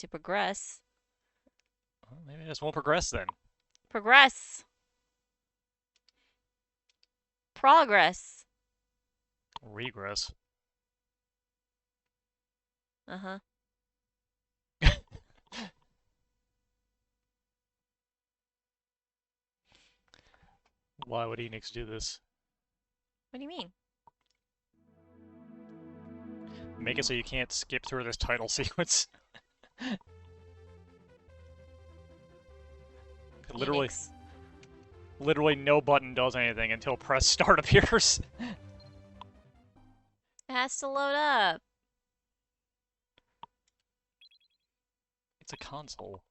to progress. Well, maybe this won't progress then. Progress! Progress! Regress. Uh-huh. Why would Enix do this? What do you mean? Make it so you can't skip through this title sequence. Literally, Enix. literally no button does anything until press start appears. It has to load up. It's a console.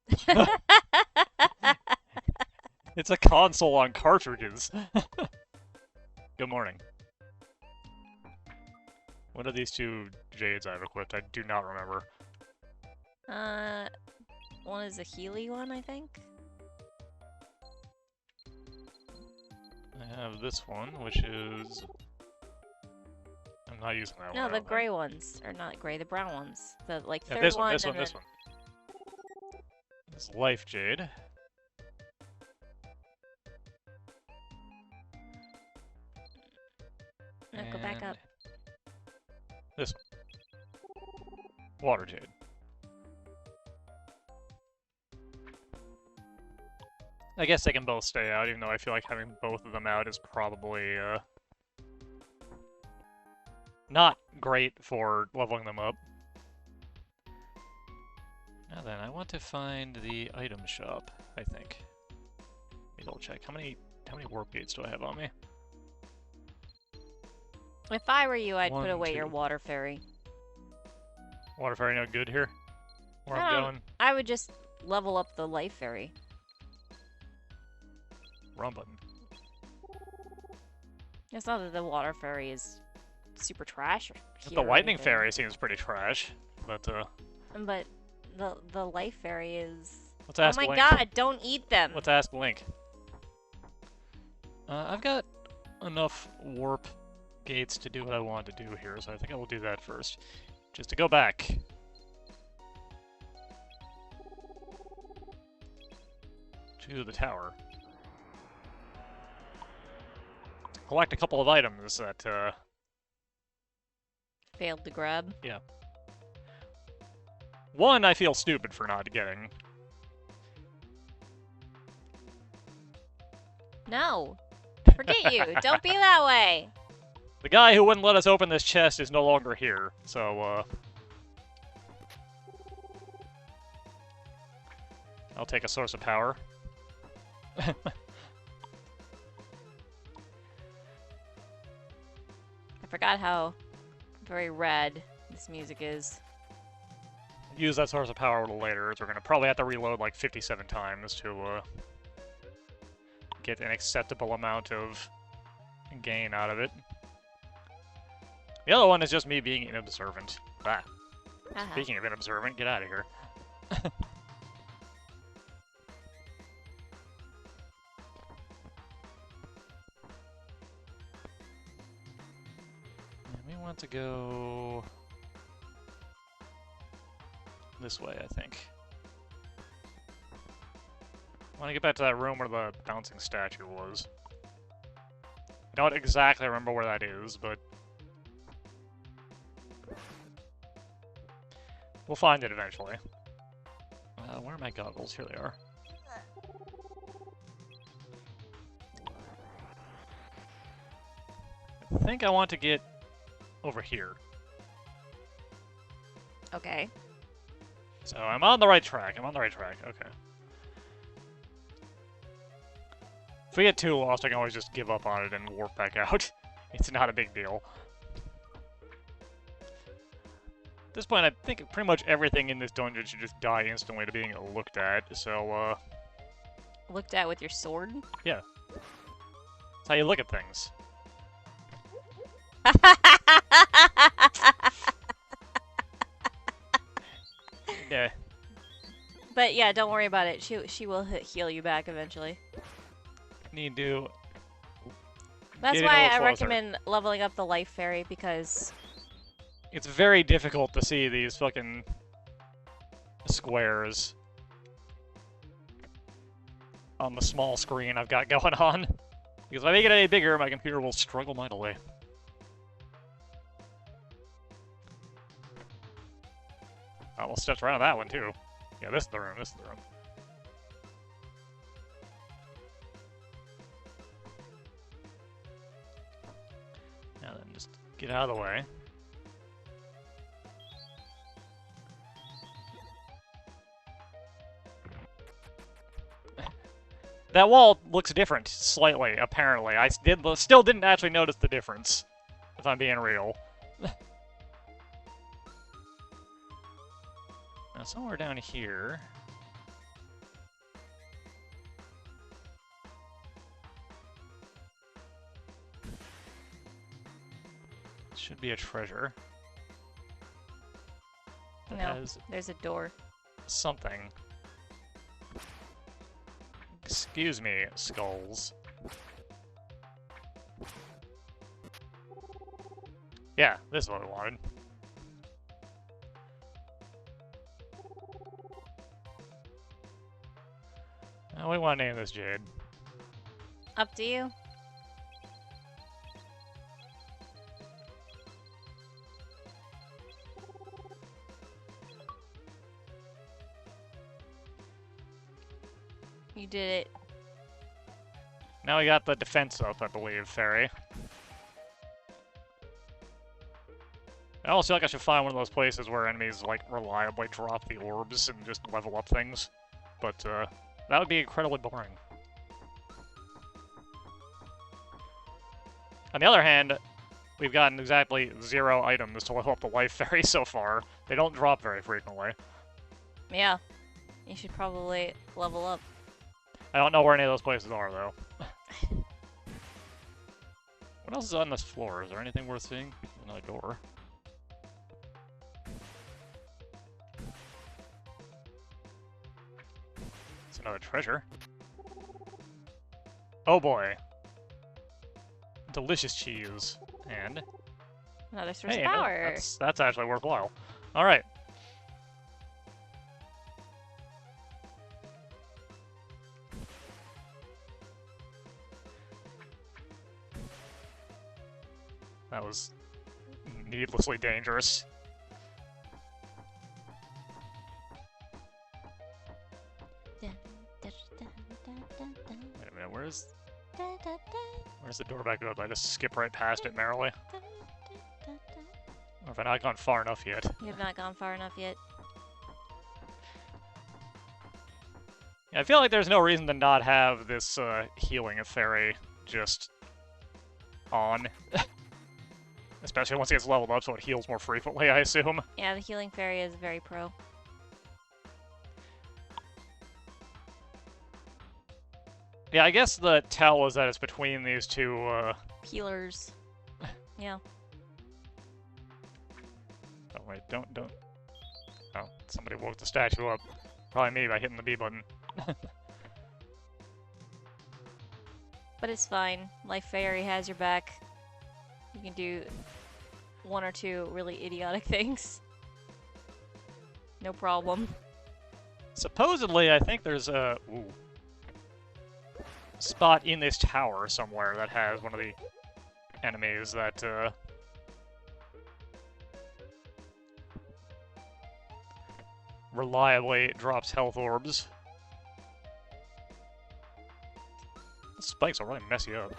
It's a console on cartridges. Good morning. What are these two jades I've equipped? I do not remember. One is a Healy one, I think. I have this one, which is... I'm not using that one. No, I the don't gray ones. Or not gray, the brown ones. The, like, think. third Yeah, this one, one, this and one, then... this one. This life jade. No, go back up. This one. Water jade. I guess they can both stay out, even though I feel like having both of them out is probably, not great for leveling them up. Now then, I want to find the item shop, I think. Let me double check. How many warp gates do I have on me? If I were you, I'd One, put away your two. water fairy. Water fairy no good here? Where No, I'm going? I would just level up the life fairy. Wrong button. It's not that the water fairy is super trash or The lightning fairy seems pretty trash, but But the life fairy is... let's ask Oh my Link. god, don't eat them! Let's ask Link. I've got enough warp gates to do what I want to do here, so I think I will do that first. Just to go back. To the tower. Collect a couple of items that, Failed to grab. yeah. One, I feel stupid for not getting. No! Forget you! Don't be that way! The guy who wouldn't let us open this chest is no longer here, so, I'll take a source of power. I forgot how very red this music is. Use that source of power a little later, as we're gonna probably have to reload like 57 times to, get an acceptable amount of gain out of it. The other one is just me being inobservant. Ah. Haha. Speaking of inobservant, get out of here. We want to go this way, I think. I want to get back to that room where the bouncing statue was. I don't exactly remember where that is, but we'll find it eventually. Where are my goggles? Here they are. I think I want to get over here. Okay. So I'm on the right track. I'm on the right track. Okay. If we get too lost, I can always just give up on it and warp back out. It's not a big deal. At this point, I think pretty much everything in this dungeon should just die instantly to being looked at, so, Looked at with your sword? yeah. That's how you look at things. Yeah. But yeah, don't worry about it. She will heal you back eventually. Need to... That's Getting a why little I closer. recommend leveling up the life fairy, because It's very difficult to see these fucking squares on the small screen I've got going on. Because if I make it any bigger, my computer will struggle mightily. Oh, well, steps right on that one, too. Yeah, this is the room, this is the room. Now then, just get out of the way. That wall looks different, slightly, apparently. I still didn't actually notice the difference, if I'm being real. Now, somewhere down here... should be a treasure. That No, has there's a door. something. Excuse me, skulls. Yeah, this is what I wanted. Now we want to name this Jade. Up to you. You did it. Now we got the defense up, I believe, Fairy. I almost feel like I should find one of those places where enemies, like, reliably drop the orbs and just level up things. But, that would be incredibly boring. On the other hand, we've gotten exactly 0 items to level up the Life Fairy so far. They don't drop very frequently. Yeah. You should probably level up. I don't know where any of those places are, though. What else is on this floor? Is there anything worth seeing? Another door. It's another treasure. Oh boy. Delicious cheese. And... Another source hey, of no, power. that's actually worthwhile. Alright. That was needlessly dangerous. Wait a minute, where's the door back up? I just skip right past it merrily. Or have I not gone far enough yet? You have not gone far enough yet. Yeah, I feel like there's no reason to not have this healing fairy just on. Especially once it gets leveled up so it heals more frequently, I assume. Yeah, the healing fairy is very pro. Yeah, I guess the tell is that it's between these two, Healers. Yeah. Oh, wait, don't... Oh, somebody woke the statue up. Probably me by hitting the B button. But it's fine. Life Fairy has your back. You can do 1 or 2 really idiotic things. No problem. Supposedly, I think there's a spot in this tower somewhere that has one of the enemies that, reliably drops health orbs. The spikes will really mess you up.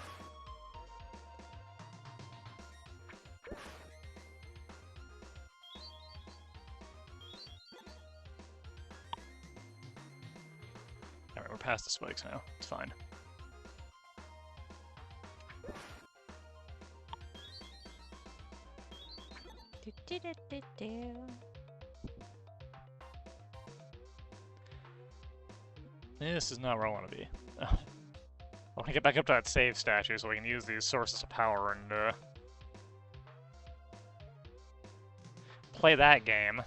Alright, we're past the spikes now. It's fine. This is not where I want to be. I want to get back up to that save statue so we can use these sources of power and, play that game.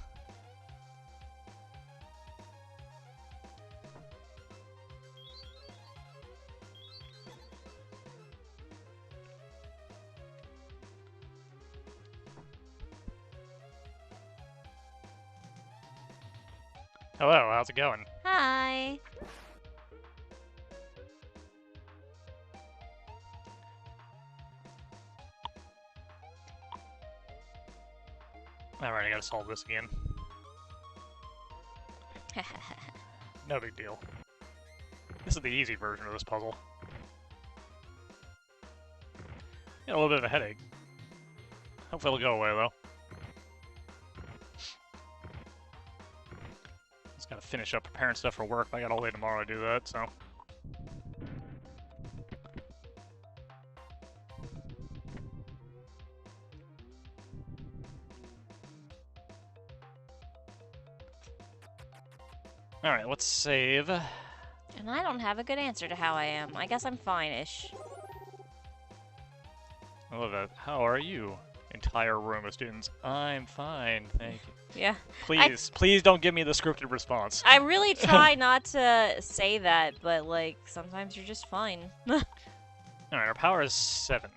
Hello, how's it going? Hi. Alright, I gotta solve this again. No big deal. This is the easy version of this puzzle. Got a little bit of a headache. Hopefully it'll go away, though. Just gotta finish up preparing stuff for work. I got all day tomorrow to do that, so... Alright, let's save. And I don't have a good answer to how I am. I guess I'm fine-ish. I love that. How are you? Entire room of students. I'm fine, thank you. Yeah. Please don't give me the scripted response. I really try not to say that, but, like, sometimes you're just fine. Alright, our power is 7.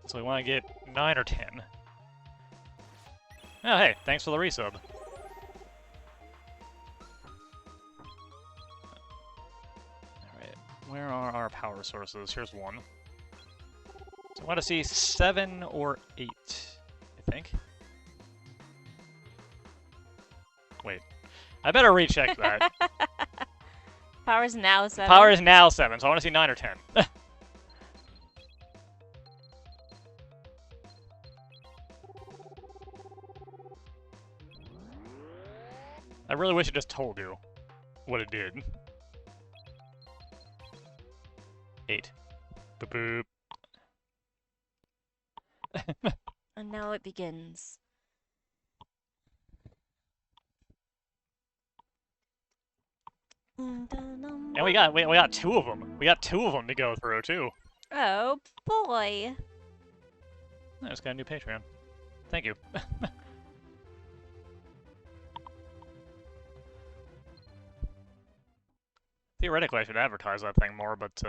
So we want to get 9 or 10. Oh, hey, thanks for the resub. Alright, where are our power sources? Here's one. So I want to see 7 or 8, I think. Wait, I better recheck that. Power's now 7. Power is now 7, so I want to see 9 or 10. I really wish it just told you what it did. 8. Boop boop. And now it begins. And we got 2 of them. We got 2 of them to go through too. Oh boy. I just got a new Patreon. Thank you. Theoretically, I should advertise that thing more, but,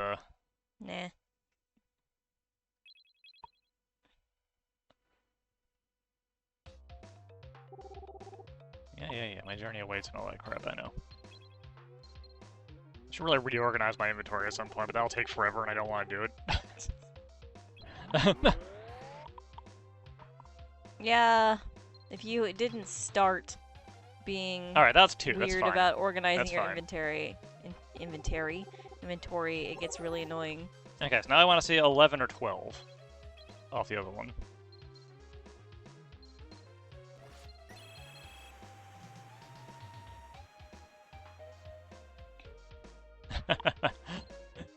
Nah. Yeah, my journey awaits and all that crap, I know. I should really reorganize my inventory at some point, but that'll take forever, and I don't want to do it. Yeah. If you didn't start being Alright, that's 2, that's weird fine. about organizing That's your fine. inventory, it gets really annoying. Okay, so now I want to see 11 or 12 off the other one.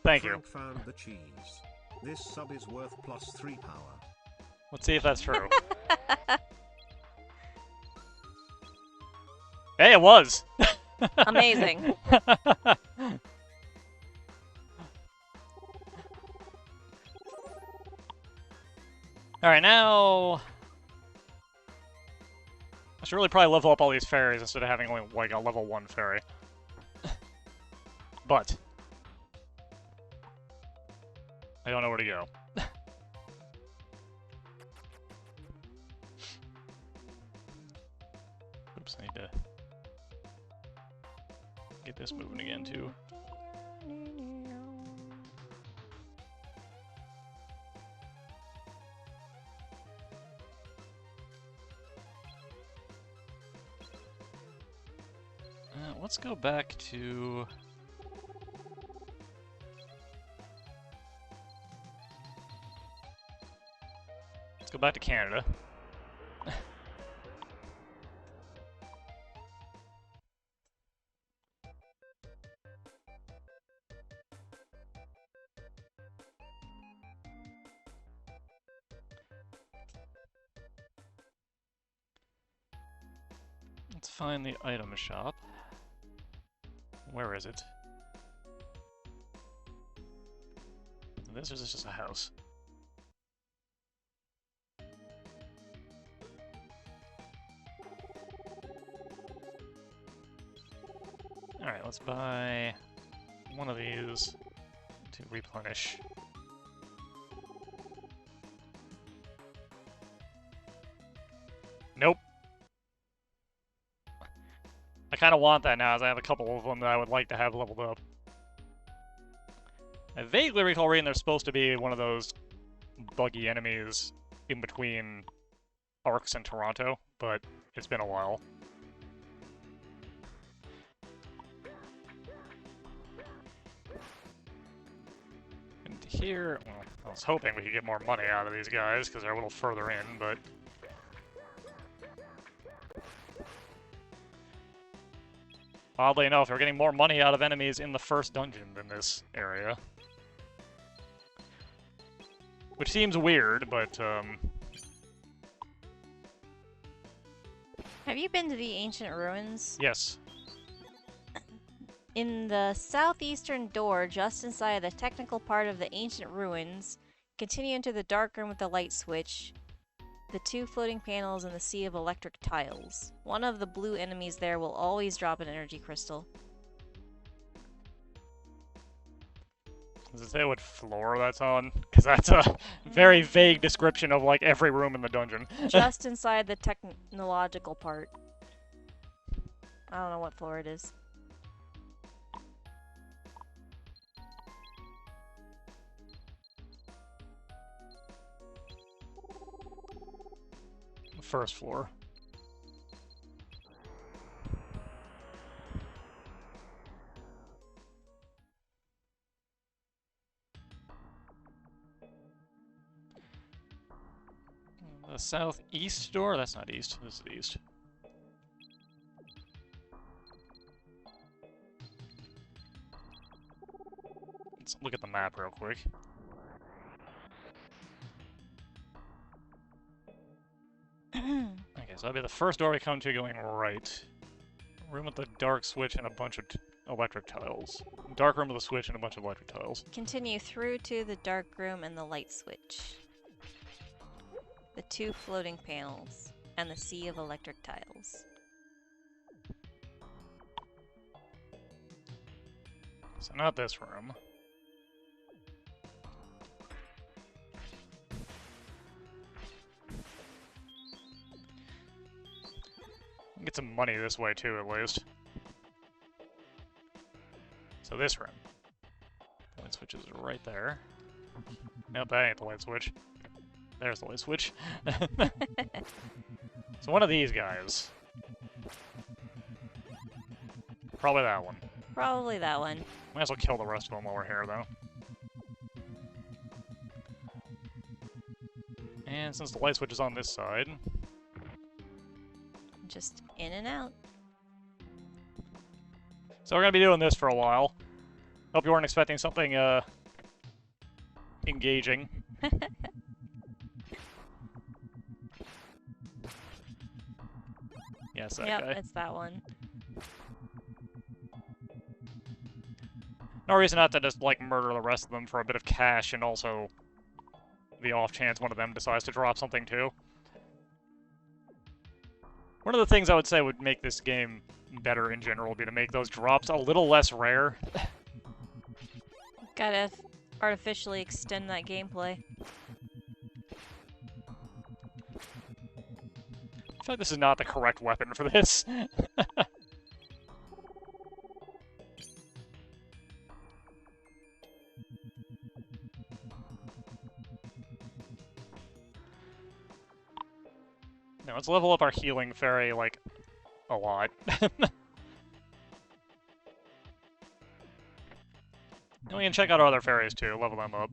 Thank you. Frank found the cheese. This sub is worth +3 power. Let's see if that's true. Hey, it was! Amazing. Alright, now... I should really probably level up all these fairies instead of having only, like, a level 1 fairy. But... I don't know where to go. Oops, I need to... get this moving again, too. Let's go back to... Let's go back to Canada. Let's find the item shop. Where is it? This or is this just a house? Alright, let's buy one of these to replenish. Nope. I kind of want that now, as I have a couple of them that I would like to have leveled up. I vaguely recall reading there's supposed to be one of those buggy enemies in between Arcs and Toronto, but it's been a while. And here, well, I was hoping we could get more money out of these guys, because they're a little further in, but... Oddly enough, we're getting more money out of enemies in the first dungeon than this area. Which seems weird, but, Have you been to the ancient ruins? yes. In the southeastern door, just inside the technical part of the ancient ruins, continue into the dark room with the light switch, the 2 floating panels, and the sea of electric tiles. One of the blue enemies there will always drop an energy crystal. Does it say what floor that's on? Because that's a very vague description of, like, every room in the dungeon. Just inside the technological part. I don't know what floor it is. First floor. The southeast door? That's not east. This is east. Let's look at the map real quick. Okay, so that'll be the first door we come to going right. Room with the dark switch and a bunch of electric tiles. Dark room with a switch and a bunch of electric tiles. Continue through to the dark room and the light switch. The 2 floating panels and the sea of electric tiles. So not this room. Get some money this way too, at least. So this room. The light switch is right there. Nope, that ain't the light switch. There's the light switch. So one of these guys. Probably that one. Probably that one. Might as well kill the rest of them while we're here, though. And since the light switch is on this side... Just in and out. So we're gonna be doing this for a while. Hope you weren't expecting something, engaging. Yes, that guy. Yep, it's that one. No reason not to just, like, murder the rest of them for a bit of cash and also the off chance one of them decides to drop something too. One of the things I would say would make this game better in general would be to make those drops a little less rare. Gotta artificially extend that gameplay. I feel like this is not the correct weapon for this. No, let's level up our healing fairy, like, a lot. And we can check out our other fairies too, level them up.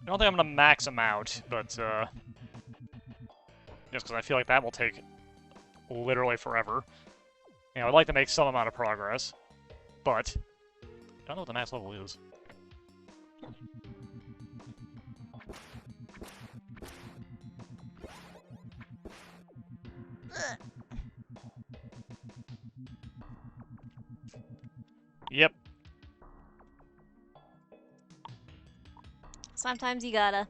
I don't think I'm gonna max them out, but, just because I feel like that will take literally forever. You know, I'd like to make some amount of progress, but I don't know what the max level is. Yep. Sometimes you gotta.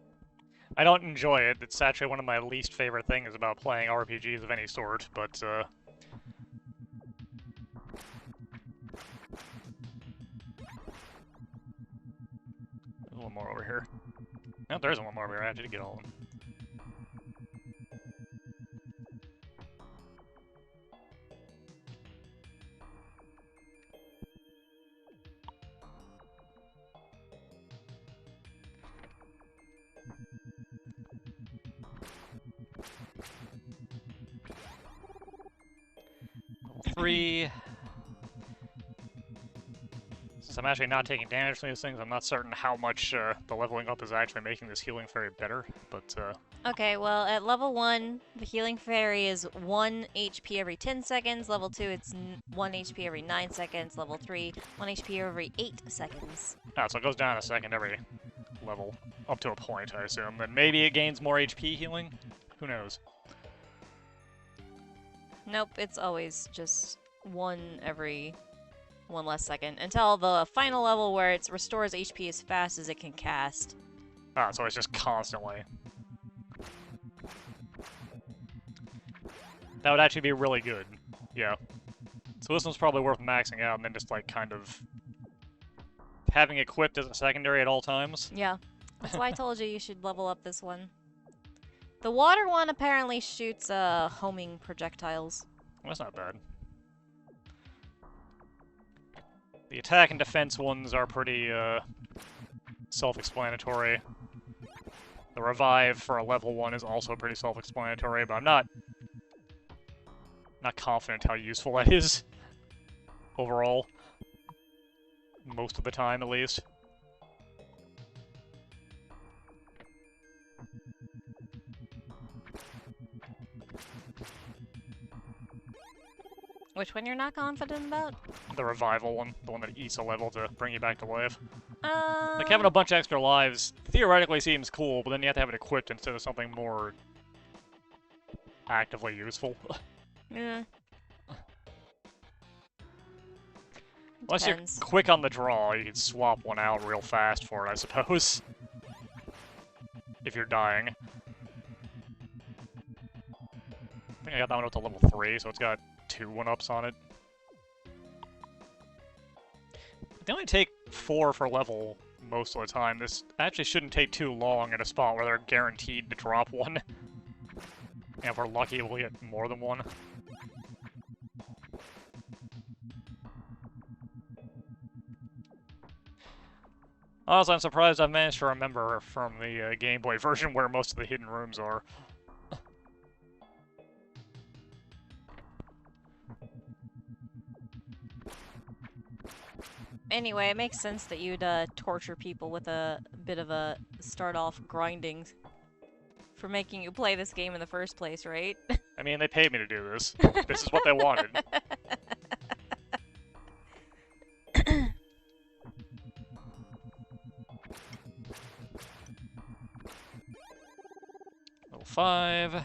I don't enjoy it. It's actually one of my least favorite things about playing RPGs of any sort, but, one more over here. No, there isn't one more over here. I have to get all of them. Level 3. Since I'm actually not taking damage from these things, I'm not certain how much the leveling up is actually making this healing fairy better, but Okay, well, at level 1, the healing fairy is 1 HP every 10 seconds. Level 2, it's 1 HP every 9 seconds. Level 3, 1 HP every 8 seconds. ah, so it goes down a second every level, up to a point, I assume. And maybe it gains more HP healing? Who knows? Nope, it's always just 1 every 1 less second, until the final level where it restores HP as fast as it can cast. Ah, so it's just constantly. That would actually be really good. Yeah. So this one's probably worth maxing out and then just, like, kind of having equipped as a secondary at all times. Yeah, that's why I told you should level up this one. The water one apparently shoots homing projectiles. That's not bad. The attack and defense ones are pretty self-explanatory. The revive for a level 1 is also pretty self-explanatory, but I'm not confident how useful that is overall. Most of the time, at least. Which one you're not confident about? The revival one, the one that eats a level to bring you back to life. Uh, Like, having a bunch of extra lives theoretically seems cool, but then you have to have it equipped instead of something more actively useful. yeah. Unless you're Depends. quick on the draw, you can swap one out real fast for it, I suppose. If you're dying. I think I got that one up to level 3, so it's got 2 1-ups on it. They only take 4 for level most of the time. This actually shouldn't take too long at a spot where they're guaranteed to drop one. And if we're lucky, we'll get more than one. Honestly, I'm surprised I've managed to remember from the Game Boy version where most of the hidden rooms are. Anyway, it makes sense that you'd torture people with a bit of a start-off grinding for making you play this game in the first place, right? I mean, they paid me to do this. This is what they wanted. Level 5.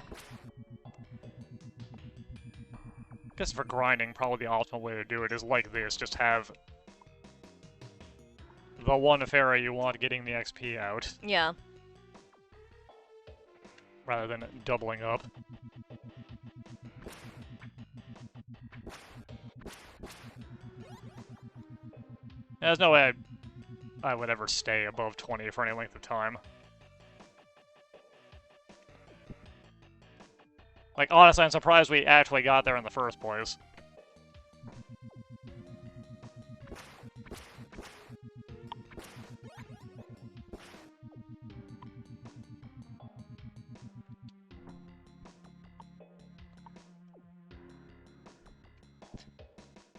Guess for grinding, probably the optimal way to do it is like this, just have the one fairy you want getting the XP out, Yeah. rather than doubling up. There's no way I would ever stay above 20 for any length of time. Like, honestly, I'm surprised we actually got there in the first place.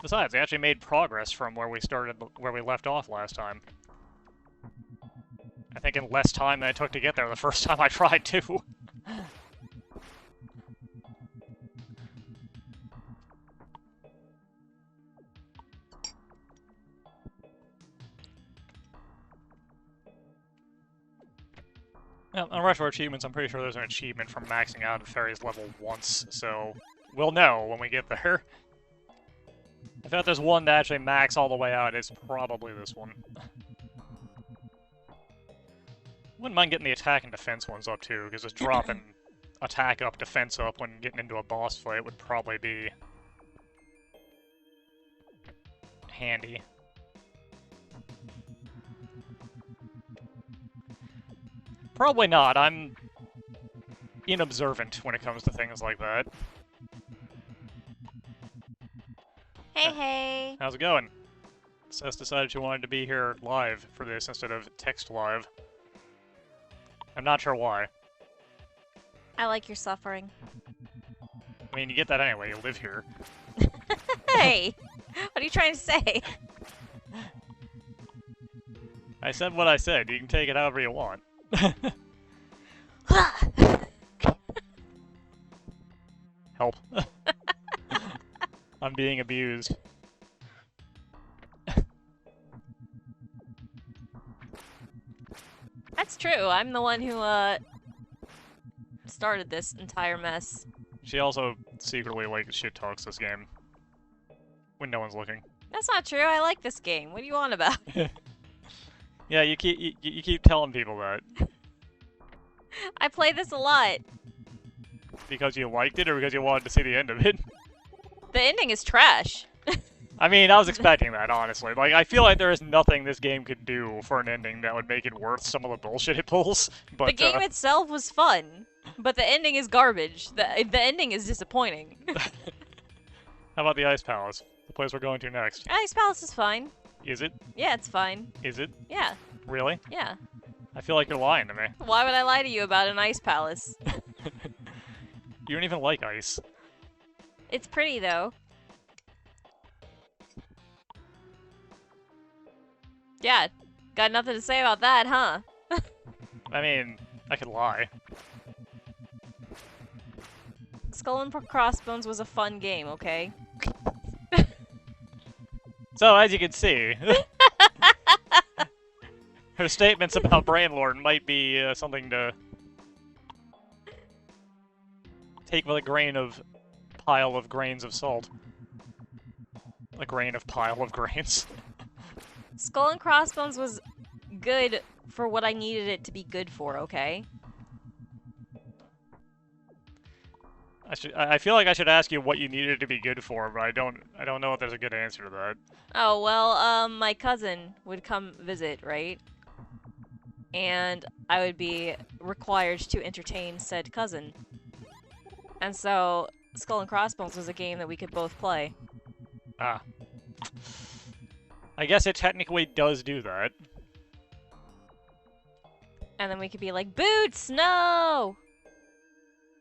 Besides, we actually made progress from where we left off last time. I think in less time than it took to get there the first time I tried to. Yeah, on Retro Achievements, I'm pretty sure there's an achievement for maxing out a fairy's level once, so we'll know when we get there. In fact, there's one to actually max all the way out, it's probably this one. Wouldn't mind getting the attack and defense ones up too, because just dropping attack up, defense up when getting into a boss fight would probably be handy. Probably not. I'm inobservant when it comes to things like that. Hey, hey. How's it going? Seth decided she wanted to be here live for this instead of text live. I'm not sure why. I like your suffering. I mean, you get that anyway, you live here. Hey! What are you trying to say? I said what I said, you can take it however you want. Help. I'm being abused. That's true. I'm the one who, started this entire mess. She also secretly, like, shit talks this game. When no one's looking. That's not true. I like this game. What do you want about? Yeah, you keep telling people that. I play this a lot. Because you liked it or because you wanted to see the end of it? The ending is trash. I mean, I was expecting that, honestly. Like, I feel like there is nothing this game could do for an ending that would make it worth some of the bullshit it pulls. But, the game itself was fun, but the ending is garbage. The ending is disappointing. How about the Ice Palace? The place we're going to next. Ice Palace is fine. Is it? Yeah, it's fine. Is it? Yeah. Really? Yeah. I feel like you're lying to me. Why would I lie to you about an ice palace? You don't even like ice. It's pretty, though. Yeah, got nothing to say about that, huh? I mean, I could lie. Skull and Crossbones was a fun game, okay? So, as you can see, her statements about Brainlord might be something to take with a grain of pile of grains of salt. A grain of pile of grains. Skull and Crossbones was good for what I needed it to be good for, okay? I feel like I should ask you what you needed it to be good for, but I don't know if there's a good answer to that. Oh, well, my cousin would come visit, right? And I would be required to entertain said cousin. And so, Skull and Crossbones was a game that we could both play. Ah. I guess it technically does do that. And then we could be like, Boots, no!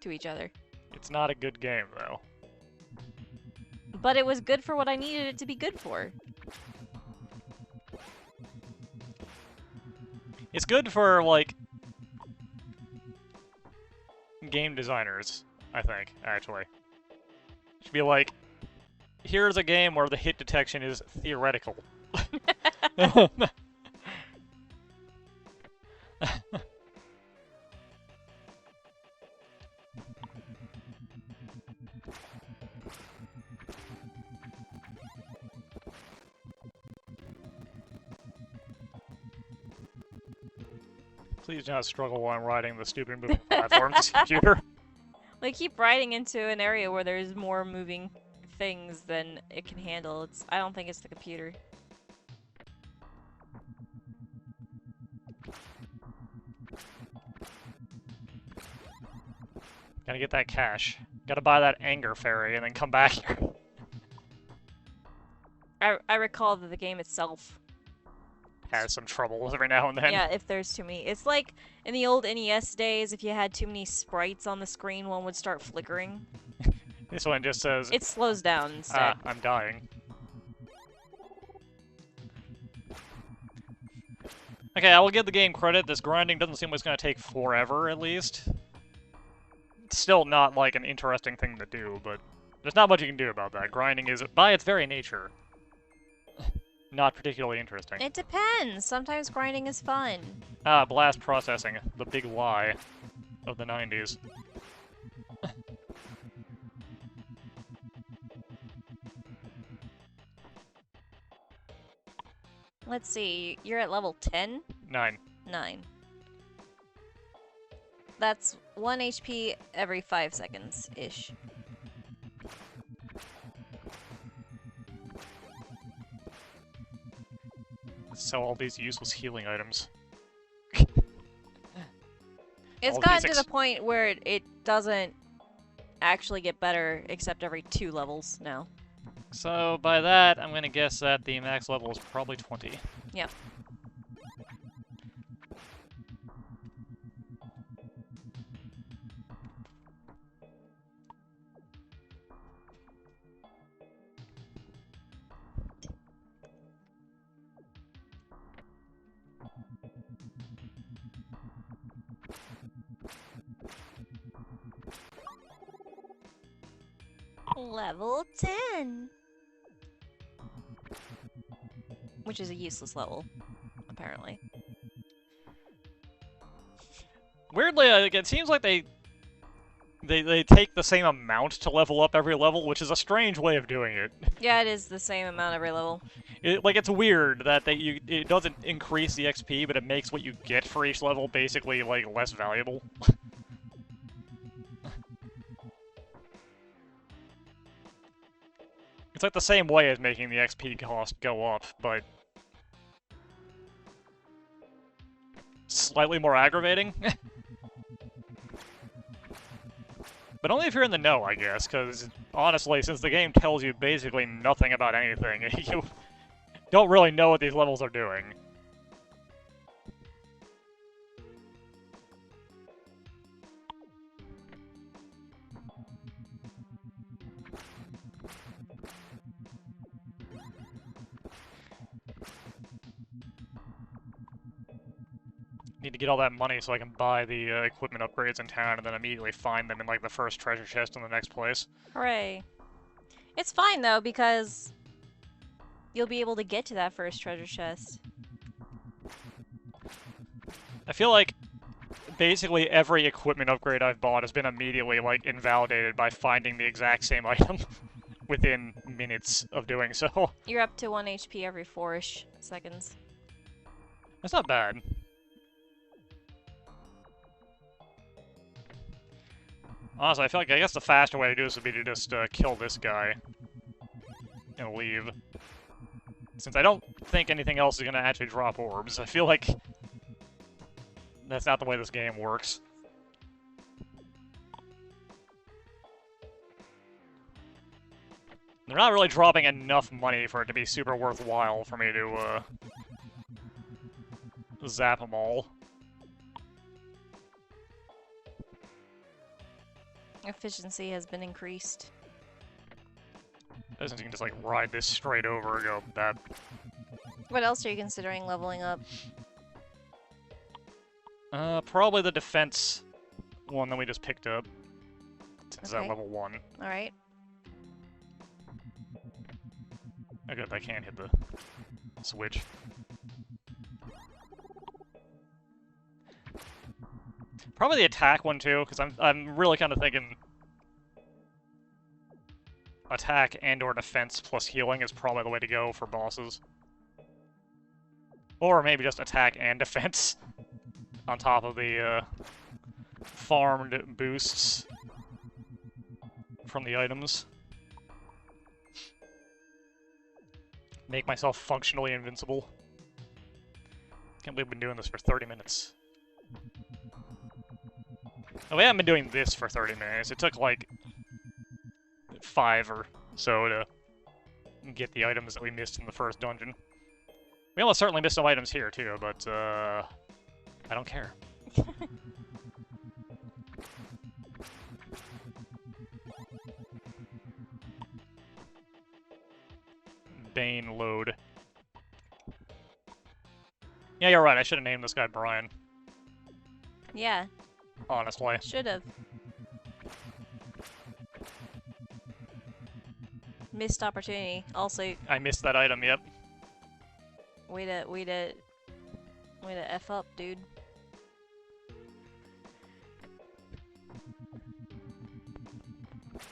To each other. It's not a good game, though. But it was good for what I needed it to be good for. It's good for, like, game designers, I think, actually. It should be like, here's a game where the hit detection is theoretical. Please do not struggle while I'm riding the stupid moving platform this computer. We keep riding into an area where there's more moving things than it can handle. I don't think it's the computer. Gotta get that cash. Gotta buy that anger fairy and then come back here. I recall that the game itself Has some trouble every now and then. yeah, if there's too many. It's like in the old NES days, if you had too many sprites on the screen, one would start flickering. This one just says, It slows down instead. I'm dying. Okay, I will give the game credit. This grinding doesn't seem like it's going to take forever, at least. It's still not, like, an interesting thing to do, but there's not much you can do about that. Grinding is, by its very nature, not particularly interesting. It depends. Sometimes grinding is fun. Ah, blast processing. The big lie of the 90s. Let's see. You're at level 10? 9. 9. That's 1 HP every 5 seconds-ish. Sell all these useless healing items. It's all gotten to these the point where it doesn't actually get better except every 2 levels now. So by that, I'm gonna guess that the max level is probably 20. Yep. Level 10! Which is a useless level, apparently. Weirdly, like, it seems like they take the same amount to level up every level, which is a strange way of doing it. Yeah, it is the same amount every level. It's weird that it doesn't increase the XP, but it makes what you get for each level basically, like, less valuable. It's like the same way as making the XP cost go up, but slightly more aggravating. But only if you're in the know, I guess, because honestly, since the game tells you basically nothing about anything, you don't really know what these levels are doing. Need to get all that money so I can buy the equipment upgrades in town and then immediately find them in, like, the first treasure chest in the next place. Hooray. It's fine, though, because you'll be able to get to that first treasure chest. I feel like basically every equipment upgrade I've bought has been immediately, like, invalidated by finding the exact same item within minutes of doing so. You're up to 1 HP every 4-ish seconds. That's not bad. Honestly, I guess the faster way to do this would be to just kill this guy and leave. Since I don't think anything else is going to actually drop orbs, I feel like that's not the way this game works. They're not really dropping enough money for it to be super worthwhile for me to zap them all. Efficiency has been increased. Doesn't you can just, like, ride this straight over and go, that. What else are you considering leveling up? Probably the defense one that we just picked up. Since Okay. that level 1. Alright. Oh, good, I can't hit the switch. Probably the attack one too, because I'm really kind of thinking attack and/or defense plus healing is probably the way to go for bosses. Or maybe just attack and defense on top of the farmed boosts from the items. Make myself functionally invincible. Can't believe I've been doing this for 30 minutes. Oh, we haven't been doing this for 30 minutes. It took, like, 5 or so to get the items that we missed in the first dungeon. We almost certainly missed some items here, too, but, I don't care. BAAIN load. Yeah, you're right. I should have named this guy Brian. Yeah, Honestly. should've. Missed opportunity. Also, I missed that item, yep. way to F up, dude.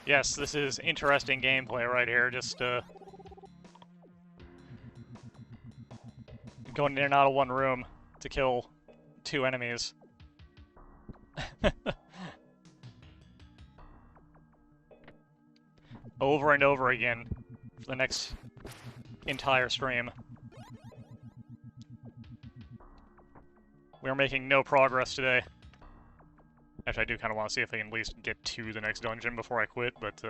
Yes, this is interesting gameplay right here. Just, going in and out of one room to kill 2 enemies. Over and over again for the next entire stream. We are making no progress today. Actually, I do kind of want to see if I can at least get to the next dungeon before I quit, but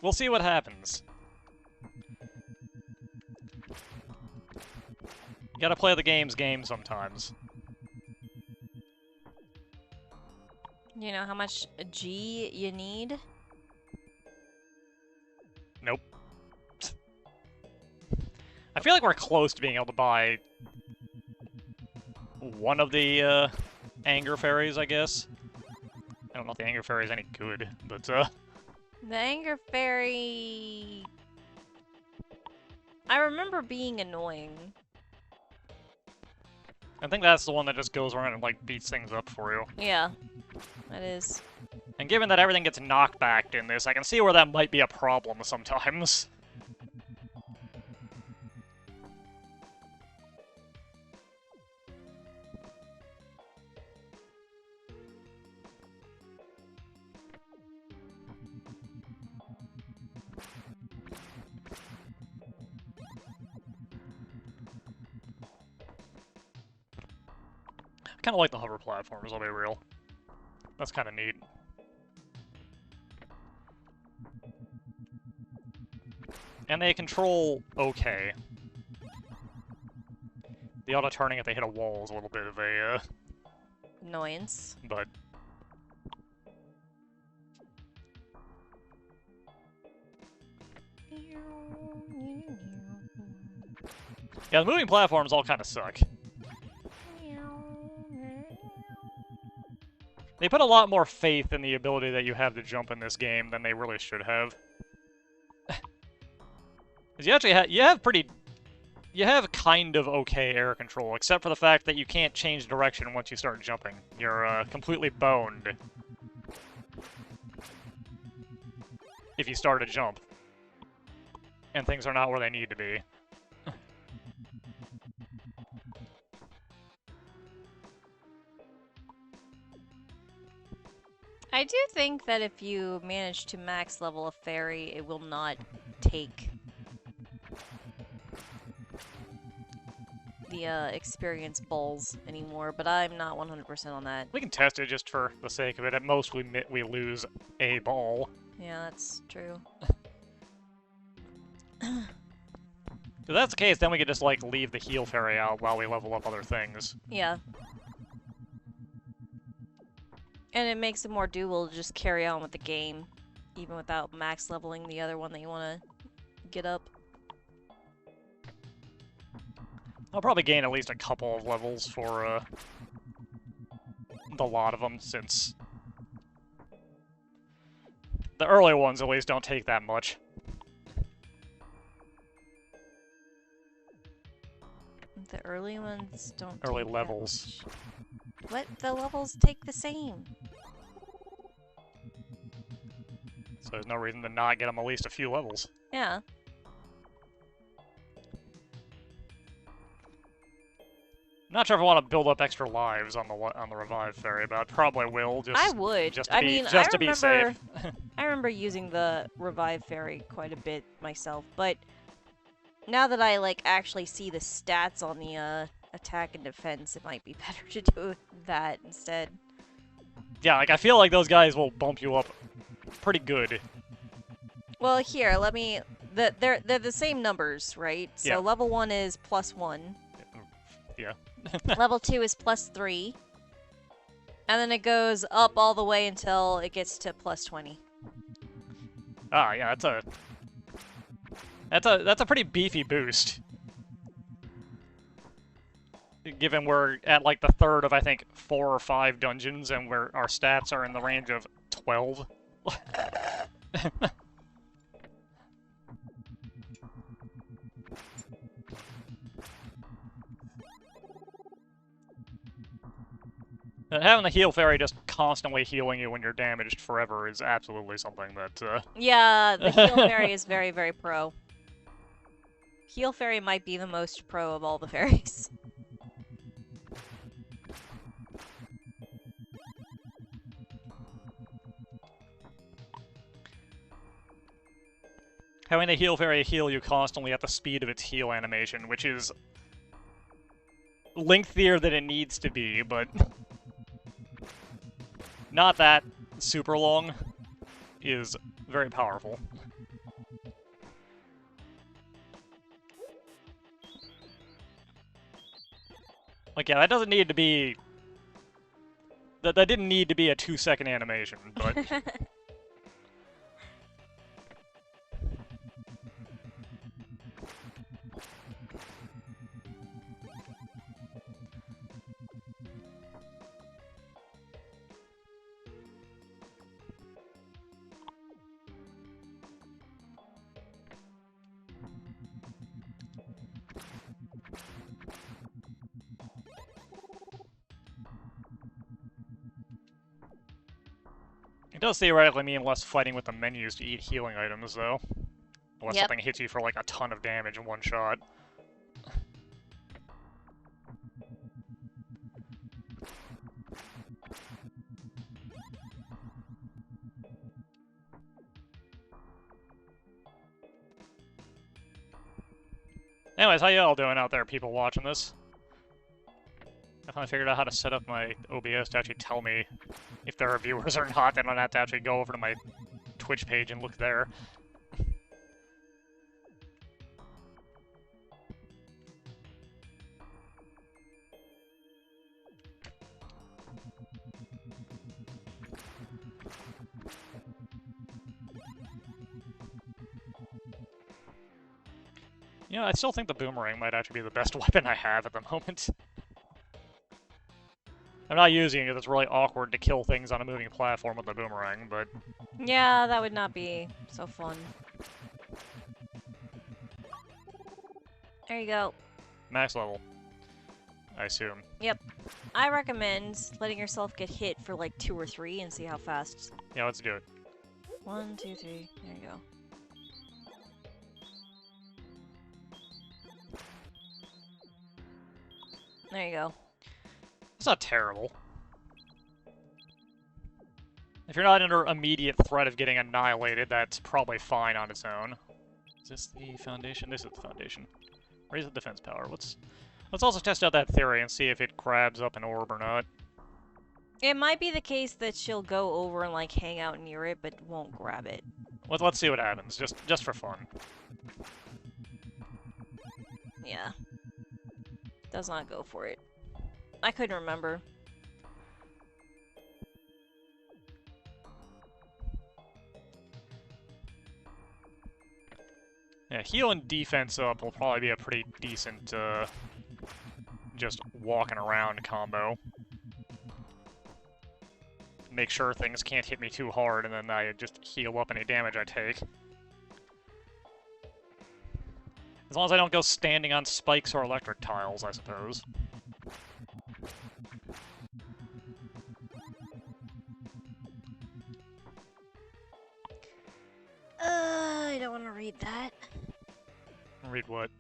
we'll see what happens. You gotta play the game sometimes. You know how much G you need? Nope. I feel like we're close to being able to buy one of the anger fairies, I guess. I don't know if the anger fairy is any good, but The anger fairy... I remember being annoying. I think that's the one that just goes around and, like, beats things up for you. Yeah, that is. And given that everything gets knockbacked in this, I can see where that might be a problem sometimes. I kind of like the hover platforms, I'll be real. That's kind of neat. And they control okay. The auto-turning if they hit a wall is a little bit of a, Annoyance. but... Yeah, the moving platforms all kind of suck. They put a lot more faith in the ability that you have to jump in this game than they really should have. Because you actually you have kind of okay air control, except for the fact that you can't change direction once you start jumping. You're completely boned if you start to jump. And things are not where they need to be. I do think that if you manage to max level a fairy, it will not take the experience balls anymore, but I'm not 100% on that. We can test it just for the sake of it. At most, we lose a ball. Yeah, that's true. If that's the case, then we could just, like, leave the heal fairy out while we level up other things. Yeah. And it makes it more doable to just carry on with the game, even without max leveling the other one that you want to get up. I'll probably gain at least a couple of levels for, the lot of them, since the early ones at least don't take that much. The early ones don't Early take that levels. much. What? The levels take the same. So there's no reason to not get them at least a few levels. Yeah. Not sure if I want to build up extra lives on the revive fairy, but I probably will. Just I would. Just to I be, mean, just to be safe. I remember using the revive fairy quite a bit myself, but now that I like actually see the stats on the attack and defense, it might be better to do that instead. Yeah, like I feel like those guys will bump you up pretty good. Well, here, let me. They're the same numbers, right? So Yeah. level 1 is +1. Yeah. Level 2 is +3. And then it goes up all the way until it gets to +20. Ah, yeah, that's a pretty beefy boost. Given we're at like the third of I think 4 or 5 dungeons, and where our stats are in the range of 12. Having the heal fairy just constantly healing you when you're damaged forever is absolutely something that, Yeah, the heal fairy is very, very pro. Heal fairy might be the most pro of all the fairies. Having the heal fairy heal you constantly at the speed of its heal animation, which is lengthier than it needs to be, but not that super long, is very powerful. Like, yeah, that doesn't need to be... That didn't need to be a 2-second animation, but... It does theoretically mean less fighting with the menus to eat healing items, though. Unless Yep. something hits you for like a ton of damage in one shot. Anyways, how y'all doing out there, people watching this? I finally figured out how to set up my OBS to actually tell me if there are viewers or not, then I don't have to actually go over to my Twitch page and look there. Yeah, I still think the boomerang might actually be the best weapon I have at the moment. I'm not using it because it's really awkward to kill things on a moving platform with the boomerang, but... Yeah, that would not be so fun. There you go. Max level, I assume. Yep. I recommend letting yourself get hit for like 2 or 3 and see how fast. Yeah, let's do it. 1, 2, 3. There you go. There you go. It's not terrible. If you're not under immediate threat of getting annihilated, that's probably fine on its own. Is this the foundation? This is the foundation. Raise the defense power. Let's also test out that theory and see if it grabs up an orb or not. It might be the case that she'll go over and like hang out near it, but won't grab it. Let's see what happens, just for fun. Yeah. Does not go for it. I couldn't remember. Yeah, heal and defense up will probably be a pretty decent, just walking around combo. Make sure things can't hit me too hard, and then I just heal up any damage I take. As long as I don't go standing on spikes or electric tiles, I suppose. I don't want to read that. Read what?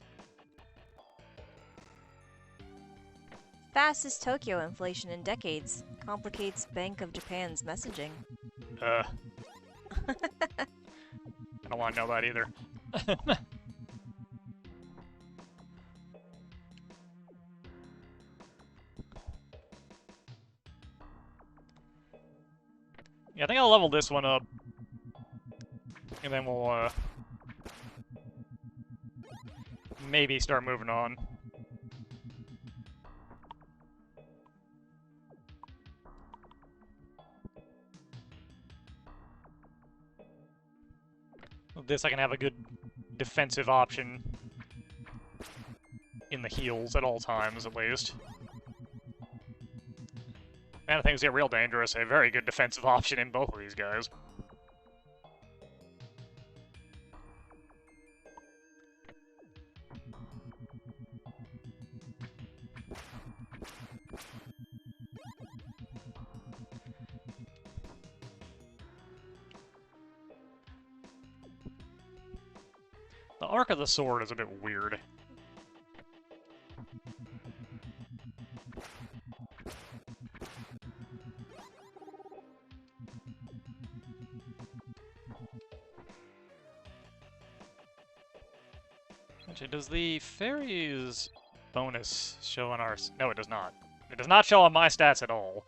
Fastest Tokyo inflation in decades. Complicates Bank of Japan's messaging. I don't want to know that either. Yeah, I think I'll level this one up. And then we'll, maybe start moving on. With this, I can have a good defensive option in the heals at all times, at least. And if things get real dangerous, a very good defensive option in both of these guys. The arc of the sword is a bit weird. Actually, does the fairies bonus show on our... No, it does not. It does not show on my stats at all.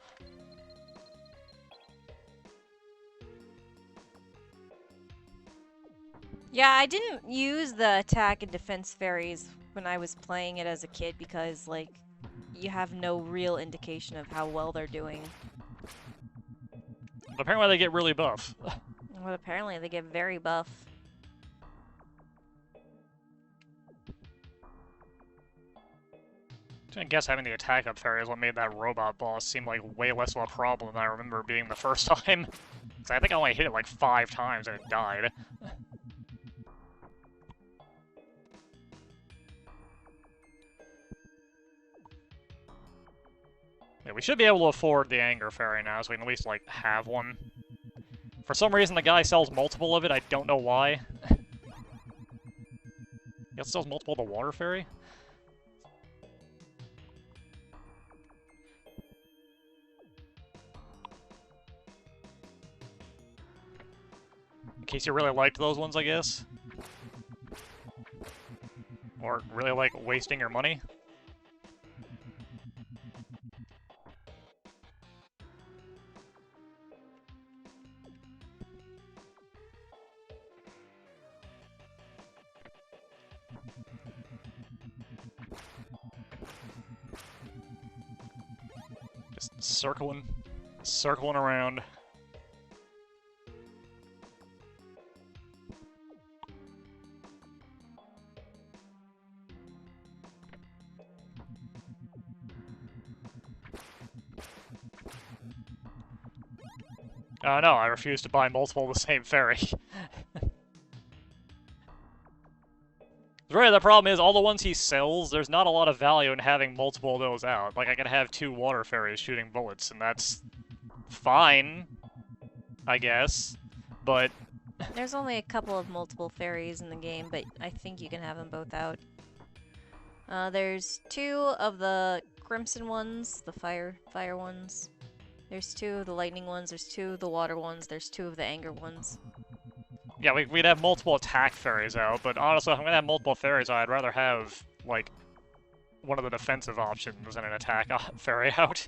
Yeah, I didn't use the attack and defense fairies when I was playing it as a kid because, like, you have no real indication of how well they're doing. But apparently they get really buff. Well, apparently they get very buff. I guess having the attack up fairy is what made that robot boss seem like way less of a problem than I remember being the first time. I think I only hit it like 5 times and it died. Yeah, we should be able to afford the anger fairy now, so we can at least, like, have one. For some reason, the guy sells multiple of it. I don't know why. He also sells multiple of the water fairy? In case you really liked those ones, I guess. Or really like wasting your money. Just circling around. No, I refuse to buy multiple of the same fairy. Really, the problem is, all the ones he sells, there's not a lot of value in having multiple of those out. Like, I can have 2 water fairies shooting bullets, and that's fine, I guess, but... There's only a couple of multiple fairies in the game, but I think you can have them both out. There's 2 of the crimson ones, the fire ones. There's 2 of the lightning ones, there's 2 of the water ones, there's 2 of the anger ones. Yeah, we'd have multiple attack fairies out, but honestly, if I'm gonna have multiple fairies out, I'd rather have, like, one of the defensive options than an attack fairy out.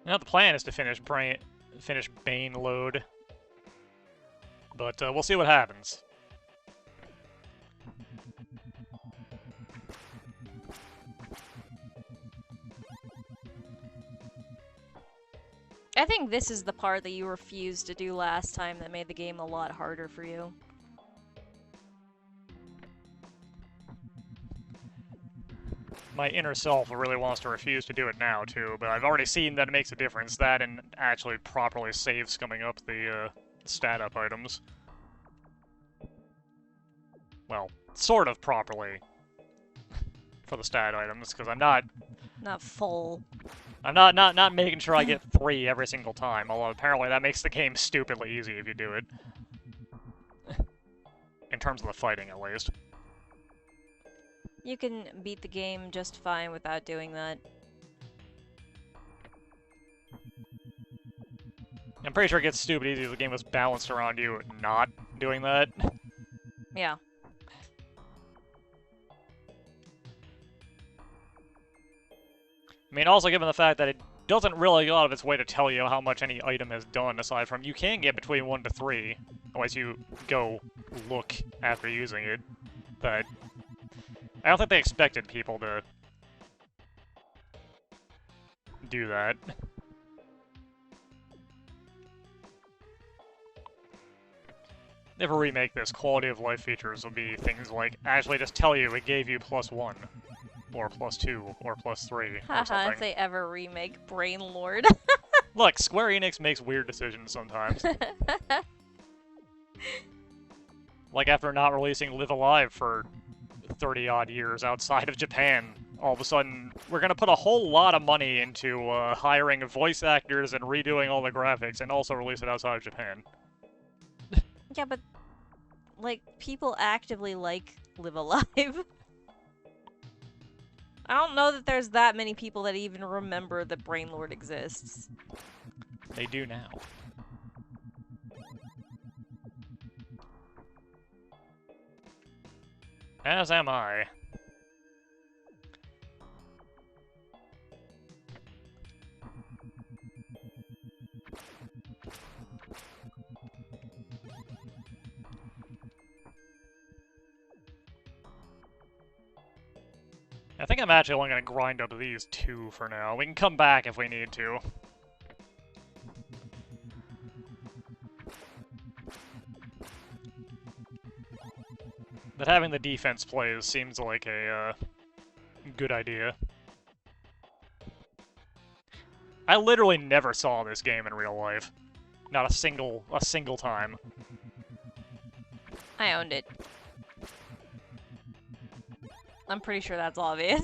Now the plan is to finish BAAIN load, but we'll see what happens. I think this is the part that you refused to do last time that made the game a lot harder for you. My inner self really wants to refuse to do it now, too, but I've already seen that it makes a difference. That and actually properly save scumming up the stat up items. Well, sort of properly for the stat items, because I'm not... Not full. I'm not making sure I get 3 every single time, although apparently that makes the game stupidly easy if you do it. In terms of the fighting, at least. You can beat the game just fine without doing that. I'm pretty sure it gets stupid easy if the game was balanced around you not doing that. Yeah. I mean, also given the fact that it doesn't really go out of its way to tell you how much any item has done, aside from you can get between 1 to 3, unless you go look after using it, but I don't think they expected people to do that. If a remake this, quality of life features will be things like actually just tell you it gave you +1, or +2, or +3, or Haha, something. if they ever remake Brain Lord. Look, Square Enix makes weird decisions sometimes. Like after not releasing Live Alive for 30-odd years outside of Japan, all of a sudden, we're gonna put a whole lot of money into hiring voice actors and redoing all the graphics, and also release it outside of Japan. Yeah, but, like, people actively like Live Alive. I don't know that there's that many people that even remember that Brain Lord exists. They do now. As am I. I think I'm actually only going to grind up these 2 for now. We can come back if we need to. But having the defense plays seems like a good idea. I literally never saw this game in real life. Not a single time. I owned it. I'm pretty sure that's obvious.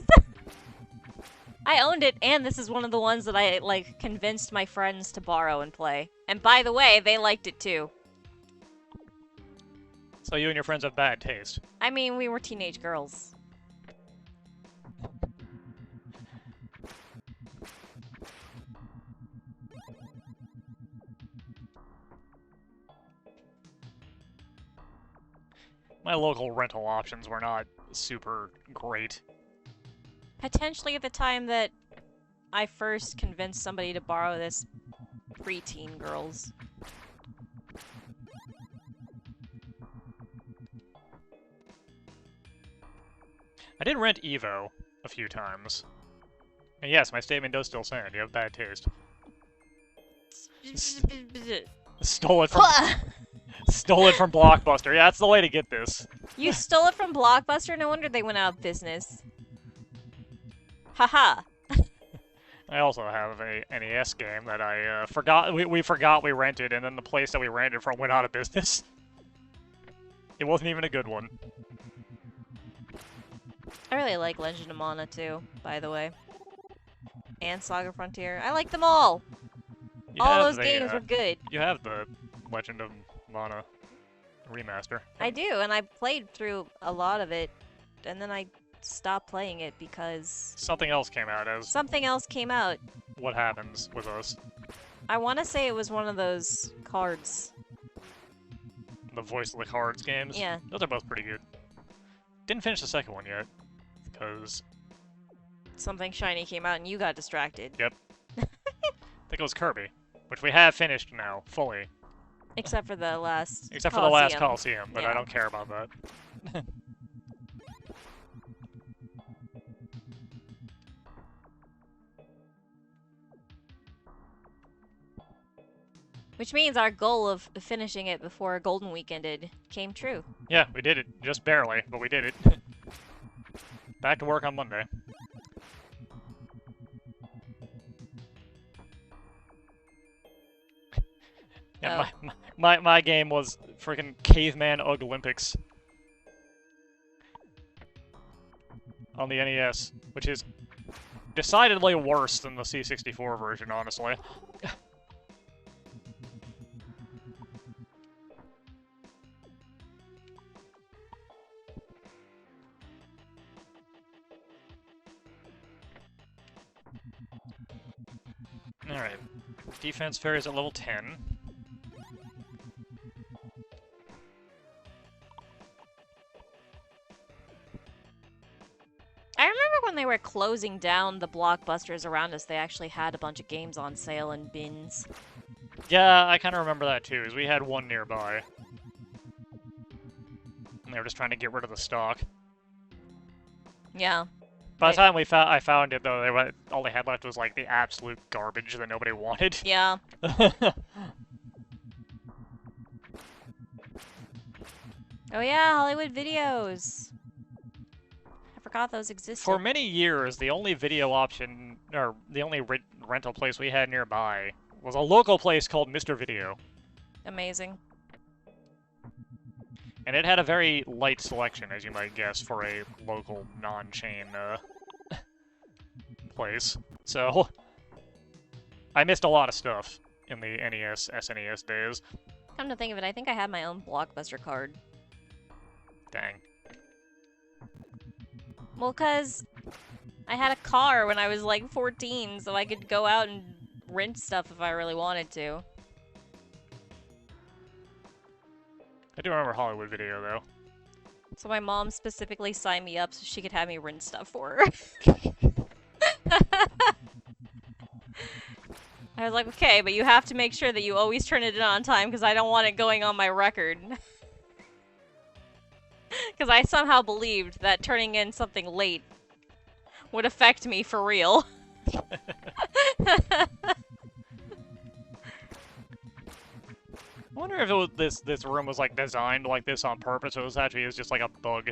I owned it, and this is one of the ones that I, like, convinced my friends to borrow and play. And by the way, they liked it too. So you and your friends have bad taste. I mean, we were teenage girls. My local rental options were not super great. Potentially at the time that I first convinced somebody to borrow this, preteen girls. I did rent Evo a few times. And yes, my statement does still stand. You have bad taste. Stole it from stole it from Blockbuster. Yeah, that's the way to get this. You stole it from Blockbuster? No wonder they went out of business. Haha. I also have a NES game that I forgot. We forgot we rented, and then the place that we rented from went out of business. It wasn't even a good one. I really like Legend of Mana too, by the way. And Saga Frontier. I like them all! All those games were good. You have the Legend of Mana remaster. I do, and I played through a lot of it, and then I stopped playing it because... Something else came out as... Something else came out. What happens with us. I want to say it was one of those cards. The Voice of the Cards games? Yeah. Those are both pretty good. Didn't finish the second one yet, because... Something shiny came out and you got distracted. Yep. I think it was Kirby, which we have finished now, fully. Except for the last Except for the last Coliseum, but yeah. I don't care about that. Which means our goal of finishing it before Golden Week ended came true. Yeah, we did it. Just barely, but we did it. Back to work on Monday. Yeah, my game was freaking Caveman Ugg Olympics on the NES, which is decidedly worse than the C64 version, honestly. Alright. Defense fairies at level 10. I remember when they were closing down the Blockbusters around us, they actually had a bunch of games on sale in bins. Yeah, I kind of remember that too, as we had one nearby. And they were just trying to get rid of the stock. Yeah. By the time I found it, though, all they had left was, like, the absolute garbage that nobody wanted. Yeah. Oh yeah, Hollywood Videos. I forgot those existed. For many years, the only video option, or the only rental place we had nearby was a local place called Mr. Video. Amazing. And it had a very light selection, as you might guess, for a local, non-chain, place. So, I missed a lot of stuff in the NES, SNES days. Come to think of it, I think I had my own Blockbuster card. Dang. Well, cause I had a car when I was like 14, so I could go out and rent stuff if I really wanted to. I do remember Hollywood Video, though. So my mom specifically signed me up so she could have me rinse stuff for her. I was like, okay, but you have to make sure that you always turn it in on time because I don't want it going on my record. Because I somehow believed that turning in something late would affect me for real. I wonder if it was this room was like designed like this on purpose, or it was actually just like a bug.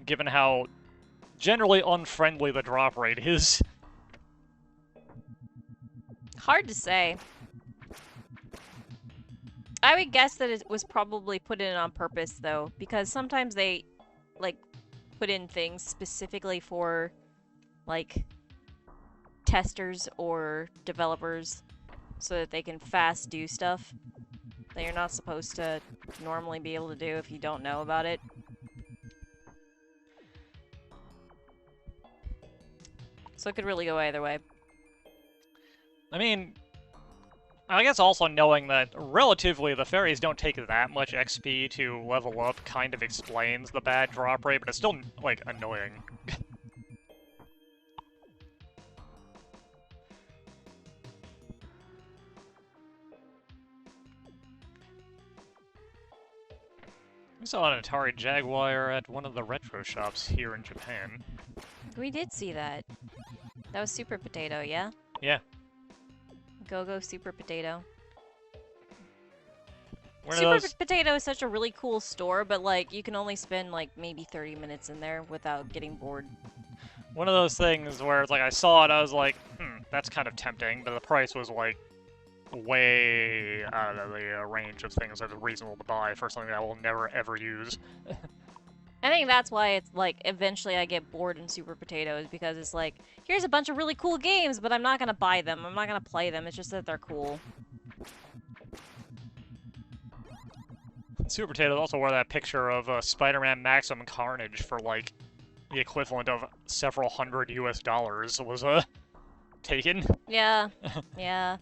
Given how generally unfriendly the drop rate is. Hard to say. I would guess that it was probably put in on purpose, though, because sometimes they, like, put in things specifically for, like, testers or developers so that they can fast do stuff that you're not supposed to normally be able to do if you don't know about it. So it could really go either way. I mean, I guess also knowing that relatively the fairies don't take that much XP to level up kind of explains the bad drop rate, but it's still, like, annoying. We saw an Atari Jaguar at one of the retro shops here in Japan. We did see that. That was Super Potato, yeah? Yeah. Go Super Potato. One of Super those... Potato is such a really cool store, but like you can only spend like maybe 30 minutes in there without getting bored. One of those things where it's like I saw it, I was like, that's kind of tempting, but the price was like way out of the range of things that are reasonable to buy for something that I will never ever use. I think that's why it's like eventually I get bored in Super Potatoes because it's like, here's a bunch of really cool games, but I'm not gonna buy them. I'm not gonna play them. It's just that they're cool. Super Potatoes also wore that picture of Spider-Man Maximum Carnage for like the equivalent of several $100 US was taken. Yeah. Yeah.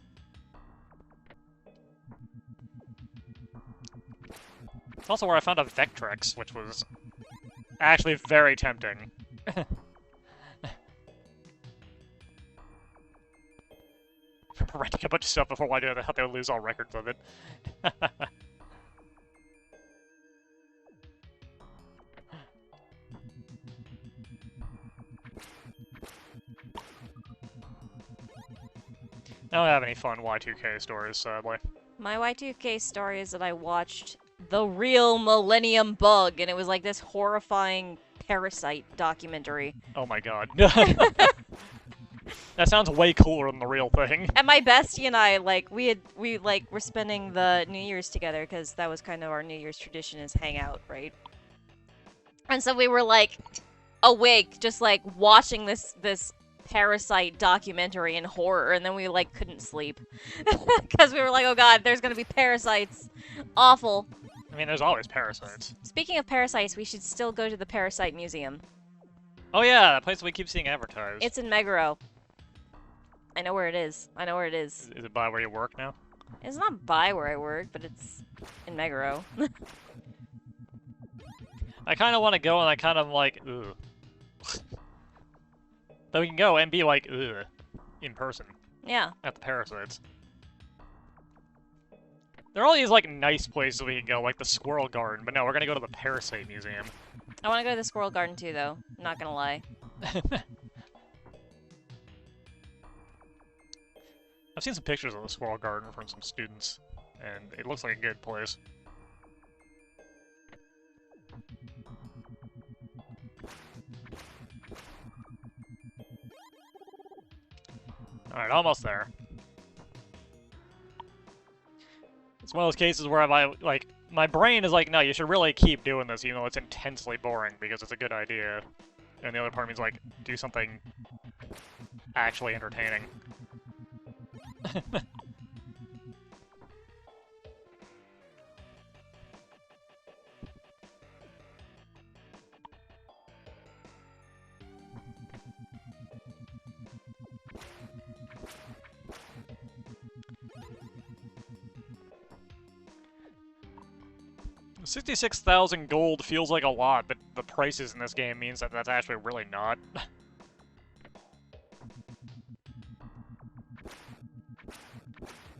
It's also where I found a Vectrex, which was actually very tempting. Renting a bunch of stuff before I did it, I thought they would lose all records of it. I don't have any fun Y2K stories, sadly. My Y2K story is that I watched The Real Millennium Bug, and it was like this horrifying parasite documentary. Oh my god. That sounds way cooler than the real thing. And my bestie and I, like, we were spending the New Year's together, because that was kind of our New Year's tradition is hang out, right? And so we were, like, awake, just, like, watching this parasite documentary in horror, and then we, like, couldn't sleep. Because we were like, oh god, there's gonna be parasites. Awful. I mean, there's always parasites. Speaking of parasites, we should still go to the Parasite Museum. Oh yeah, that place we keep seeing advertised. It's in Meguro. I know where it is. I know where it is. Is it by where you work now? It's not by where I work, but it's in Meguro. I kind of want to go, and I kind of like, ugh. But we can go and be like, ugh, in person. Yeah. At the parasites. There are all these, like, nice places we can go, like the Squirrel Garden, but no, we're gonna go to the Parasite Museum. I want to go to the Squirrel Garden too, though. I'm not gonna lie. I've seen some pictures of the Squirrel Garden from some students, and it looks like a good place. Alright, almost there. It's one of those cases where my brain is like, no, you should really keep doing this, even though it's intensely boring, because it's a good idea. And the other part of me is like, do something actually entertaining. 66,000 gold feels like a lot, but the prices in this game means that that's actually really not.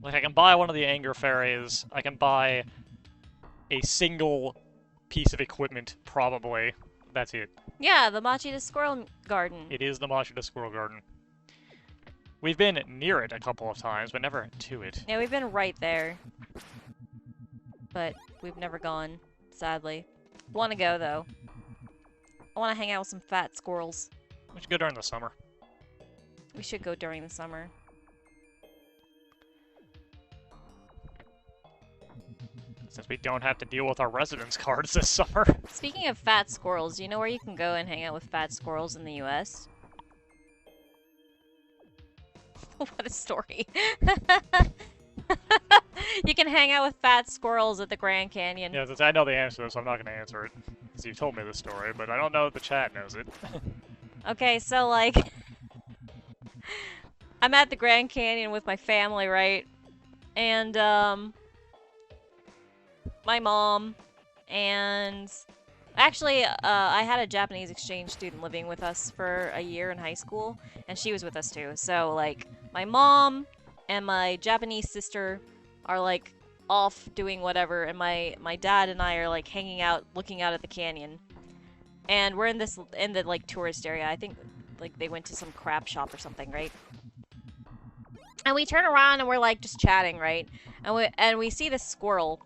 Like, I can buy one of the anger fairies, I can buy a single piece of equipment, probably. That's it. Yeah, the Machida Squirrel Garden. It is the Machida Squirrel Garden. We've been near it a couple of times, but never to it. Yeah, we've been right there. But we've never gone, sadly. Want to go, though. I want to hang out with some fat squirrels. We should go during the summer. We should go during the summer. Since we don't have to deal with our residence cards this summer. Speaking of fat squirrels, do you know where you can go and hang out with fat squirrels in the US? What a story. You can hang out with fat squirrels at the Grand Canyon. Yeah, I know the answer to this, so I'm not going to answer it. Because you told me the story, but I don't know if the chat knows it. Okay, so, like... I'm at the Grand Canyon with my family, right? And, my mom, and... Actually, I had a Japanese exchange student living with us for a year in high school, and she was with us too. So, like, my mom and my Japanese sister are, like, off doing whatever, and my dad and I are, like, hanging out, looking out at the canyon. And we're in the, like, tourist area. I think, like, they went to some crab shop or something, right? And we turn around and we're, like, just chatting, right? And we see this squirrel.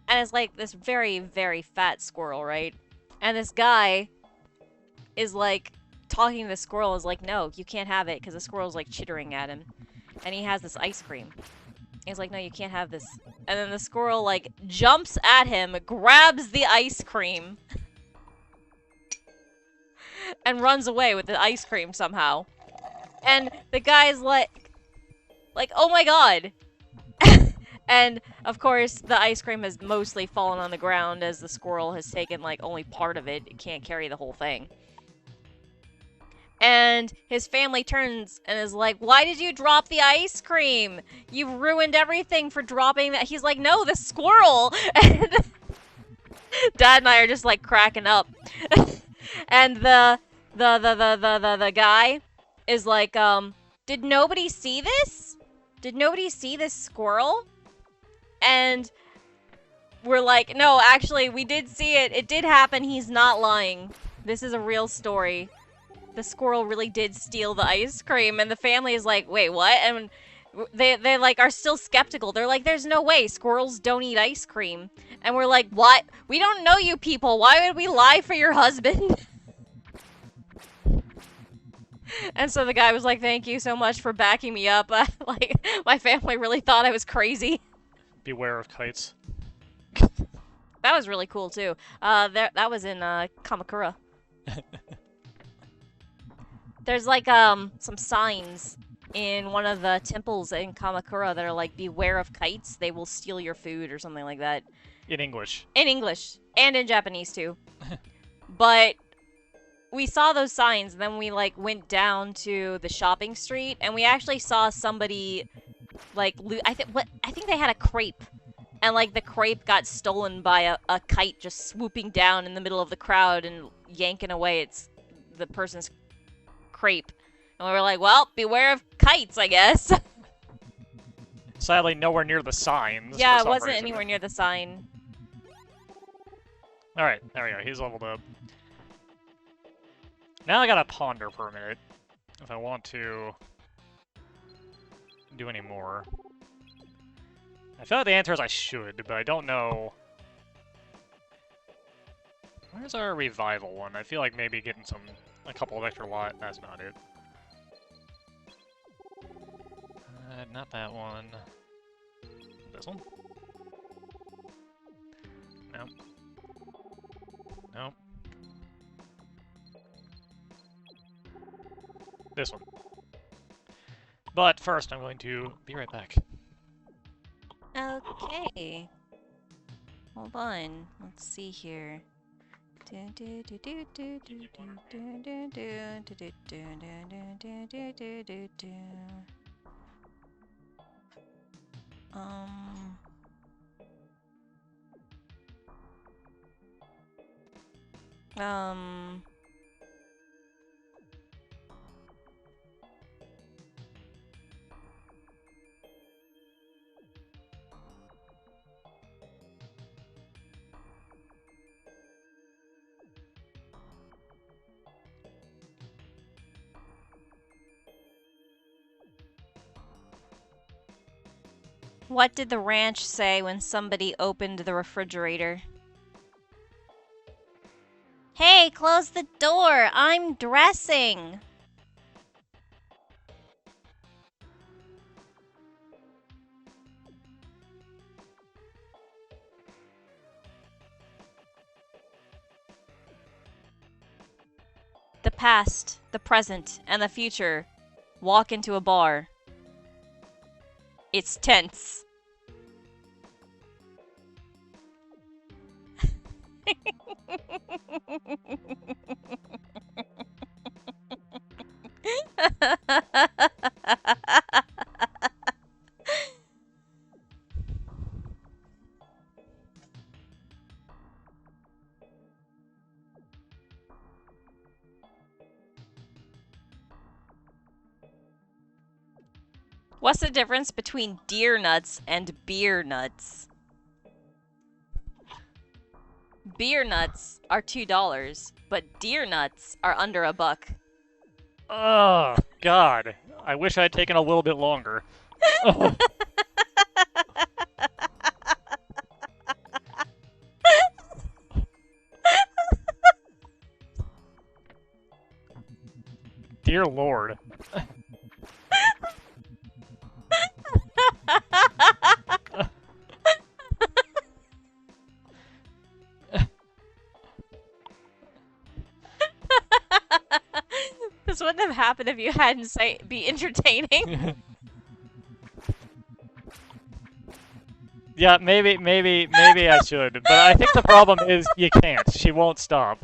And it's like this very, very fat squirrel, right? And this guy is like talking to the squirrel, is like, no, you can't have it, because the squirrel's like chittering at him. And he has this ice cream. He's like, no, you can't have this. And then the squirrel like jumps at him, grabs the ice cream, and runs away with the ice cream somehow. And the guy's like, oh my god. And, of course, the ice cream has mostly fallen on the ground as the squirrel has taken, like, only part of it. It can't carry the whole thing. And his family turns and is like, why did you drop the ice cream? You ruined everything for dropping that. He's like, no, the squirrel! And Dad and I are just, like, cracking up. And the guy is like, did nobody see this? Did nobody see this squirrel? And we're like, no, actually, we did see it. It did happen. He's not lying. This is a real story. The squirrel really did steal the ice cream. And the family is like, wait, what? And they like, are still skeptical. They're like, there's no way. Squirrels don't eat ice cream. And we're like, what? We don't know you people. Why would we lie for your husband? And so the guy was like, thank you so much for backing me up. Like, my family really thought I was crazy. Beware of kites. That was really cool too. That was in Kamakura. There's like some signs in one of the temples in Kamakura that are like, beware of kites, they will steal your food or something like that. In English. In English. And in Japanese too. But we saw those signs, and then we like went down to the shopping street, and we actually saw somebody like I think they had a crepe, and like the crepe got stolen by a kite just swooping down in the middle of the crowd and yanking away the person's crepe. And we were like, well, beware of kites, I guess. Sadly, nowhere near the signs. Yeah, it wasn't anywhere near the sign. Alright, there we go. He's leveled up. Now I gotta ponder for a minute if I want to do any more. I feel like the answer is I should, but I don't know. Where's our revival one? I feel like maybe getting a couple of extra lot. That's not it. Not that one. This one? No. No. This one. But first, I'm going to be right back. Okay. Hold on. Let's see here. Um... What did the ranch say when somebody opened the refrigerator? Hey, close the door! I'm dressing! The past, the present, and the future walk into a bar. It's tense. What's the difference between deer nuts and beer nuts? Beer nuts are $2, but deer nuts are under $1. Oh, God. I wish I'd taken a little bit longer. Dear Lord. This wouldn't have happened if you hadn't say be entertaining. Yeah, maybe I should, but I think the problem is you can't. She won't stop.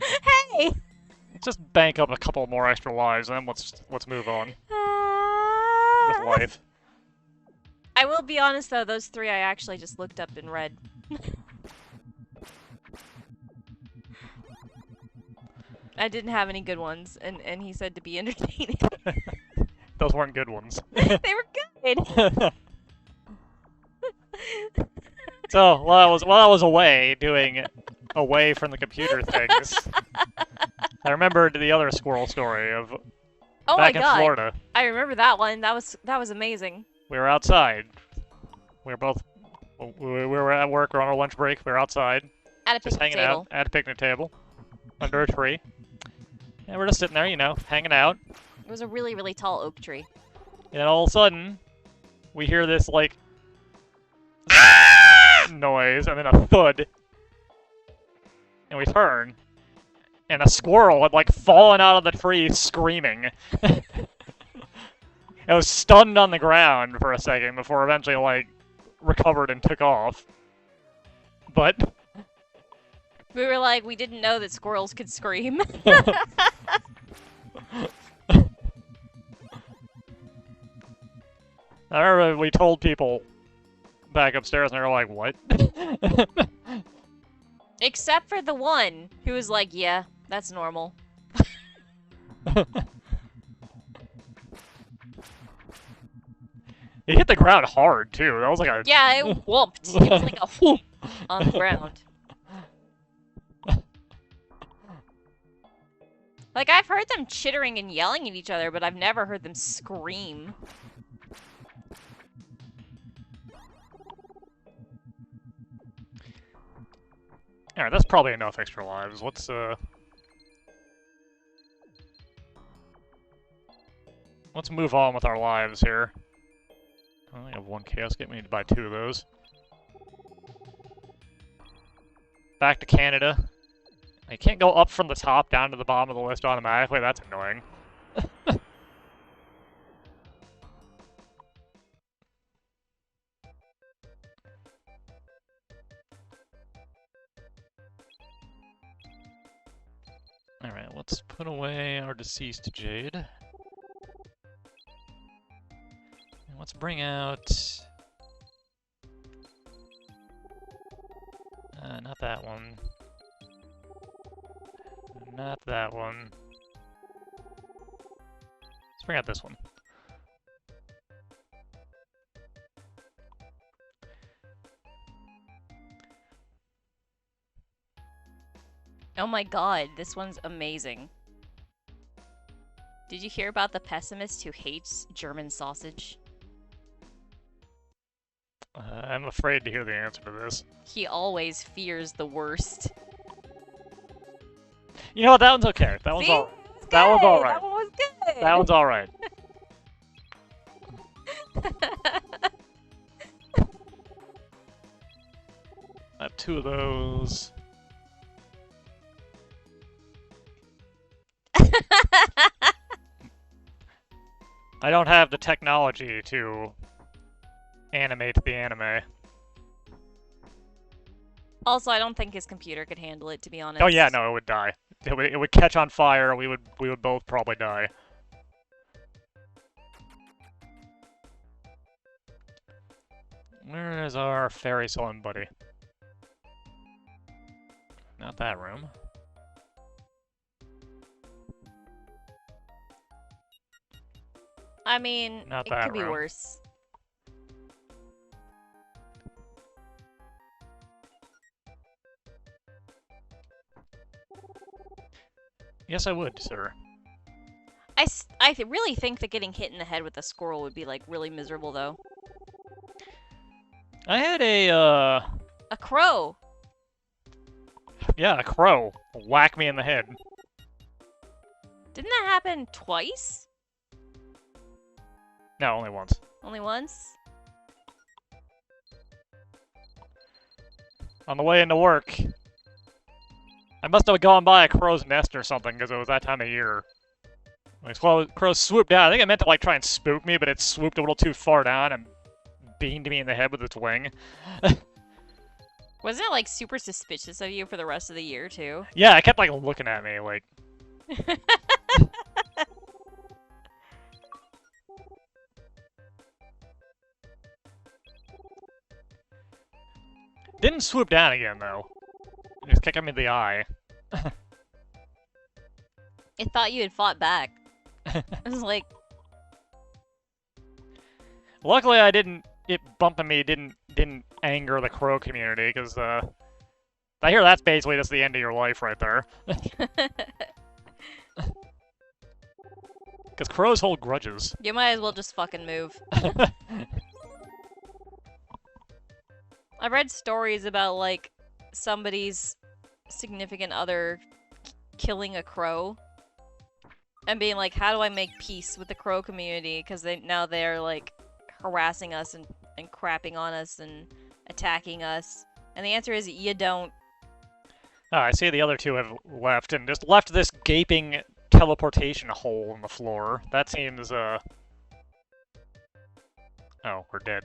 Hey! Just bank up a couple more extra lives, and then let's move on with life. I will be honest though, those 3 I actually just looked up and read. I didn't have any good ones, and he said to be entertaining. Those weren't good ones. They were good! So, while I was away, doing away from the computer things, I remembered the other squirrel story of Oh back my in god! Florida. I remember that one. That was amazing. We were outside. We were at work, or on our lunch break. We were outside, At a just picnic hanging table. out at a picnic table, under a tree. And we're just sitting there, you know, hanging out. It was a really, really tall oak tree. And then all of a sudden, we hear this, like, noise, and then a thud. And we turn, and a squirrel had, like, fallen out of the tree screaming. It was stunned on the ground for a second before eventually, like, recovered and took off. But... We were like, we didn't know that squirrels could scream. I remember we told people back upstairs, and they were like, what? Except for the one who was like, yeah, that's normal. It hit the ground hard, too. That was like a... Yeah, it whooped. It was like a whoop on the ground. Like, I've heard them chittering and yelling at each other, but I've never heard them scream. Alright, that's probably enough extra lives. Let's move on with our lives here. I only have 1 chaos. Get me to buy 2 of those. Back to Canada. I can't go up from the top down to the bottom of the list automatically. That's annoying. let's put away our deceased Jade. And let's bring out... not that one. Not that one. Let's bring out this one. Oh my god, this one's amazing. Did you hear about the pessimist who hates German sausage? I'm afraid to hear the answer to this. He always fears the worst. You know what? That one's okay. That one's See? all. It's That one's good. all right. That one was good. That one's all right. I have 2 of those. I don't have the technology to animate the anime. Also, I don't think his computer could handle it, to be honest. Oh yeah, no, it would die. It would catch on fire. We would both probably die. Where is our fairy sullen buddy? Not that room. I mean, Not it that could be room. worse. Yes, I would, sir. I really think that getting hit in the head with a squirrel would be, like, really miserable, though. I had a, A crow! yeah, a crow whack me in the head. Didn't that happen twice? No, only once. Only once? On the way into work. I must have gone by a crow's nest or something, because it was that time of year. Like, crows swooped down. I think it meant to, like, try and spook me, but it swooped a little too far down and beamed me in the head with its wing. Wasn't it, like, super suspicious of you for the rest of the year, too? Yeah, it kept, like, looking at me, like... Didn't swoop down again, though. It just kicked me in the eye. It thought you had fought back. It was like... Luckily, I didn't... It bumping me didn't anger the crow community, because, I hear that's basically just the end of your life right there. Because crows hold grudges. You might as well just fucking move. I read stories about, like, somebody's significant other killing a crow. And being like, how do I make peace with the crow community? Because now they're, like, harassing us and crapping on us and attacking us. And the answer is, you don't. Oh, I see the other 2 have left, and just left this gaping teleportation hole in the floor. That seems, Oh, we're dead.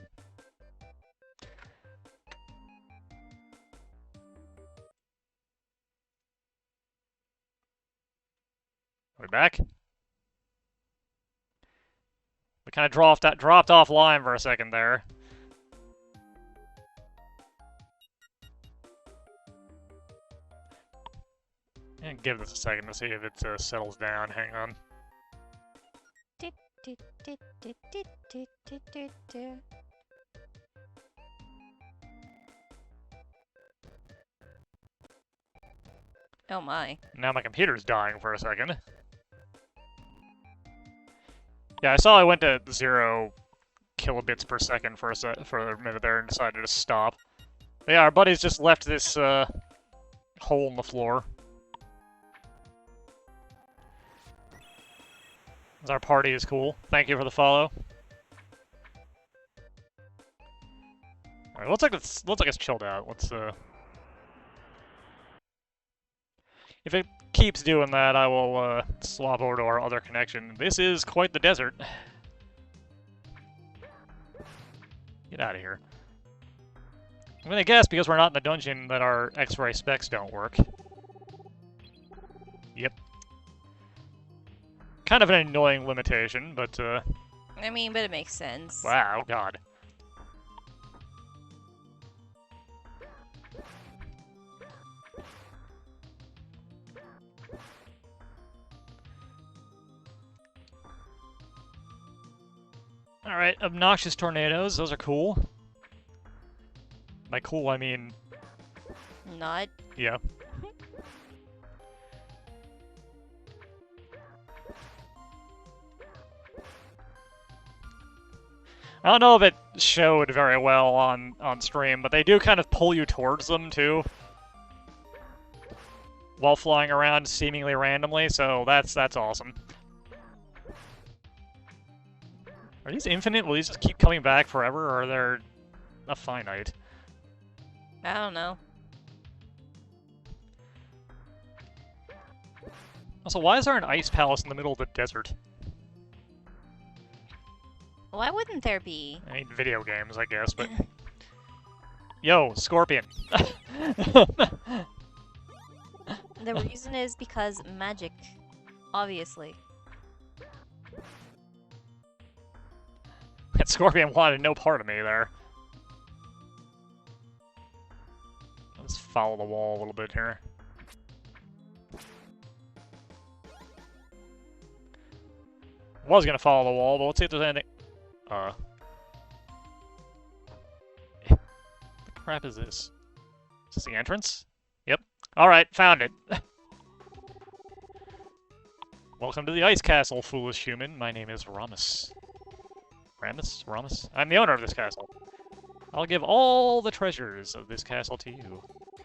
Are we back? We kind of dropped offline for a second there. And give this a second to see if it settles down. Hang on. Oh my. Now my computer's dying for a second. Yeah, I saw I went to 0 kilobits per second for a minute there and decided to stop. But yeah, our buddies just left this hole in the floor. Our party is cool. Thank you for the follow. Alright, looks like it's chilled out. Let's if it keeps doing that, I will swap over to our other connection. This is quite the desert. Get out of here. I'm gonna guess because we're not in the dungeon that our X-ray specs don't work. Yep. Kind of an annoying limitation, but, I mean, but it makes sense. wow, God. Alright, obnoxious tornadoes, those are cool. By cool, I mean... Not. Yeah. I don't know if it showed very well on stream, but they do kind of pull you towards them, too. While flying around seemingly randomly, so that's awesome. Are these infinite? Will these just keep coming back forever, or are they a finite? I don't know. Also, why is there an ice palace in the middle of the desert? Why wouldn't there be? I mean, video games, I guess, but... Yo, Scorpion! The reason is because magic. Obviously. That Scorpion wanted no part of me there. Let's follow the wall a little bit here. Was gonna follow the wall, but let's see if there's anything... What the crap is this? Is this the entrance? Yep. Alright, found it. Welcome to the Ice Castle, foolish human. My name is Ramus. Ramus? I'm the owner of this castle. I'll give all the treasures of this castle to you.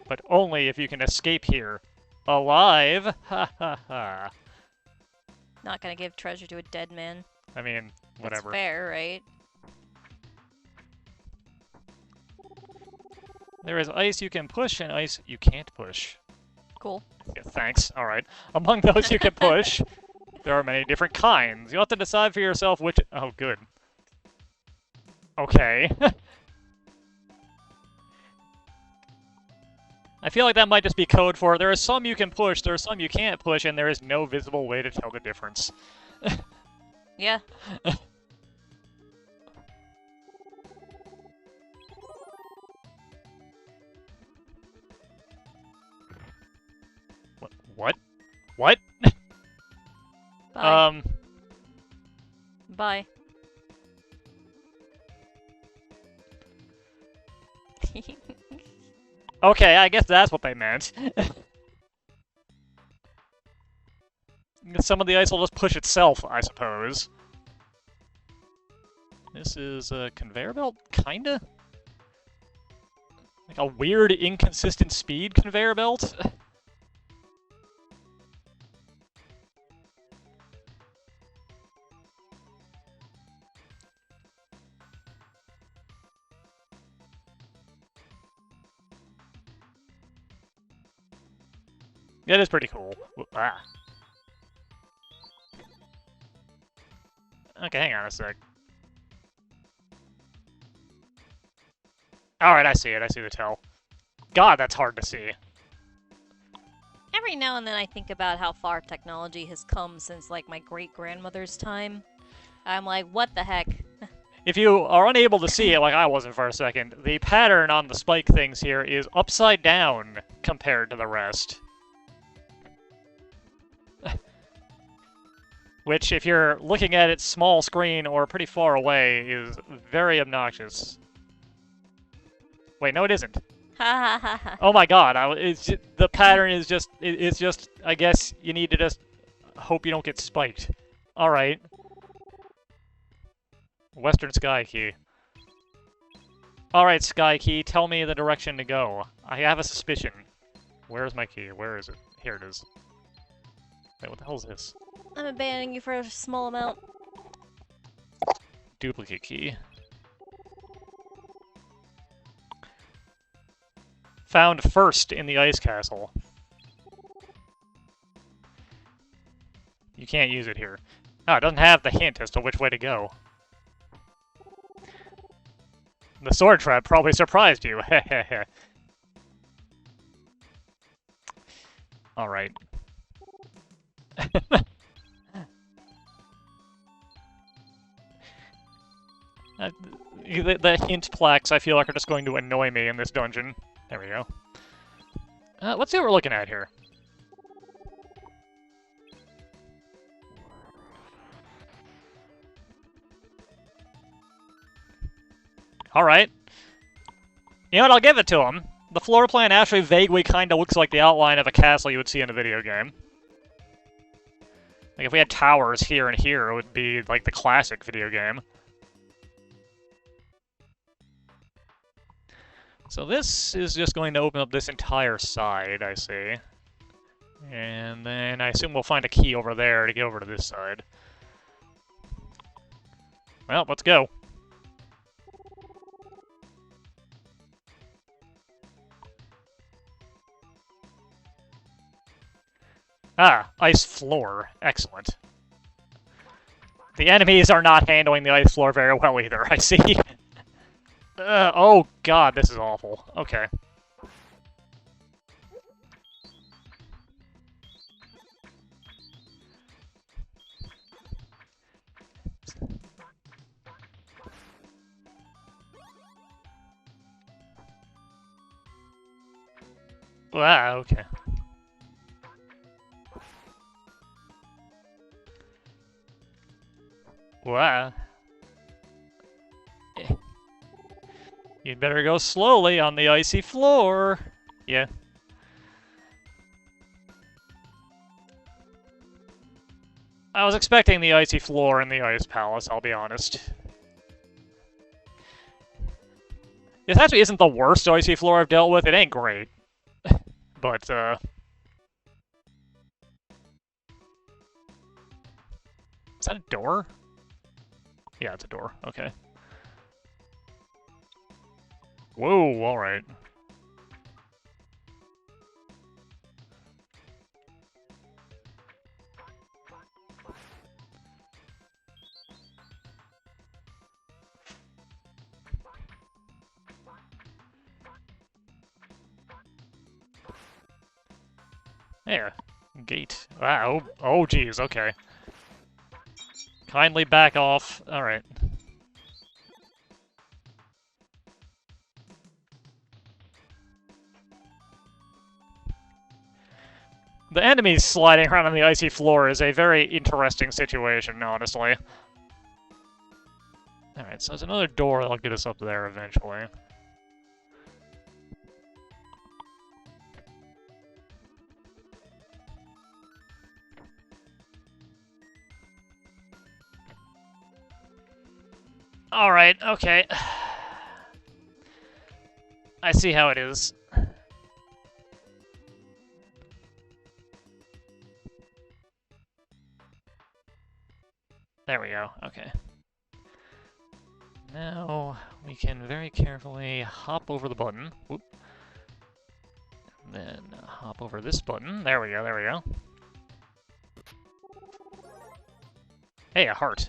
But only if you can escape here. Alive! Ha ha ha. Not gonna give treasure to a dead man. I mean, whatever. That's fair, right? There is ice you can push and ice you can't push. Cool. Yeah, thanks. Alright. Among those you can push, there are many different kinds. You'll have to decide for yourself which... Oh, good. Okay. I feel like that might just be code for there are some you can push, there are some you can't push, and there is no visible way to tell the difference. Yeah. What? What? Bye. Bye. Okay, I guess that's what they meant. Some of the ice will just push itself, I suppose. This is a conveyor belt? Kinda? Like a weird, inconsistent speed conveyor belt? Yeah, it is pretty cool. Ah. Okay, hang on a sec. Alright, I see it. I see the tell. God, that's hard to see. Every now and then I think about how far technology has come since, like, my great-grandmother's time. I'm like, what the heck? If you are unable to see it, like I wasn't for a second, the pattern on the spike things here is upside down compared to the rest. Which, if you're looking at it small screen or pretty far away, is very obnoxious. Wait, no it isn't. Ha ha ha ha. Oh my god, the pattern is just, it's just, I guess you need to just hope you don't get spiked. Alright. Western Sky Key. Alright, Sky Key, tell me the direction to go. I have a suspicion. Where's my key? Where is it? Here it is. Wait, what the hell is this? I'm abandoning you for a small amount. Duplicate key. Found first in the ice castle. You can't use it here. Oh, it doesn't have the hint as to which way to go. The sword trap probably surprised you. Heh. Alright. The hint plaques, I feel like, are just going to annoy me in this dungeon. There we go. Let's see what we're looking at here. Alright. You know what, I'll give it to him. The floor plan actually vaguely kind of looks like the outline of a castle you would see in a video game. Like, if we had towers here and here, it would be like the classic video game. So this is just going to open up this entire side, I see. And then I assume we'll find a key over there to get over to this side. Well, let's go. Ah, ice floor. Excellent. The enemies are not handling the ice floor very well either, I see. Oh god, this is awful. Okay. Wow, okay. Wow. You'd better go slowly on the icy floor. Yeah. I was expecting the icy floor in the ice palace, I'll be honest. This actually isn't the worst icy floor I've dealt with. It ain't great. But, Is that a door? Yeah, it's a door. Okay. Whoa, alright. There. Gate. Wow. Oh, geez, okay. Kindly back off. Alright. The enemies sliding around on the icy floor is a very interesting situation, honestly. Alright, so there's another door that'll get us up there eventually. Alright, okay. I see how it is. There we go, okay. Now, we can very carefully hop over the button. Whoop. And then hop over this button. There we go, there we go. Hey, a heart.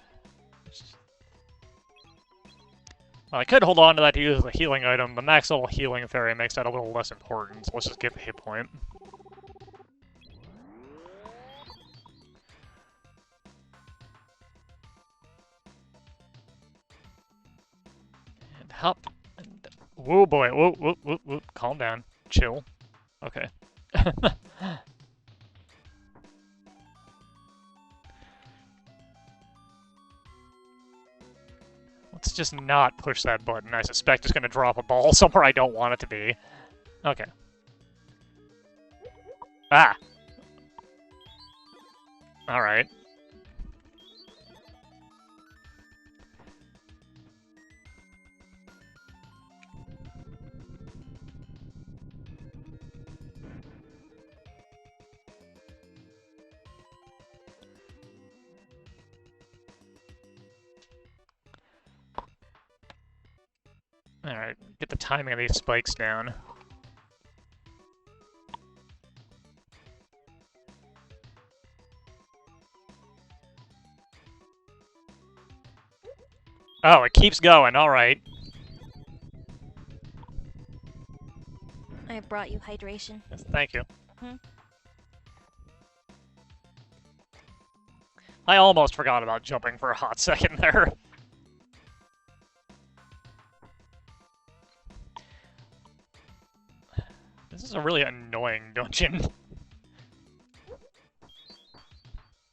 Well, I could hold on to that to use as a healing item. The max level healing fairy makes that a little less important, so let's just get the hit point. And hop. And whoa, boy. Whoa, whoa, whoa, whoa. Calm down. Chill. Okay. Let's just not push that button. I suspect it's going to drop a ball somewhere I don't want it to be. Okay. Ah! Alright. Alright, get the timing of these spikes down. Oh, it keeps going, alright. I brought you hydration. Yes, thank you. I almost forgot about jumping for a hot second there. This is a really annoying dungeon.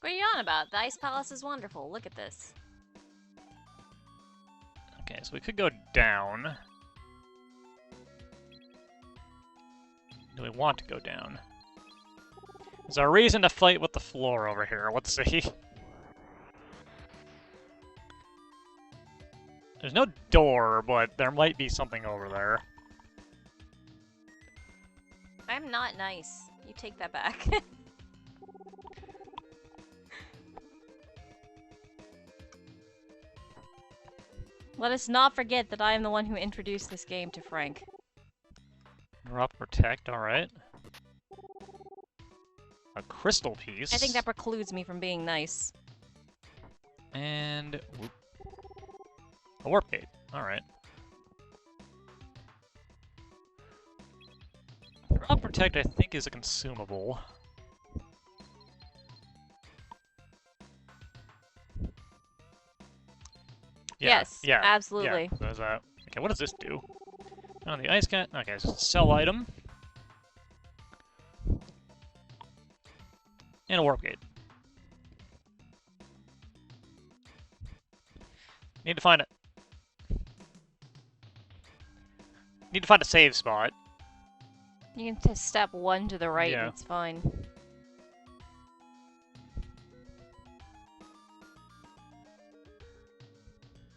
What are you on about? The Ice Palace is wonderful. Look at this. Okay, so we could go down. Do we want to go down? Is there a reason to fight with the floor over here? Let's see. There's no door, but there might be something over there. I'm not nice. You take that back. Let us not forget that I am the one who introduced this game to Frank. Drop protect, alright. A crystal piece. I think that precludes me from being nice. And whoop. A warp gate. Alright. Drop protect, I think, is a consumable. Yeah, Yes, yeah, absolutely. Yeah, there's that. Okay, what does this do? On the ice cat. Okay, so sell item. And a warp gate. Need to find it. Need to find a save spot. You can just step one to the right Yeah. and it's fine.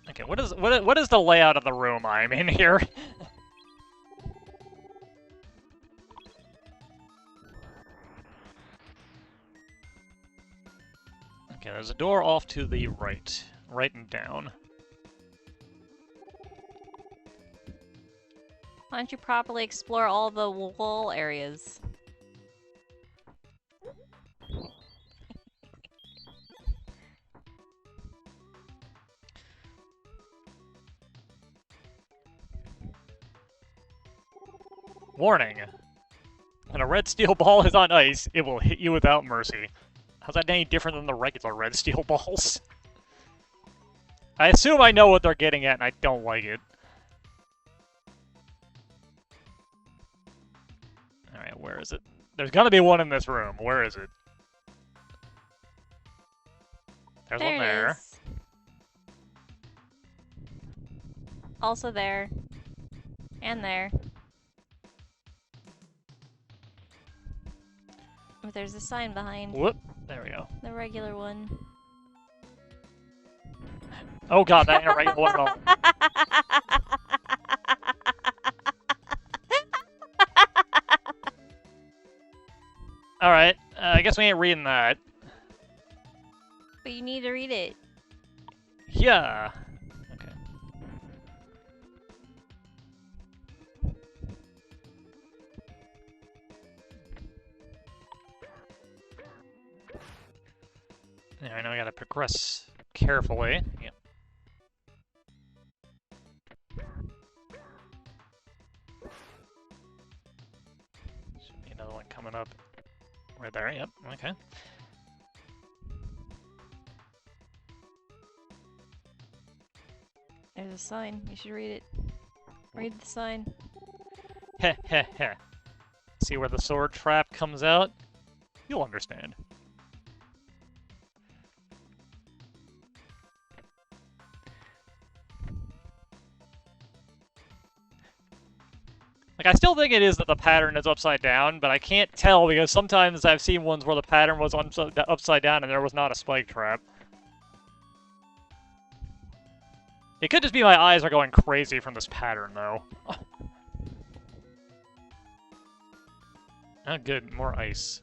Okay, what is the layout of the room I'm in here? Okay, there's a door off to the right. Right and down. Why don't you properly explore all the wall areas? Warning! When a red steel ball is on ice, it will hit you without mercy. How's that any different than the regular red steel balls? I assume I know what they're getting at, and I don't like it. Alright, where is it? There's gotta be one in this room. Where is it? There's one There it there. is. Also there. And there. But there's a sign behind Whoop. There we go. the regular one. Oh god, that ain't a regular one at all. Alright, I guess we ain't reading that. But you need to read it. Yeah. Okay. Yeah, I know I gotta progress carefully. Yep. Should be another one coming up right there. Yep. Okay. There's a sign. You should read it. Read the sign. Heh heh heh. See where the sword trap comes out? You'll understand. Like, I still think it is that the pattern is upside down, but I can't tell because sometimes I've seen ones where the pattern was upside down and there was not a spike trap. It could just be my eyes are going crazy from this pattern, though. Oh, good. More ice.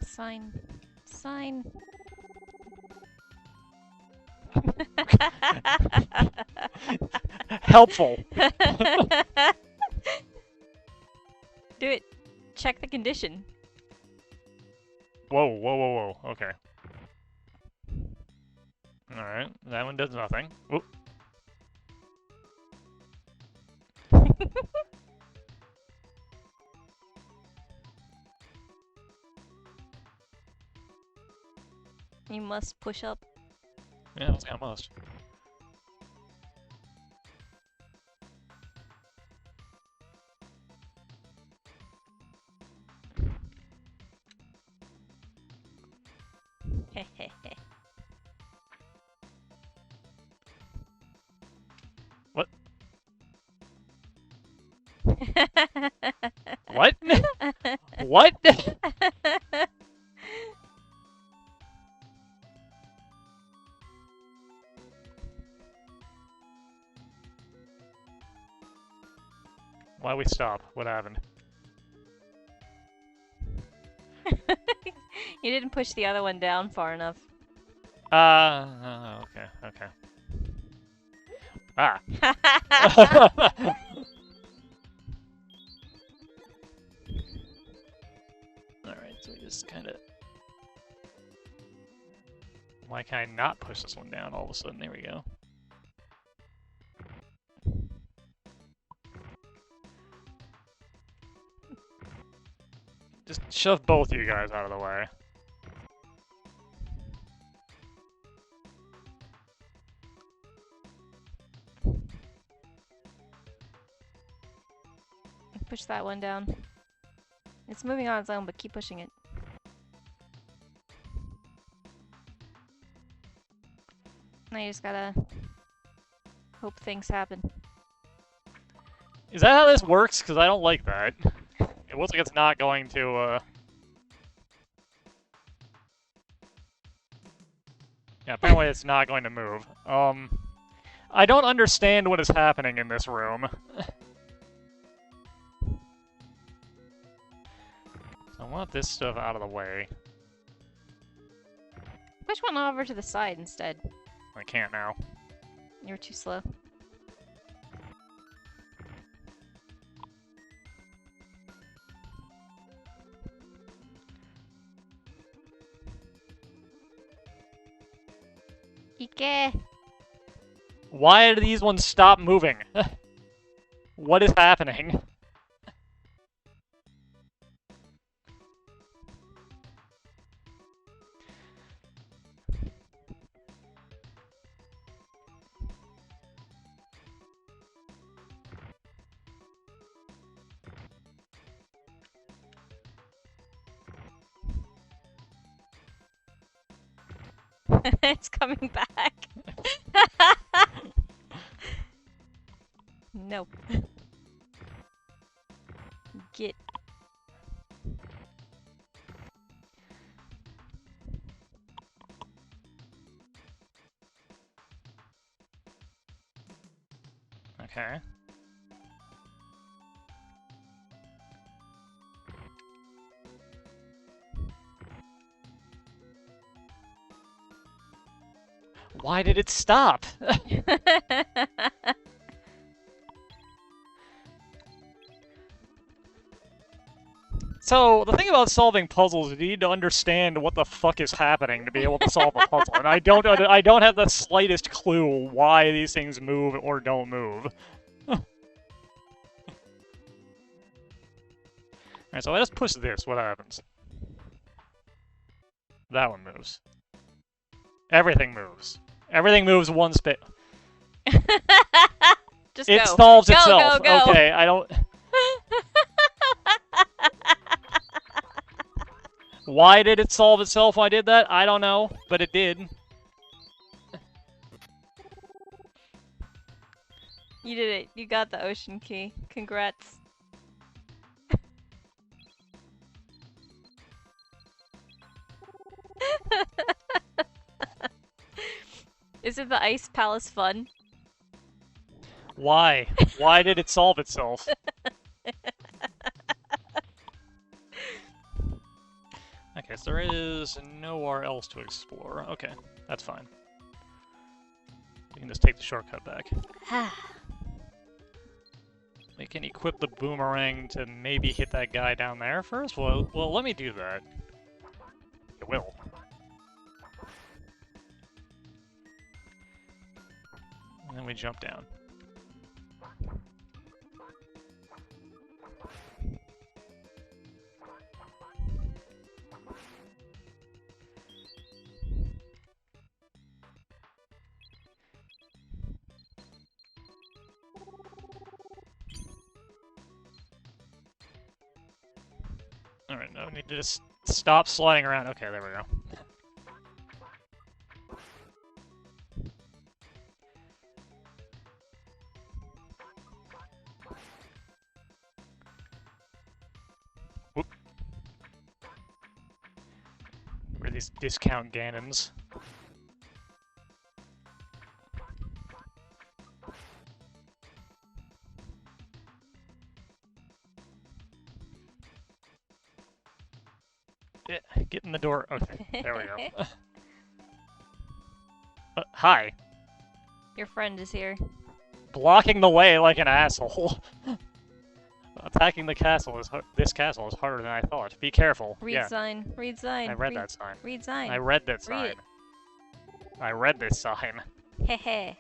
Sign. Sign. Helpful. Do it. Check the condition. Whoa, whoa, whoa, whoa. Okay. Alright, that one does nothing. Whoop. You must push up. Yeah, it's almost. What? What? What? Why we stop? What happened? You didn't push the other one down far enough. Okay, okay. Ah. Alright, so we just kinda... Why can I not push this one down all of a sudden? There we go. Just shove both of you guys out of the way. Push that one down. It's moving on its own, but keep pushing it. Now you just gotta hope things happen. Is that how this works? Because I don't like that. It looks like it's not going to, Yeah, apparently it's not going to move. I don't understand what is happening in this room. So I want this stuff out of the way. Push one over to the side instead. I can't now. You're too slow. Ike! Why do these ones stop moving? What is happening? It's coming back. Nope. Get. Okay. Why did it stop? So, the thing about solving puzzles is you need to understand what the fuck is happening to be able to solve a puzzle, and I don't have the slightest clue why these things move or don't move. Alright, so I just push this, what happens? That one moves. Everything moves. Everything moves one space. Just It go. solves Go, itself. go, go. Okay, I don't... Why did it solve itself when I did that? I don't know, but it did. You did it. You got the ocean key. Congrats. Isn't the ice palace fun? Why? Why did it solve itself? Okay, so there is nowhere else to explore. Okay, that's fine. We can just take the shortcut back. We can equip the boomerang to maybe hit that guy down there first? Well, let me do that. It will. And then we jump down. Alright, no, we need to just stop sliding around. Okay, there we go. Whoop. Where are these discount Ganons? Yeah, get in the door. Okay, there we go. Hi. Your friend is here. Blocking the way like an asshole. Attacking the castle is this castle is harder than I thought. Be careful. Read sign. Read sign. I read that sign. Read sign. I read that Read sign. it. I read this sign. Hehe.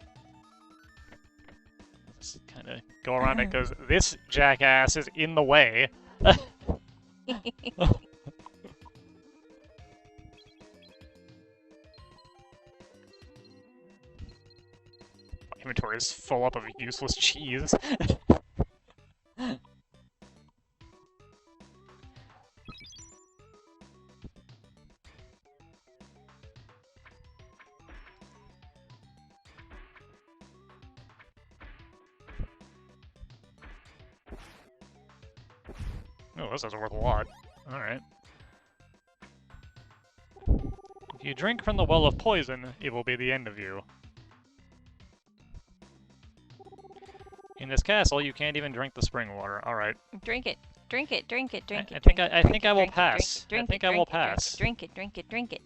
Just kind of go around it because this jackass is in the way. Inventory is full up of useless cheese. Oh, this is worth a lot. Alright. If you drink from the well of poison, it will be the end of you. In this castle, you can't even drink the spring water. Alright. Drink it. Drink it. Drink it. Drink it. I think I will pass. I think I will pass. Drink it. Drink it. Drink it.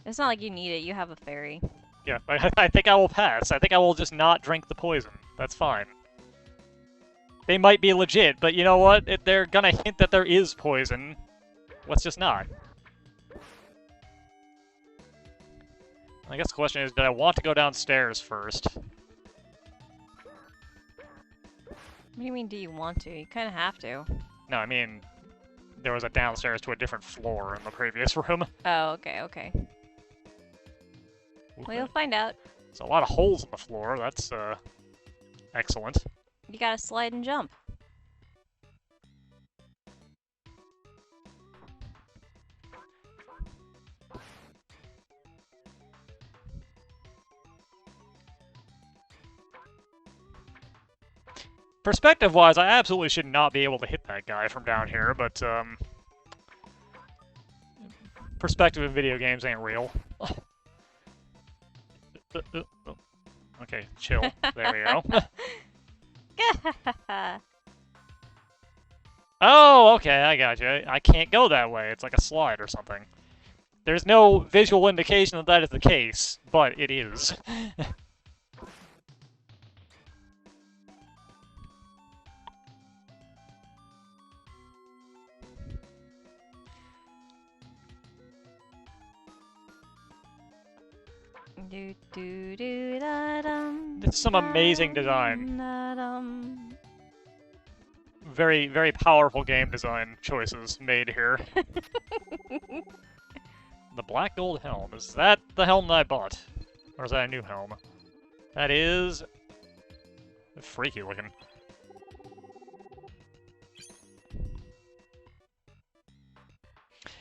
It's not like you need it. You have a fairy. Yeah, I think I will pass. I think I will just not drink the poison. That's fine. They might be legit, but you know what? If they're gonna hint that there is poison, let's just not. I guess the question is, did I want to go downstairs first? What do you mean, do you want to? You kind of have to. No, I mean, there was a downstairs to a different floor in the previous room. Oh, okay, okay. Well, you'll find out. There's a lot of holes in the floor. That's, excellent. You gotta slide and jump. Perspective-wise, I absolutely should not be able to hit that guy from down here, but, perspective in video games ain't real. Okay, chill. There we go. Oh, okay, I got you. I can't go that way. It's like a slide or something. There's no visual indication that that is the case, but it is. This is some amazing design. Very, very powerful game design choices made here. The black gold helm. Is that the helm that I bought? Or is that a new helm? That is... freaky looking.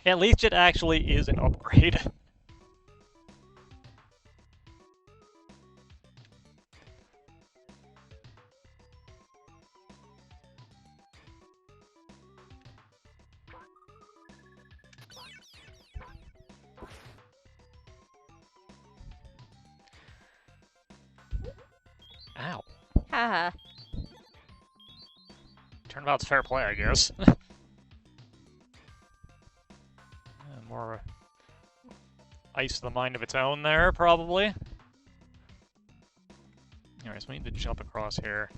At least it actually is an upgrade. Ow. Haha. Turnabout's fair play, I guess. More ice to the mind of its own there, probably. Alright, so we need to jump across here.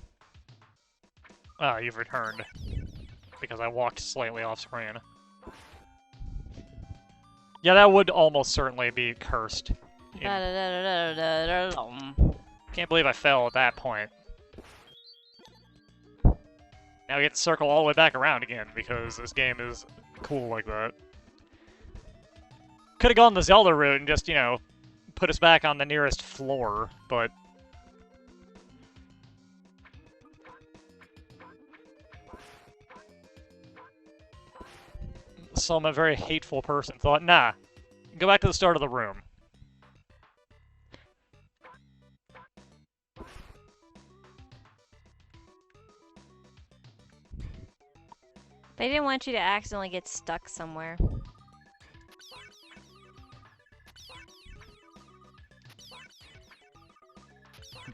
Ah, you've returned. Because I walked slightly off screen. Yeah, that would almost certainly be cursed. Can't believe I fell at that point. Now we get to circle all the way back around again, because this game is cool like that. Could have gone the Zelda route and just, you know, put us back on the nearest floor, but... some very hateful person thought, nah, go back to the start of the room. They didn't want you to accidentally get stuck somewhere.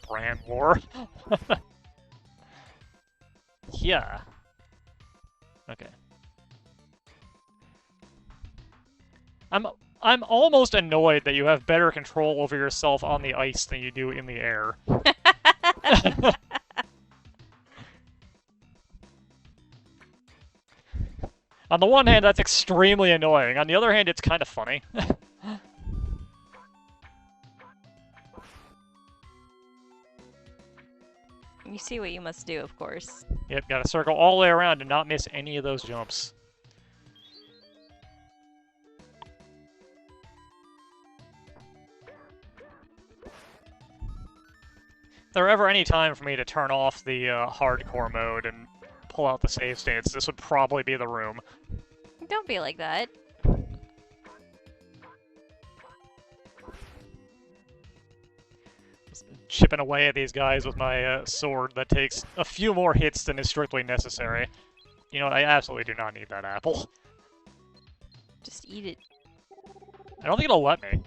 Brand war. Yeah. Okay. I'm almost annoyed that you have better control over yourself on the ice than you do in the air. On the one hand, that's extremely annoying. On the other hand, it's kind of funny. You see what you must do, of course. Yep, gotta circle all the way around and not miss any of those jumps. If there were ever any time for me to turn off the hardcore mode and pull out the save states, this would probably be the room. Don't be like that. Just chipping away at these guys with my sword that takes a few more hits than is strictly necessary. You know what, I absolutely do not need that apple. Just eat it. I don't think it'll let me.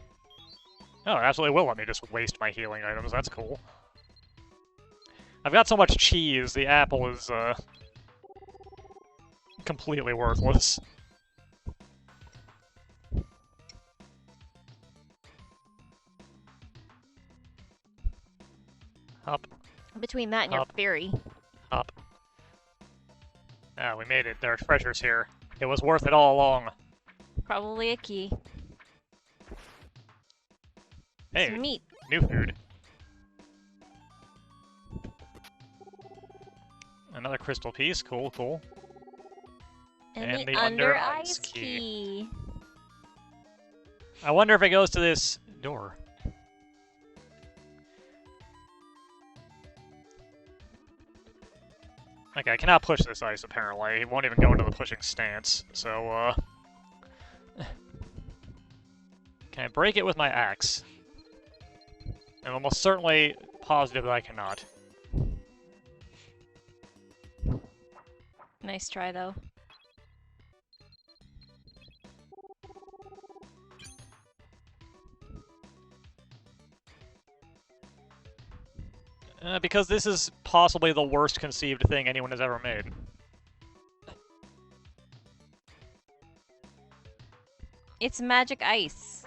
Oh, it absolutely will let me just waste my healing items, that's cool. I've got so much cheese, the apple is, completely worthless. Up. Between that and your Up. fairy. Up. Ah, we made it. There are treasures here. It was worth it all along. Probably a key. Hey, Some meat. new food. Another crystal piece. Cool, cool. And the the under under ice ice key. key. I wonder if it goes to this door. Okay, I cannot push this ice, apparently. It won't even go into the pushing stance, so, can I break it with my axe? I'm almost certainly positive that I cannot. Nice try, though. Because this is possibly the worst conceived thing anyone has ever made. It's magic ice.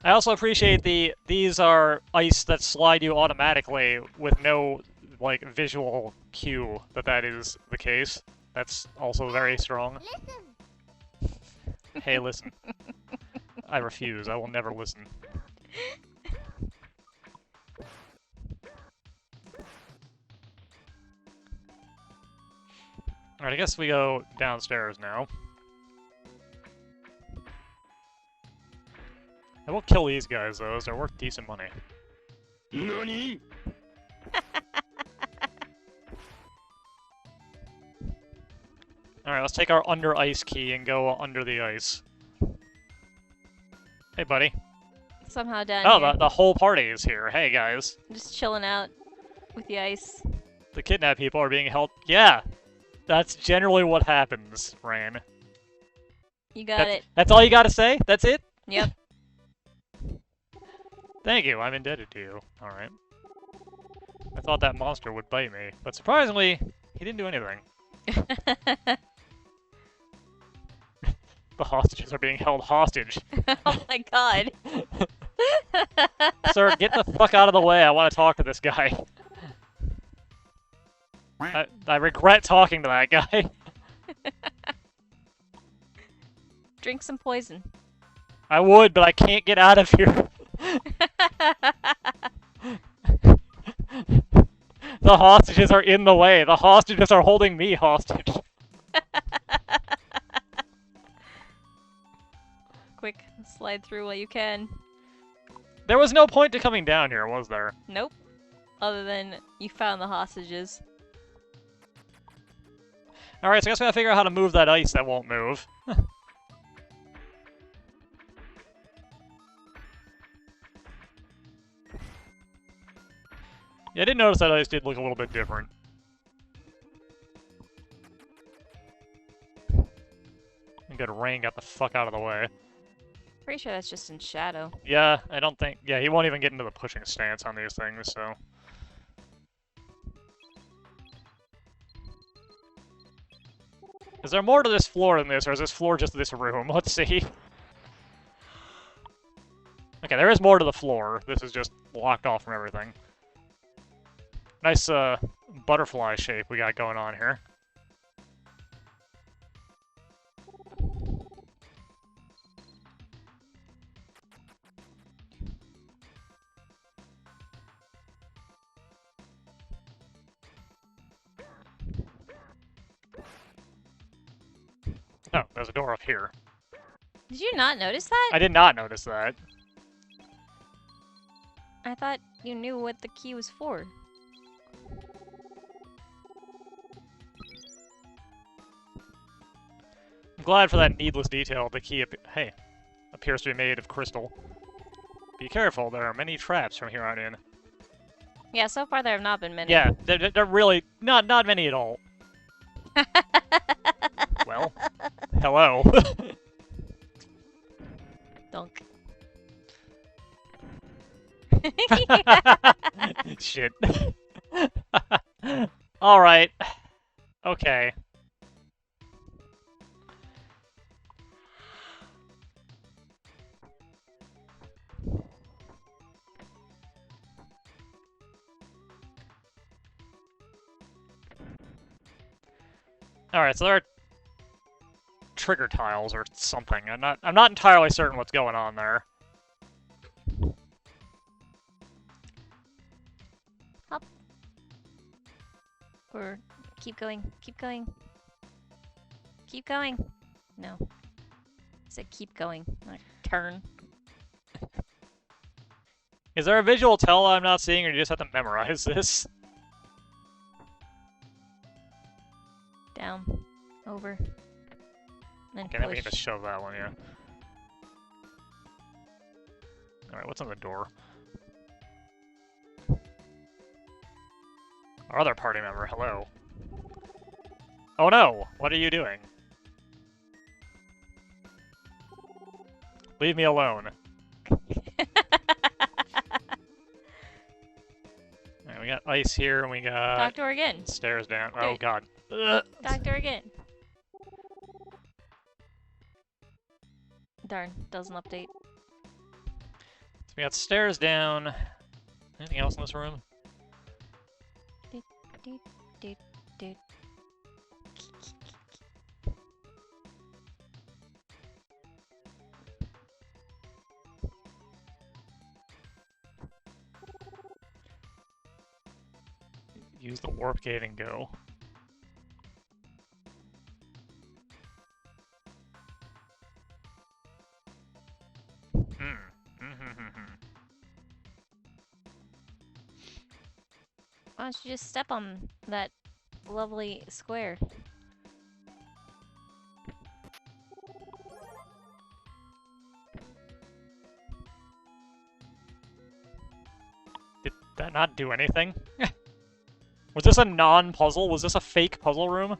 I also appreciate these are ice that slide you automatically with no, like, visual cue that is the case. That's also very strong. Listen. Hey, listen. I refuse. I will never listen. Alright, I guess we go downstairs now. I will kill these guys, though, as they're worth decent money. NANI?! Alright, let's take our under ice key and go under the ice. Hey, buddy. Somehow down Oh, here. the whole party is here. Hey, guys. Just chilling out with the ice. The kidnapped people are being held... Yeah! That's generally what happens, Rain. You got it. That's all you gotta say? That's it? Yep. Thank you, I'm indebted to you. Alright. I thought that monster would bite me, but surprisingly, he didn't do anything. The hostages are being held hostage. Oh my god. Sir, get the fuck out of the way, I want to talk to this guy. I regret talking to that guy. Drink some poison. I would, but I can't get out of here. The hostages are in the way. The hostages are holding me hostage. Quick, slide through while you can. There was no point to coming down here, was there? Alright, so I guess we gotta figure out how to move that ice that won't move. Yeah, I did notice that ice did look a little bit different. Good rain got the fuck out of the way. Pretty sure that's just in shadow. Yeah, I don't think... Yeah, he won't even get into the pushing stance on these things, so... Is there more to this floor than this, or is this floor just this room? Let's see. Okay, there is more to the floor. This is just blocked off from everything. Nice, butterfly shape we got going on here. Oh, there's a door up here. Did you not notice that? I did not notice that. I thought you knew what the key was for. I'm glad for that needless detail. The key, appears to be made of crystal. Be careful, there are many traps from here on in. Yeah, so far there have not been many. Yeah, they're really not many at all. Well, hello. Dunk. Shit. Alright. Okay. Alright, so there are trigger tiles or something. I'm not entirely certain what's going on there. Up. Or keep going. Keep going. Keep going. No. I said keep going, not turn. Is there a visual tell I'm not seeing, or do you just have to memorize this? Down. Over. Then Okay, then we push. need to shove that one, yeah. Alright, what's on the door? Our other party member, hello. Oh no! What are you doing? Leave me alone. Alright, we got ice here, and we got Talk to her again. stairs down. Dude. Oh god. Ugh. Talk to her again. Darn, doesn't update. So we got stairs down. Anything else in this room? Doot, doot, doot, doot. Use the warp gate and go. Why don't you just step on that lovely square? Did that not do anything? Was this a non-puzzle? Was this a fake puzzle room?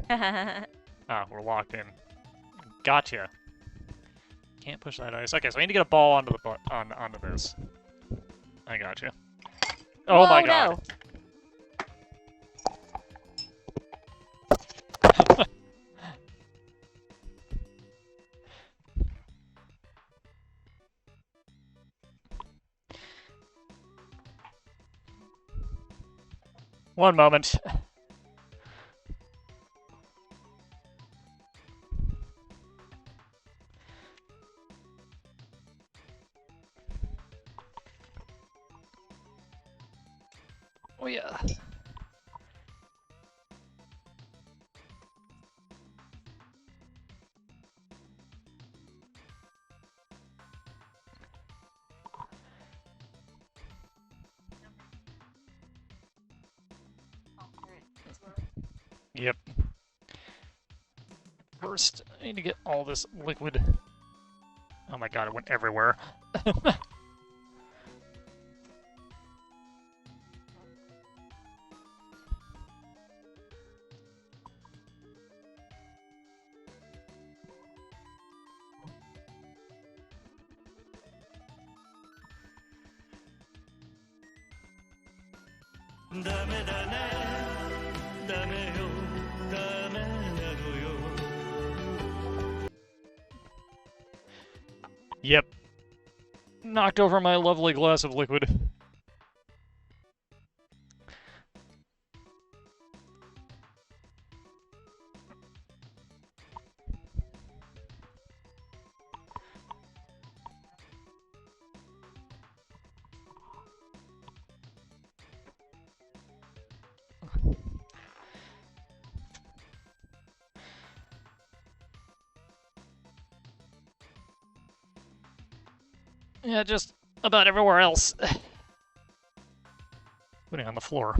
Ah, we're locked in. Gotcha. Can't push that ice. Okay, so I need to get a ball onto the onto this. I gotcha. Oh Whoa, my god. No. One moment. Oh yeah. Yep. First, I need to get all this liquid. Oh my god, it went everywhere. Yep. Knocked over my lovely glass of liquid. Yeah, just about everywhere else. Putting on the floor.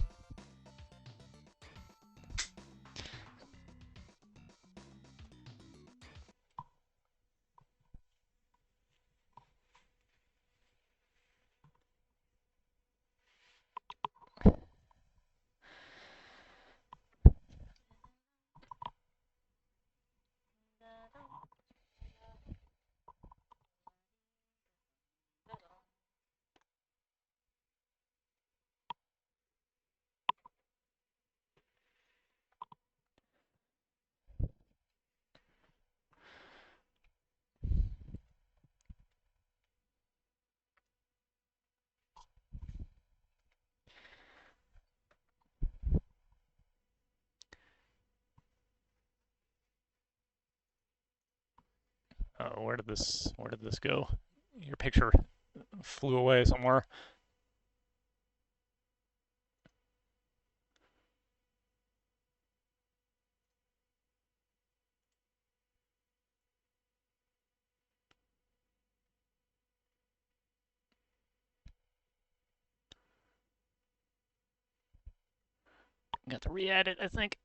Oh, where did this go? Your picture flew away somewhere. Got to re-add it, I think.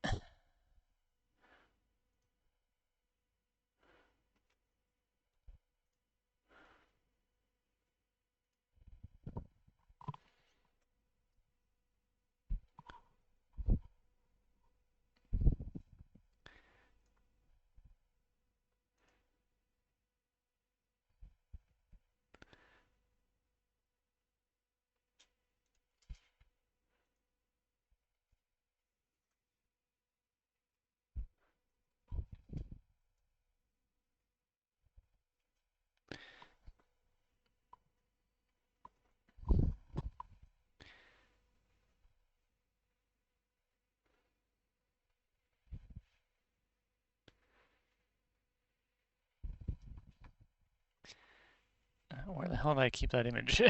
Where the hell did I keep that image?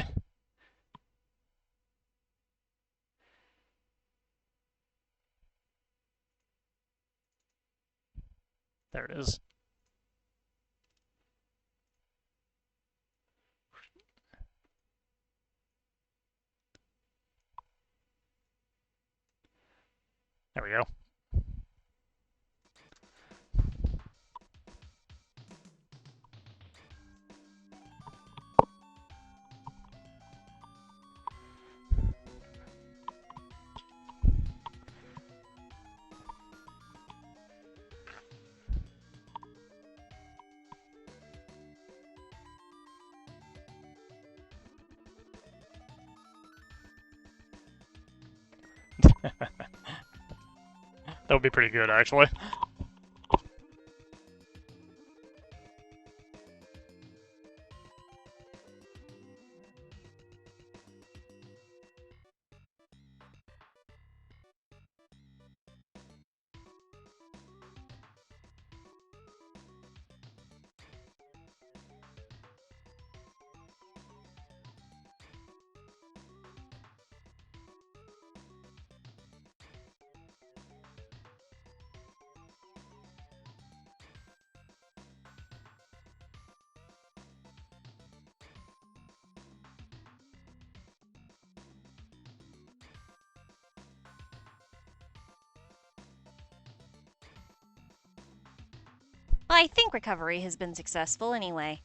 There it is. There we go. That would be pretty good, actually. Well, I think recovery has been successful anyway.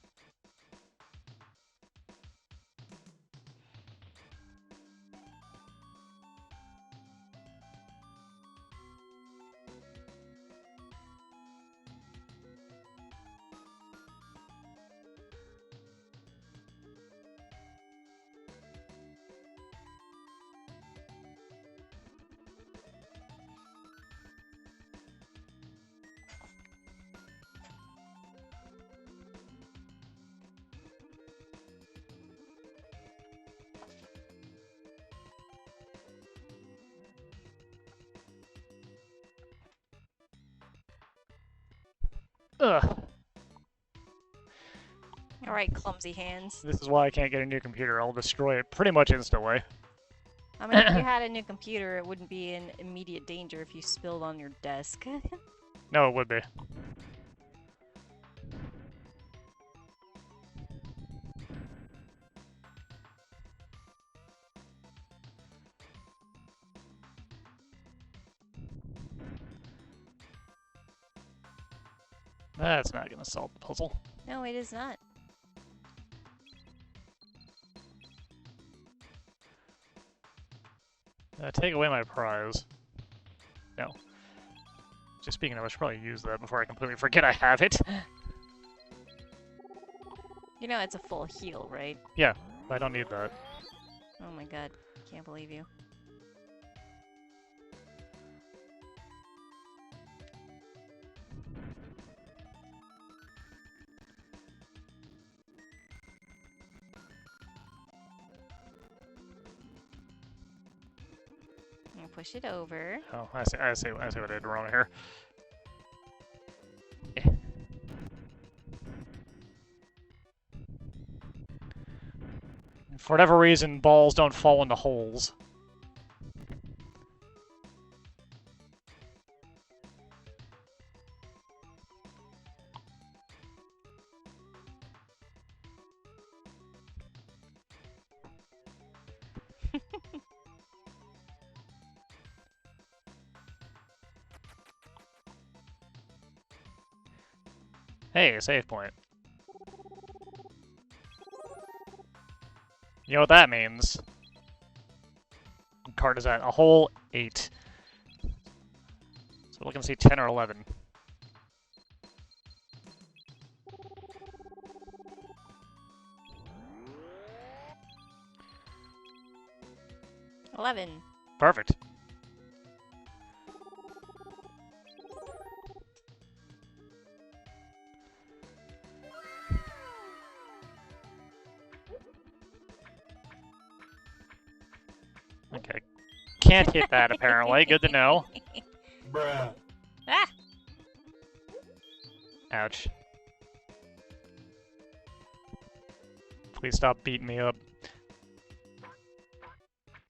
Ugh. Alright, clumsy hands. This is why I can't get a new computer. I'll destroy it pretty much instantly. I mean, if you had a new computer, it wouldn't be in immediate danger if you spilled on your desk. No, it would be. That's not gonna solve the puzzle. No, it is not. Take away my prize. No. Just speaking of, I should probably use that before I completely forget I have it. You know it's a full heal, right? Yeah, I don't need that. Oh my god, can't believe you. And push it over. Oh, I see what I did wrong here. For whatever reason, balls don't fall into holes. Hey, a save point. You know what that means? What card is that? A whole 8. So we're looking to see 10 or 11. Perfect. Okay. Can't hit that, apparently. Good to know. Bruh. Ah! Ouch. Please stop beating me up.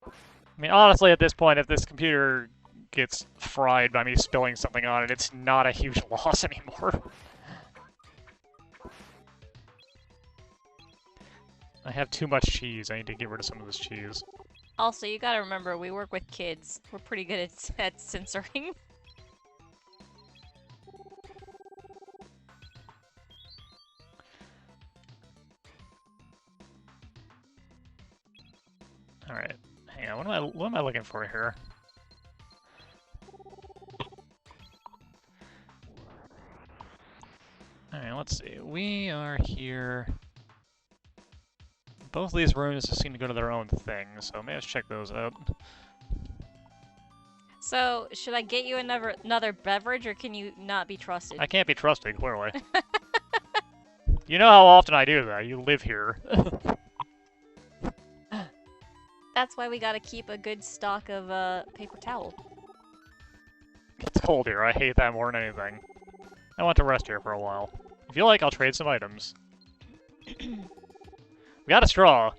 I mean, honestly, at this point, if this computer gets fried by me spilling something on it, it's not a huge loss anymore. I have too much cheese. I need to get rid of some of this cheese. Also, you gotta remember, we work with kids. We're pretty good at censoring. Alright. Hang on, what am I looking for here? Alright, let's see. We are here. Both of these rooms just seem to go to their own thing, so maybe let's check those out. So, should I get you another beverage, or can you not be trusted? I can't be trusted, clearly. You know how often I do that. You live here. That's why we gotta keep a good stock of paper towel. It's cold here. I hate that more than anything. I want to rest here for a while. If you like, I'll trade some items. We got a straw.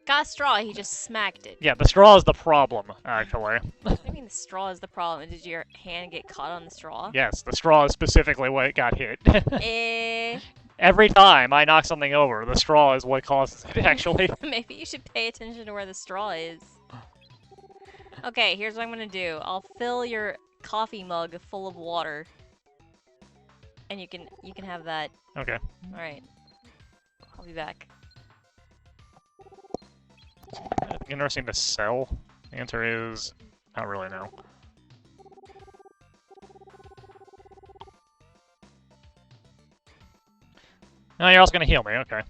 Got a straw, he just smacked it. Yeah, the straw is the problem, actually. I mean, the straw is the problem. Did your hand get caught on the straw? Yes, the straw is specifically what got hit. Eh. Every time I knock something over, the straw is what causes it, actually. Maybe you should pay attention to where the straw is. Okay, here's what I'm gonna do. I'll fill your coffee mug full of water. And you can have that. Okay. All right. I'll be back. Interesting to sell. The answer is not really no. Oh, you're also gonna heal me. Okay.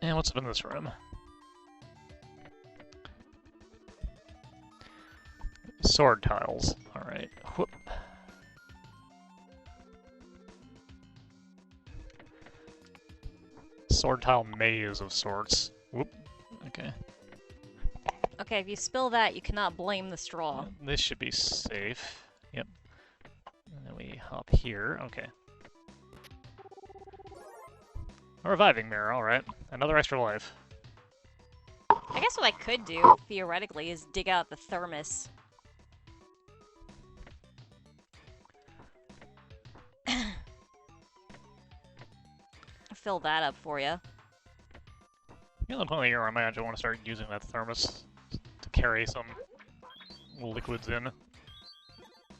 And what's up in this room? Sword tiles. Alright. Whoop. Sword tile maze of sorts. Whoop. Okay. Okay, if you spill that, you cannot blame the straw. This should be safe. Yep. And then we hop here. Okay. A reviving mirror, alright. Another extra life. I guess what I could do, theoretically, is dig out the thermos. Fill that up for you. The only point here I might actually want to start using that thermos to carry some liquids in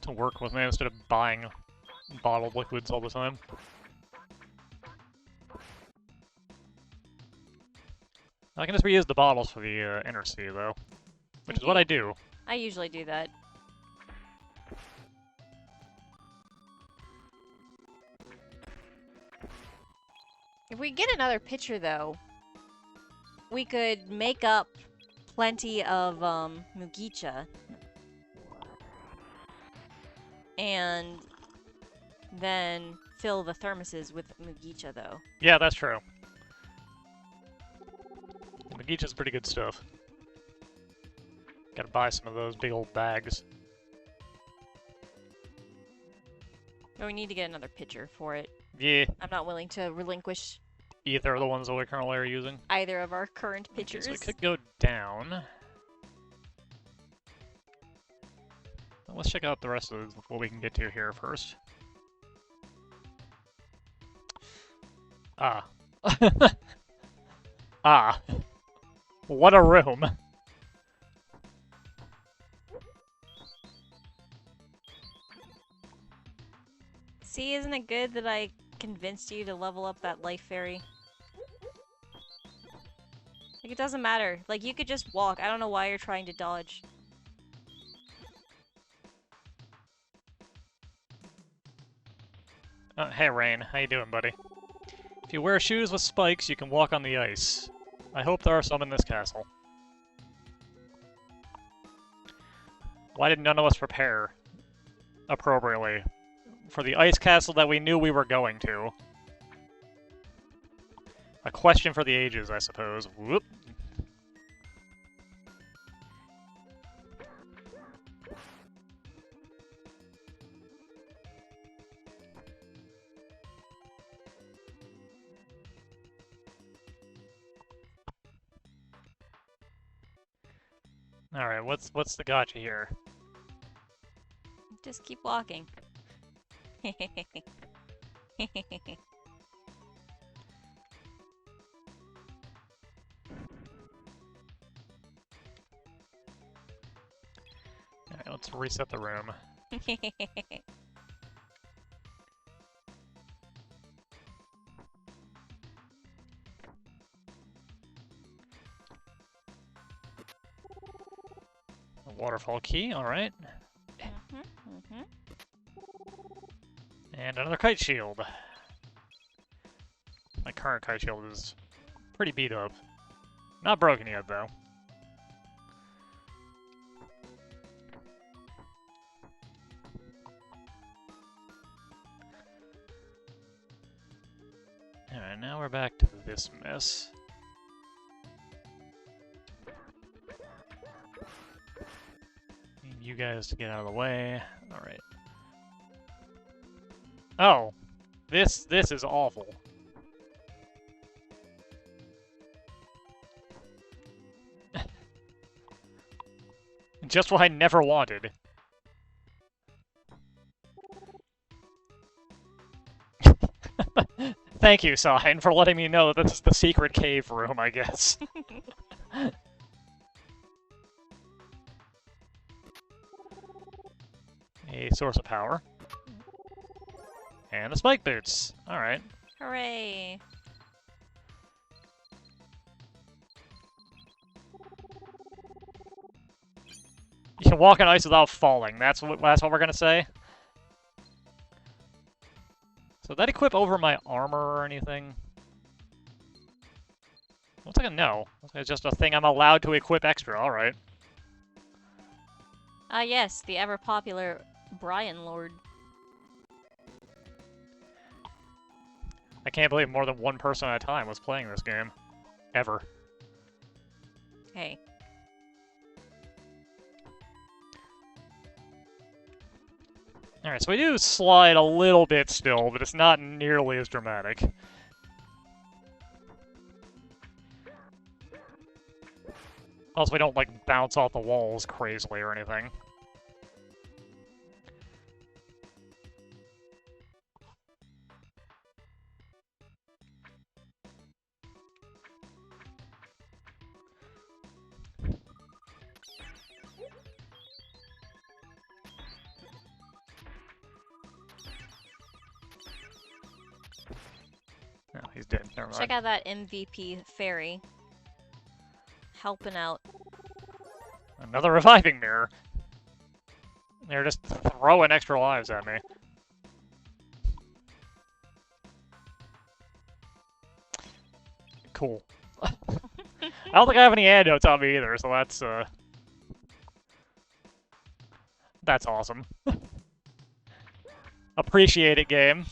to work with me instead of buying bottled liquids all the time. I can just reuse the bottles for the inner sea, though, which is what I do. I usually do that. If we get another pitcher, though, we could make up plenty of Mugicha. And then fill the thermoses with Mugicha, though. Yeah, that's true. Mugicha's pretty good stuff. Gotta buy some of those big old bags. But we need to get another pitcher for it. Yeah. I'm not willing to relinquish Either of the ones that we currently are using. either of our current pitchers. Okay, so we could go down. Well, let's check out the rest of what we can get to here first. Ah. Ah. What a room. See, isn't it good that I convinced you to level up that life fairy? Like, it doesn't matter. Like, you could just walk. I don't know why you're trying to dodge. Hey Rain, how you doing, buddy? If you wear shoes with spikes, you can walk on the ice. I hope there are some in this castle. Why did none of us prepare appropriately for the ice castle that we knew we were going to? A question for the ages, I suppose. Whoop. Alright, what's the gotcha here? Just keep walking. Alright, let's reset the room. A waterfall key, alright. And another kite shield. My current kite shield is pretty beat up. Not broken yet, though. Alright, now we're back to this mess. Need you guys to get out of the way. Alright. Oh! This is awful. Just what I never wanted. Thank you, Sign, for letting me know that this is the secret cave room, I guess. A source of power. And the spike boots. Alright. Hooray. You can walk on ice without falling. That's what we're gonna say. So that equip over my armor or anything? Looks like a no. Looks like it's just a thing I'm allowed to equip extra. Alright. Ah, yes, the ever popular Brian Lord. I can't believe more than one person at a time was playing this game. Ever. Hey. Alright, so we do slide a little bit still, but it's not nearly as dramatic. Also, we don't, like, bounce off the walls crazily or anything. No, he's dead. Never mind. Check out that MVP fairy. Helping out. Another reviving mirror. They're just throwing extra lives at me. Cool. I don't think I have any antidotes on me either, so that's awesome. Appreciate it, game.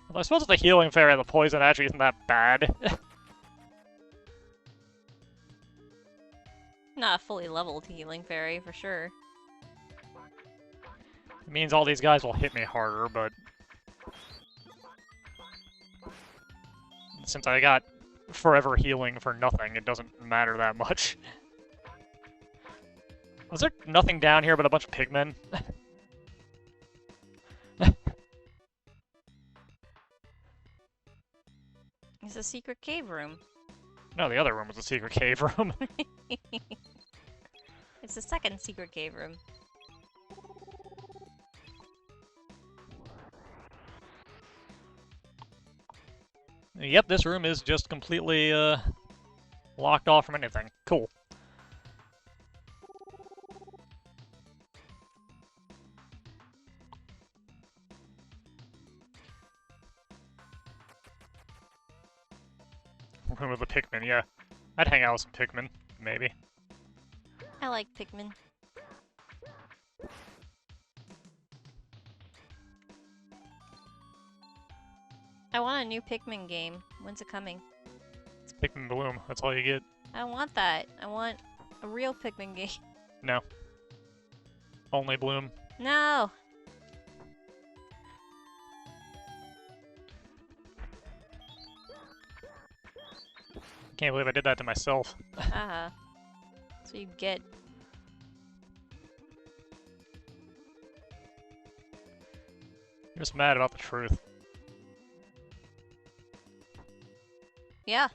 Although I suppose with the healing fairy, the poison actually isn't that bad. Not a fully leveled healing fairy, for sure. It means all these guys will hit me harder, but... since I got forever healing for nothing, it doesn't matter that much. Was there nothing down here but a bunch of pigmen? It's a secret cave room. No, the other room was a secret cave room. It's the second secret cave room. Yep, this room is just completely, locked off from anything. Cool. Room with the Pikmin, yeah. I'd hang out with some Pikmin, maybe. I like Pikmin. I want a new Pikmin game. When's it coming? It's Pikmin Bloom, that's all you get. I don't want that. I want a real Pikmin game. No. Only Bloom. No! Can't believe I did that to myself. Haha. So you get. You're just mad about the truth. Yeah.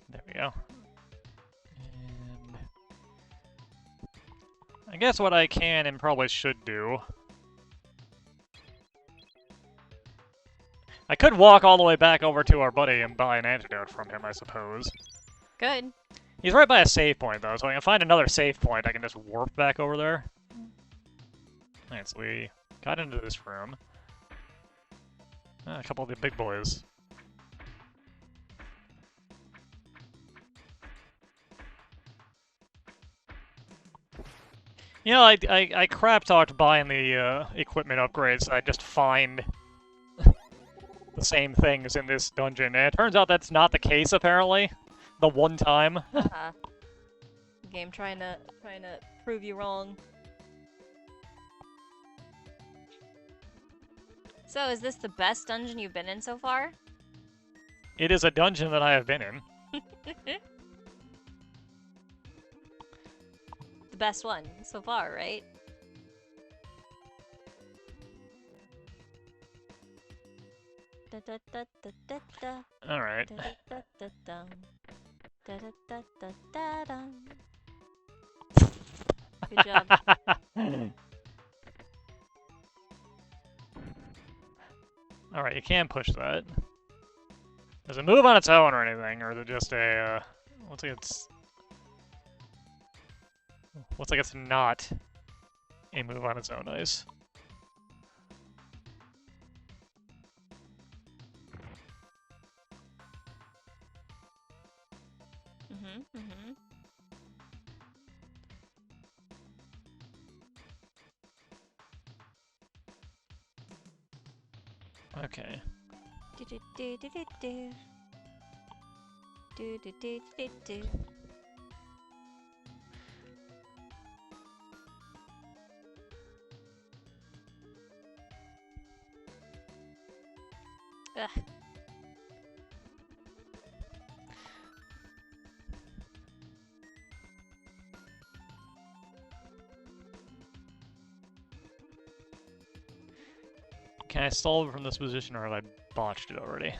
There we go. And I guess what I can and probably should do... I could walk all the way back over to our buddy and buy an antidote from him, I suppose. Good. He's right by a save point, though, so I can find another save point. I can just warp back over there. Alright, so we got into this room. A couple of the big boys. You know, I crap-talked buying the equipment upgrades, so I just find the same things in this dungeon, and it turns out that's not the case, apparently. The one time. Game trying to prove you wrong. So, is this the best dungeon you've been in so far? It is a dungeon that I have been in. The best one so far, right? Da da da da da da. Alright. Da da da da da da da da da. Good job. Alright, you can push that. Does it move on its own or anything, or is it just a, looks like it's not a move on its own ice. Mm-hmm. Okay. Do do do do do do. Do do do do do. Ugh. Can I solve it from this position, or have I botched it already?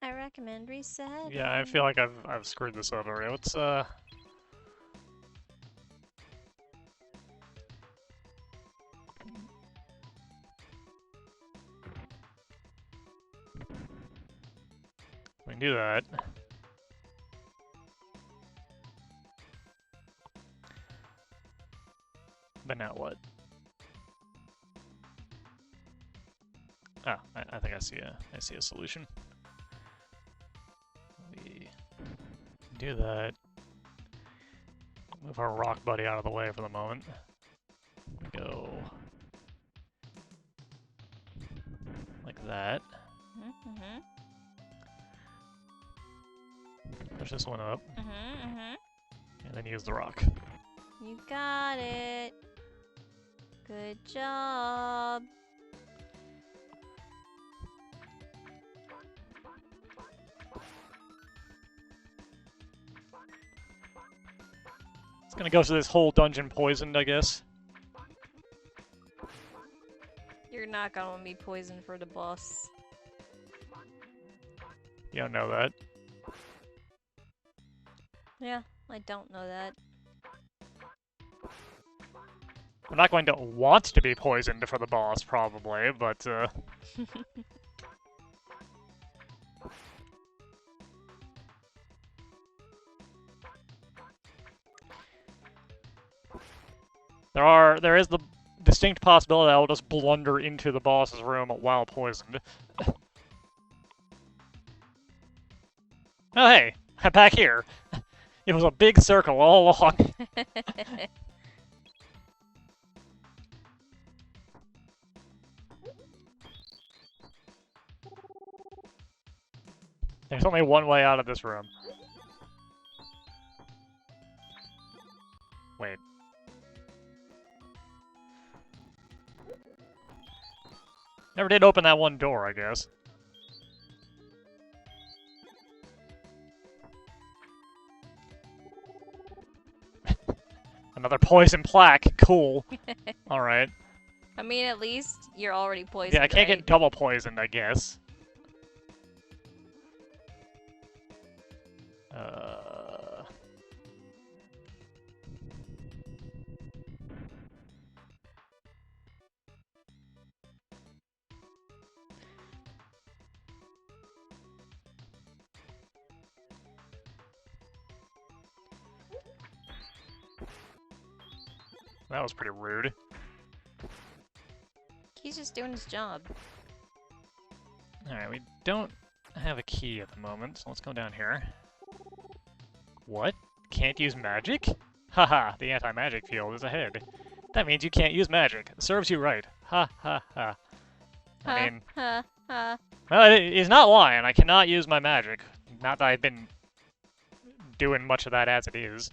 I recommend reset. Yeah, I feel like I've screwed this up already. Let's we can do that. But now what? Oh, I think I see a solution. We do that. Move our rock buddy out of the way for the moment. We go like that. Mm-hmm. Push this one up, Mm-hmm. and then use the rock. You got it. Good job. It's gonna go through this whole dungeon poisoned, I guess. You're not gonna be poisoned for the boss. You don't know that. Yeah, I don't know that. I'm not going to want to be poisoned for the boss, probably, but, there is the distinct possibility that I will just blunder into the boss's room while poisoned. Oh hey, I'm back here. It was a big circle all along. There's only one way out of this room. Wait. Never did open that one door, I guess. Another poison plaque. Cool. Alright. I mean, at least you're already poisoned. Yeah, I can't right? get double poisoned, I guess. That was pretty rude. He's just doing his job. Alright, we don't have a key at the moment, so let's go down here. What? Can't use magic? Haha, the anti-magic field is ahead. That means you can't use magic. Serves you right. Ha ha ha. I mean, well, he's not lying. I cannot use my magic. Not that I've been doing much of that as it is.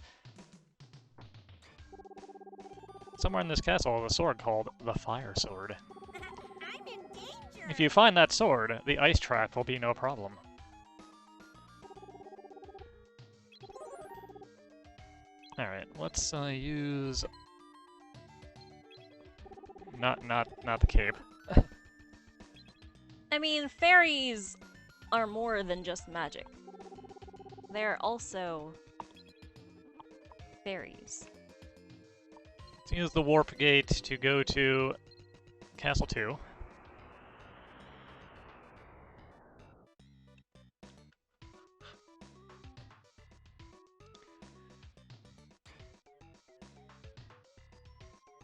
somewhere in this castle is a sword called the Fire Sword. I'm in danger. If you find that sword, the ice trap will be no problem. Alright, let's use... Not the cape. I mean, fairies are more than just magic. They're also fairies. Let's use the warp gate to go to Castle 2.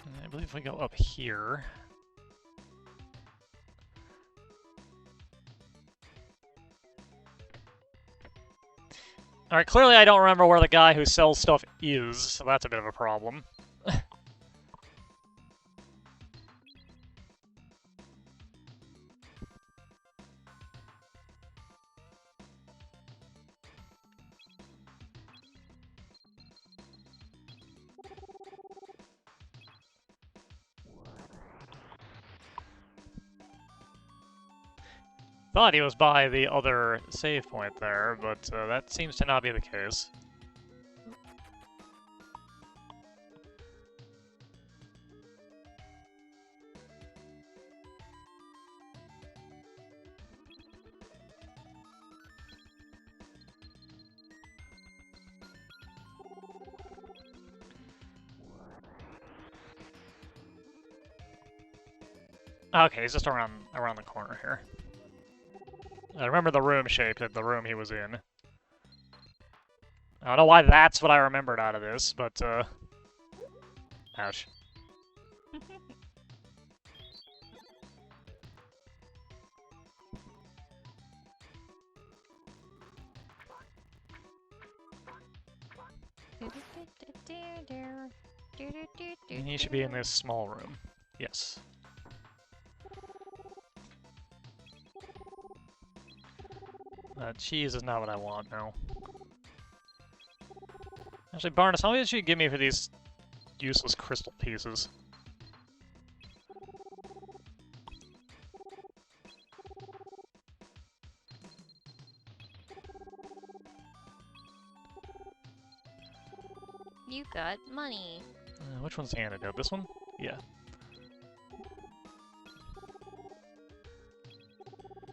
And I believe we go up here. Alright, clearly I don't remember where the guy who sells stuff is, so that's a bit of a problem. Thought he was by the other save point there, but that seems to not be the case. Okay, he's just around the corner here. I remember the room shape, the room he was in. I don't know why that's what I remembered out of this, but, ouch. And he should be in this small room. Yes. Cheese is not what I want, no. Actually, Barnes, how much did you give me for these useless crystal pieces? You got money. Which one's the antidote? This one? Yeah.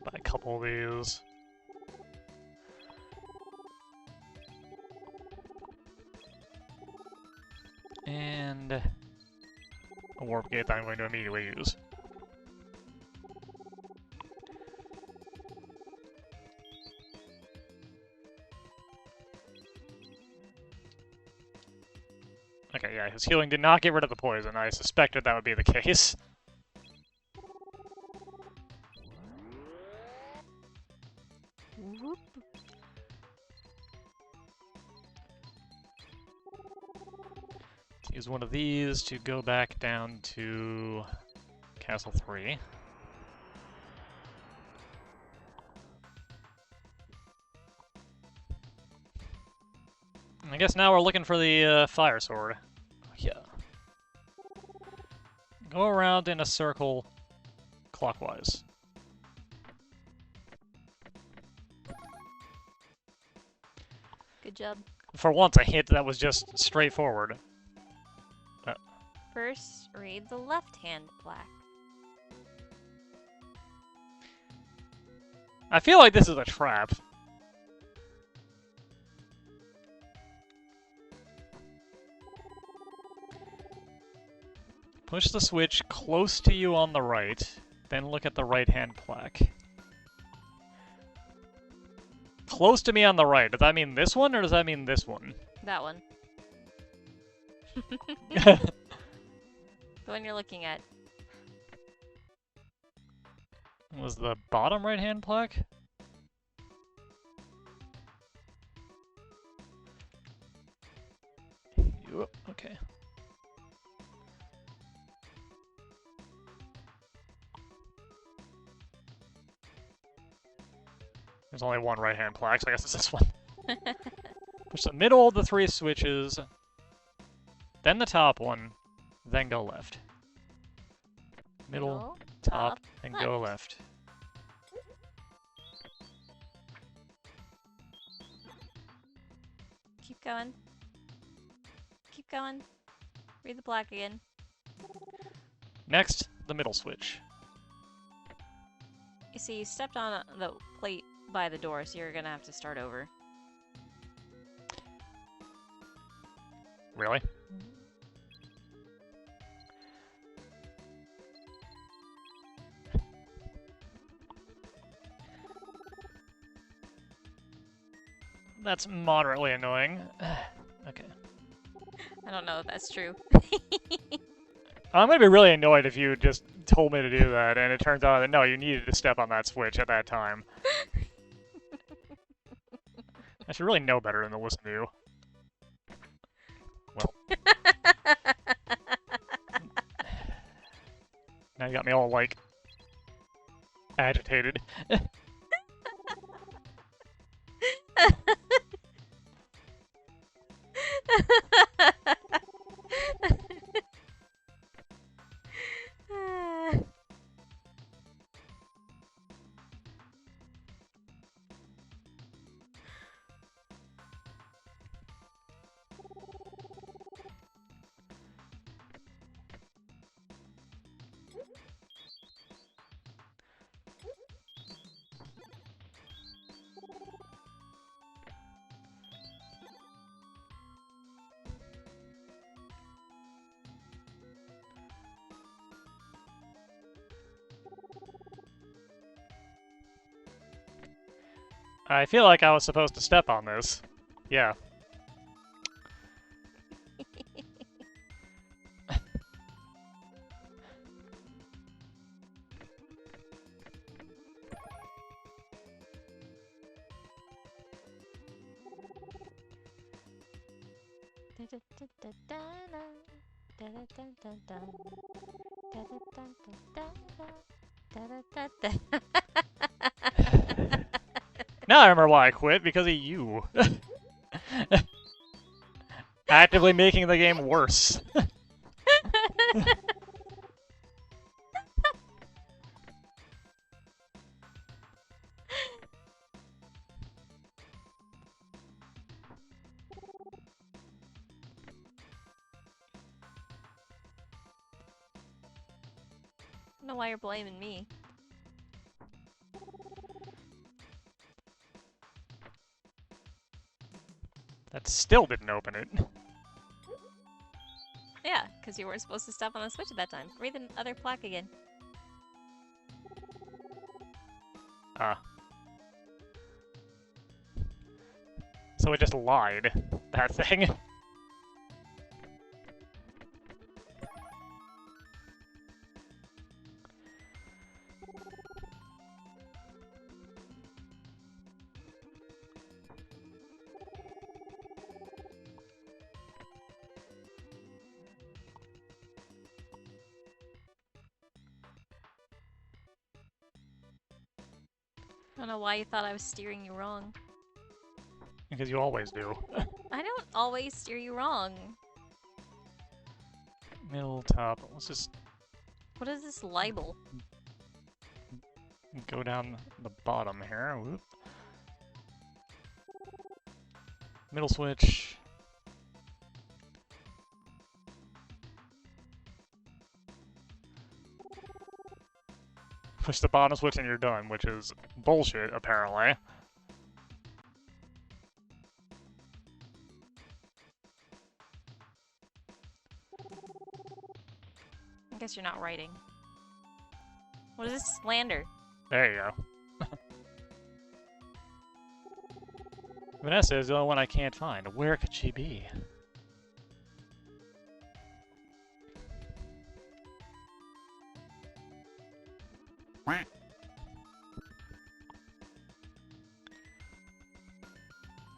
Buy a couple of these. And a warp gate that I'm going to immediately use. Okay, yeah, his healing did not get rid of the poison. I suspected that would be the case. Whoop. Use one of these to go back down to Castle 3. I guess now we're looking for the fire sword. Yeah. Go around in a circle clockwise. Good job. For once, a hit that was just straightforward. First, read the left-hand plaque. I feel like this is a trap. Push the switch close to you on the right, then look at the right-hand plaque. Close to me on the right. Does that mean this one, or does that mean this one? That one. The one you're looking at. Was the bottom right-hand plaque? Okay. There's only one right-hand plaque, so I guess it's this one. Push the middle of the three switches, then the top one, then go left. Middle, top, and go left. Keep going. Keep going. Read the plaque again. Next, the middle switch. You see, you stepped on the plate by the door, so you're gonna have to start over. Really? That's moderately annoying. Okay. I don't know if that's true. I'm gonna be really annoyed if you just told me to do that, and it turns out that no, you needed to step on that switch at that time. I should really know better than to listen to you. Well. Now you got me all, like, agitated. I feel like I was supposed to step on this. Yeah. Now I remember why I quit, because of you. Actively making the game worse. I don't know why you're blaming me. That still didn't open it. Yeah, because you weren't supposed to step on the switch at that time. Read the other plaque again. Ah. So it just lied, that thing. I don't know why you thought I was steering you wrong. Because you always do. I don't always steer you wrong. Middle, top, let's just What is this libel? go down the bottom here. Whoop. Middle switch. Push the bottom switch and you're done, which is bullshit, apparently. I guess you're not writing. What is this slander? There you go. Vanessa is the only one I can't find. Where could she be?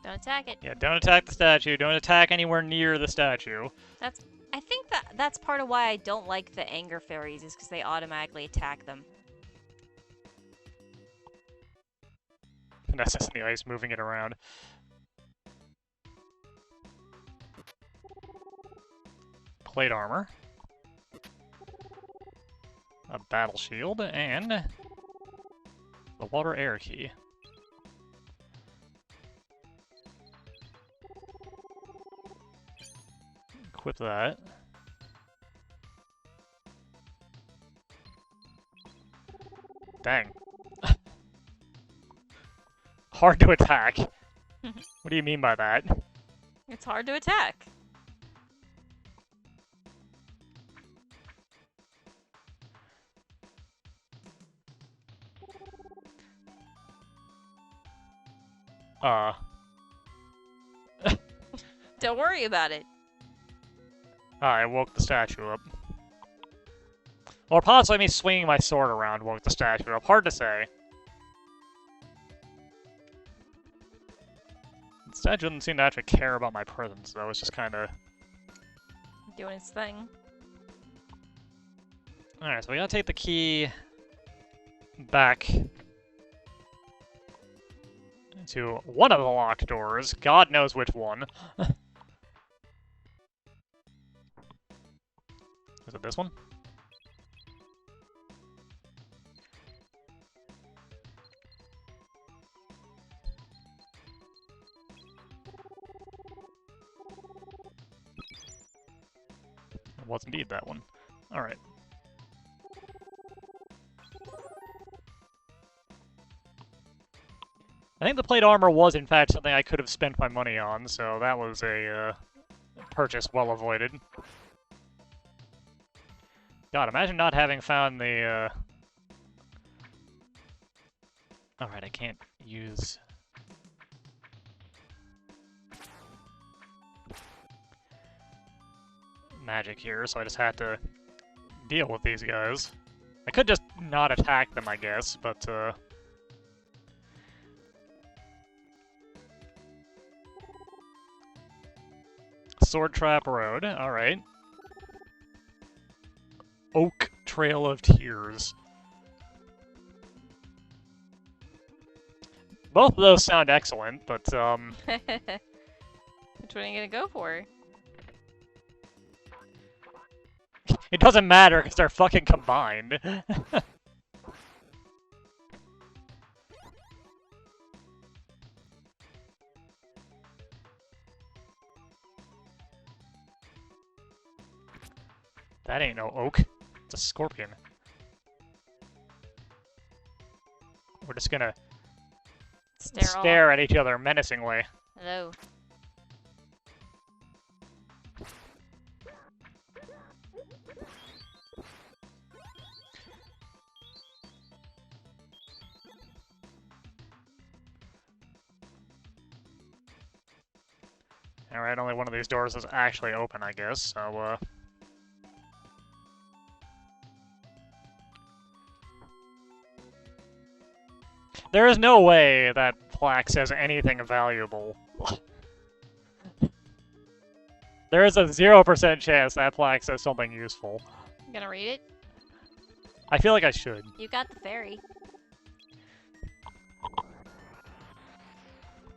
Don't attack it. Yeah, don't attack the statue. Don't attack anywhere near the statue. I think that's part of why I don't like the anger fairies, is because they automatically attack them. Vanessa's in the ice, moving it around. Plate armor. a battle shield, and the water air key. Equip that. Dang. Hard to attack. What do you mean by that? It's hard to attack. Don't worry about it. I woke the statue up. Or possibly me swinging my sword around woke the statue up. Hard to say. The statue doesn't seem to actually care about my presence, though. It's just kind of... Doing its thing. Alright, so we gotta take the key back to one of the locked doors. God knows which one. Is it this one? It was indeed that one. Alright. I think the plate armor was, in fact, something I could have spent my money on, so that was a purchase well avoided. God, imagine not having found the, Alright, I can't use... magic here, so I just had to deal with these guys. I could just not attack them, I guess, but, Sword Trap Road, alright. Oak Trail of Tears. Both of those sound excellent, but, Which one are you gonna go for? it doesn't matter because they're fucking combined. That ain't no oak. It's a scorpion. We're just gonna stare at each other menacingly. Hello. Alright, only one of these doors is actually open, I guess, so, there is no way that plaque says anything valuable. There is a 0% chance that plaque says something useful. You gonna read it? I feel like I should. You got the fairy.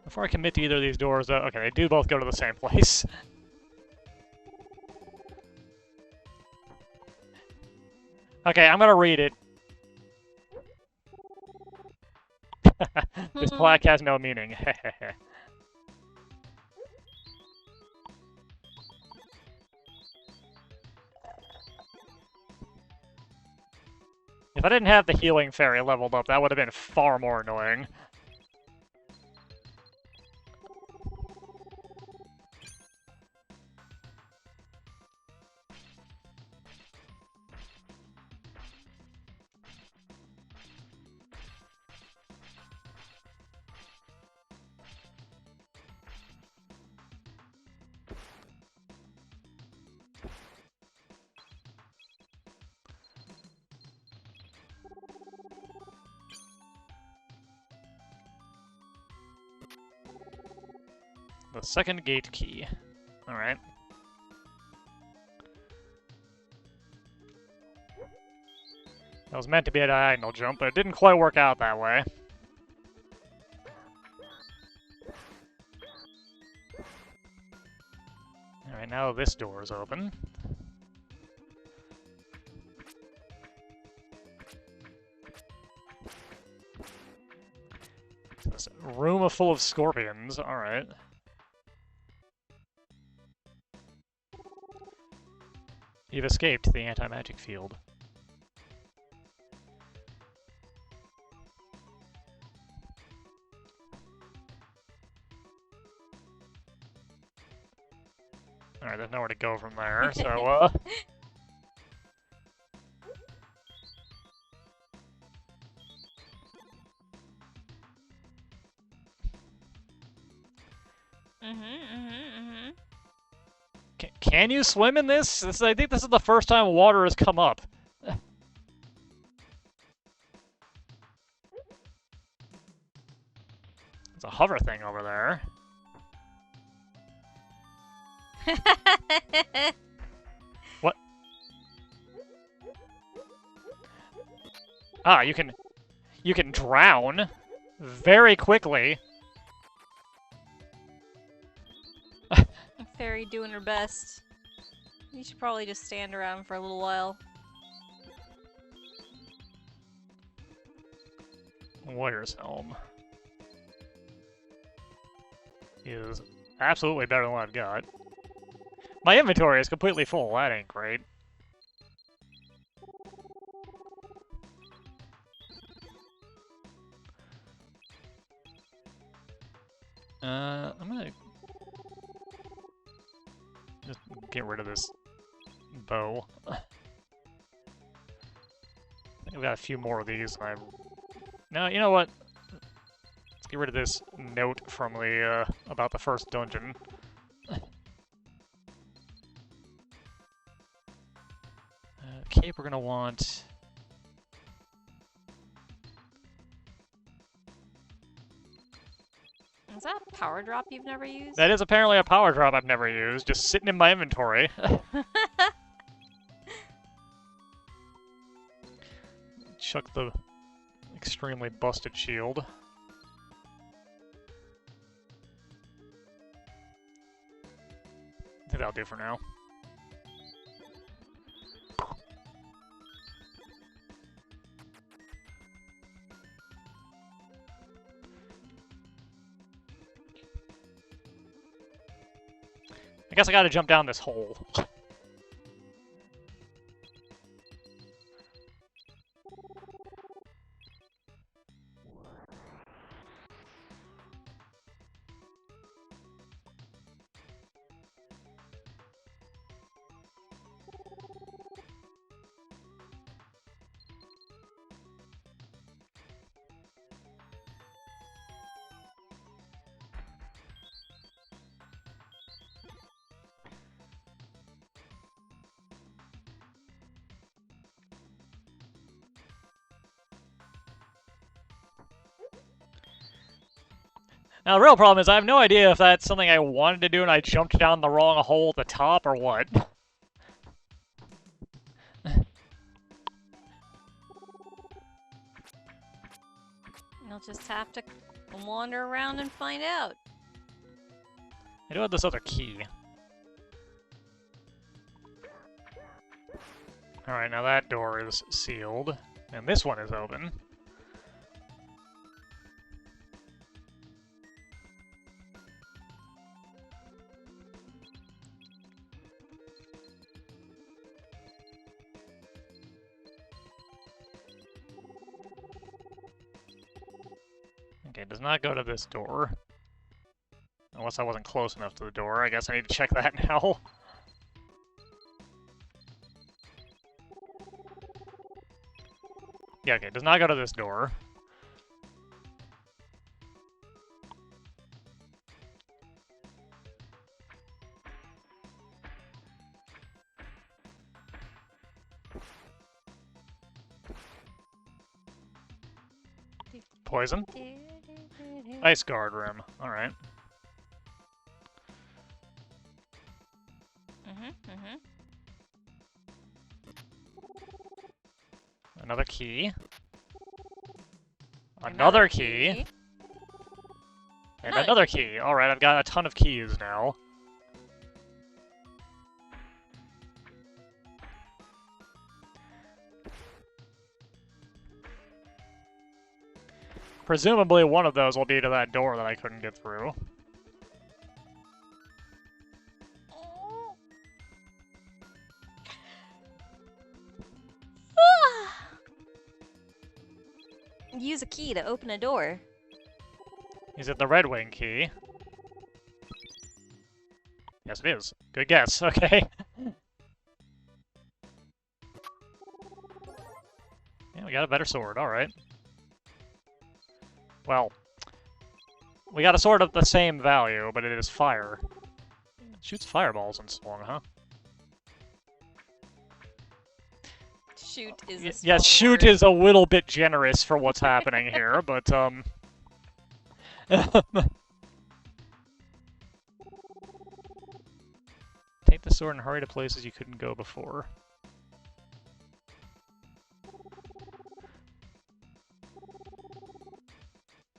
Before I commit to either of these doors, okay, they do both go to the same place. Okay, I'm gonna read it. This plaque has no meaning. If I didn't have the healing fairy leveled up, that would have been far more annoying. The second gate key. Alright. That was meant to be a diagonal jump, but it didn't quite work out that way. Alright, now this door is open. This room full of scorpions. Alright. You've escaped the anti-magic field. Alright, there's nowhere to go from there, so, Can you swim in this? I think this is the first time water has come up. There's a hover thing over there. What? Ah, you can drown very quickly. Fairy doing her best. You should probably just stand around for a little while. Warrior's Helm is absolutely better than what I've got. My inventory is completely full. That ain't great. I'm gonna just get rid of this bow. I think I've got a few more of these. No, you know what? Let's get rid of this note from the about the first dungeon. Cape we're gonna want. Is that a power drop you've never used? That is apparently a power drop I've never used, just sitting in my inventory. Chuck the extremely busted shield. I think that'll do for now. I guess I gotta jump down this hole. Now, the real problem is I have no idea if that's something I wanted to do and I jumped down the wrong hole at the top or what. You'll just have to wander around and find out. I do have this other key. Alright, now that door is sealed, and this one is open. Okay, it does not go to this door. Unless I wasn't close enough to the door. I guess I need to check that now. Yeah, okay, it does not go to this door. Poison? Ice guard room. Alright. Another key. Another key. And Nice. another key. Alright, I've got a ton of keys now. Presumably one of those will be to that door that I couldn't get through. Use a key to open a door. Is it the Red Wing key? Yes, it is. Good guess. Okay. Yeah, we got a better sword. Alright. Well, we got a sword of the same value, but it is fire. It shoots fireballs and so on, huh? Shoot is a Yeah, strong shoot word. is a little bit generous for what's happening here, but, Take the sword and hurry to places you couldn't go before.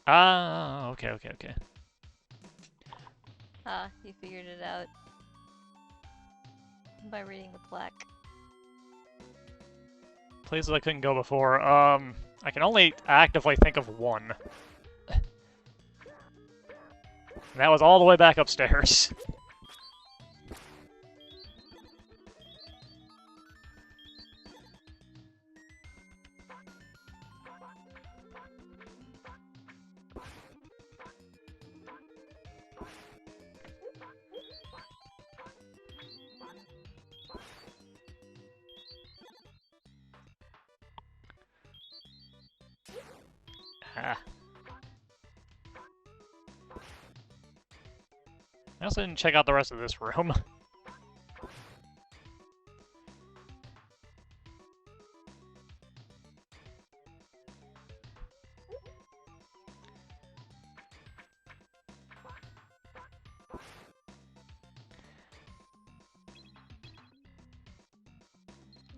Ah, okay. Ah, you figured it out. By reading the plaque. Places I couldn't go before. I can only actively think of one. And that was all the way back upstairs. Ah. I also didn't check out the rest of this room.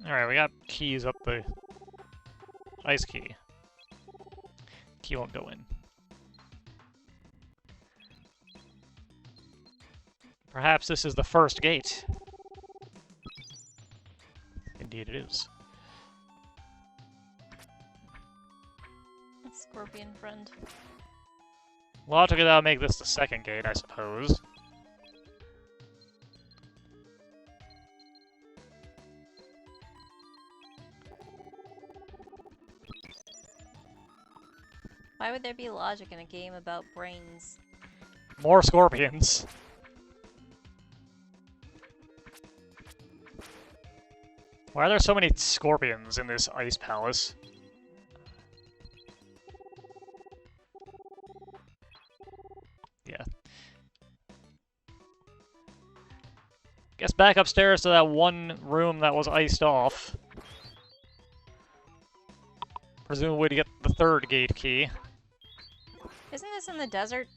Alright, we got keys up the... Ice key. Key won't go in. Perhaps this is the first gate. Indeed it is. Scorpion friend. Logically, that would make this the second gate, I suppose. Why would there be logic in a game about brains? More scorpions. Why are there so many scorpions in this ice palace? Yeah. Guess back upstairs to that one room that was iced off. Presumably to get the third gate key. Isn't this in the desert?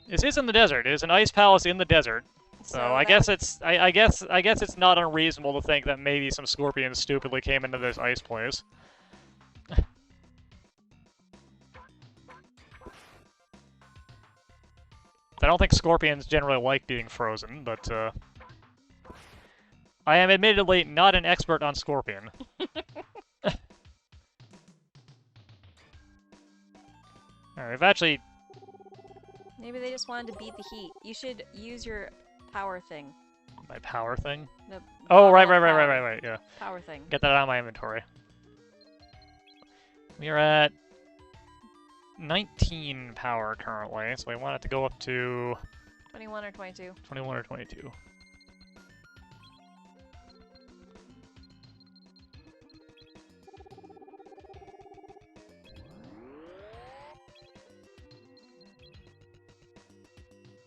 This is in the desert. It is an ice palace in the desert. So I guess it's I guess it's not unreasonable to think that maybe some scorpions stupidly came into this ice place. I don't think scorpions generally like being frozen, but I am admittedly not an expert on scorpion. Alright, we've actually... Maybe they just wanted to beat the heat. You should use your power thing. My power thing? The Oh, bottle right, of power. yeah. Power thing. Get that out of my inventory. We are at 19 power currently, so we want it to go up to 21 or 22. 21 or 22.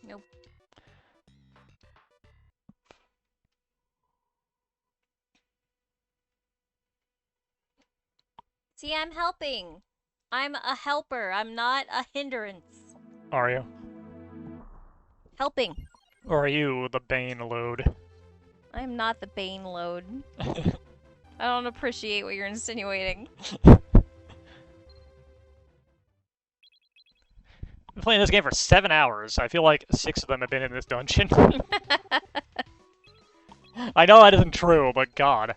Nope. See, I'm helping. I'm a helper. I'm not a hindrance. Are you? Helping. Or are you the BAAIN load? I'm not the BAAIN load. I don't appreciate what you're insinuating. I've been playing this game for 7 hours. I feel like 6 of them have been in this dungeon. I know that isn't true, but God.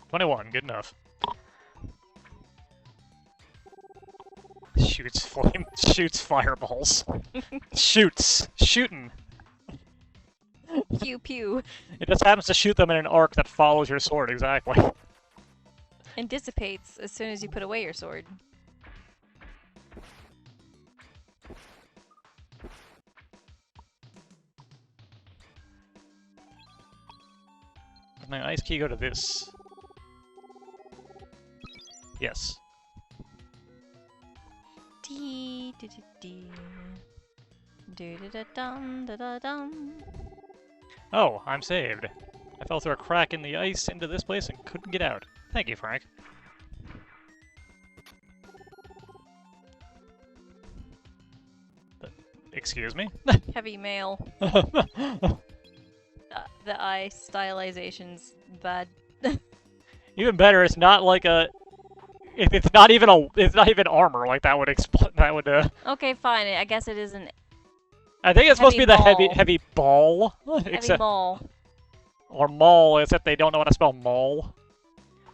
21, good enough. Shoots fireballs. Shooting. Pew pew. It just happens to shoot them in an arc that follows your sword, exactly. And dissipates as soon as you put away your sword. Does my ice key go to this? Yes. Dee dee dee dee. Do da da dum da da dum. Oh, I'm saved. I fell through a crack in the ice into this place and couldn't get out. Thank you, Frank. Excuse me? Heavy mail. The eye stylization's bad. Even better, it's not like a... It's not even armor, like that would Okay, fine. I guess it isn't I think it's supposed to be the Heavy heavy ball. heavy maul. Or maul, except they don't know how to spell maul.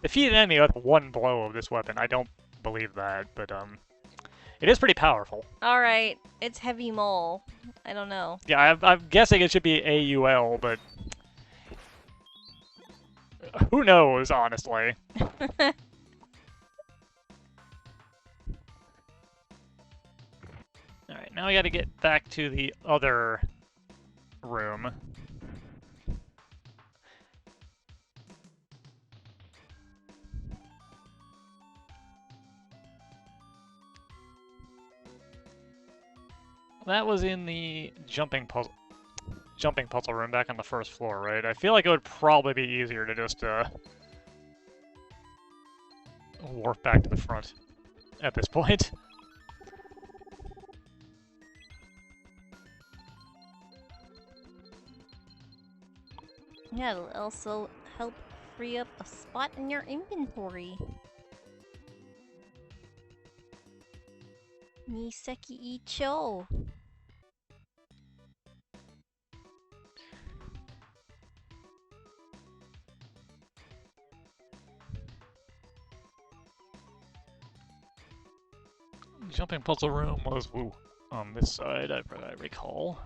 Defeat an enemy with one blow of this weapon. I don't believe that, but it is pretty powerful. Alright, it's heavy maul. I don't know. Yeah, I'm guessing it should be AUL, but who knows, honestly. Alright, now we gotta get back to the other room. That was in the jumping puzzle room back on the first floor, right? I feel like it would probably be easier to just warp back to the front at this point. Yeah, it'll also help free up a spot in your inventory. Niseki icho. Jumping puzzle room was on this side, I recall.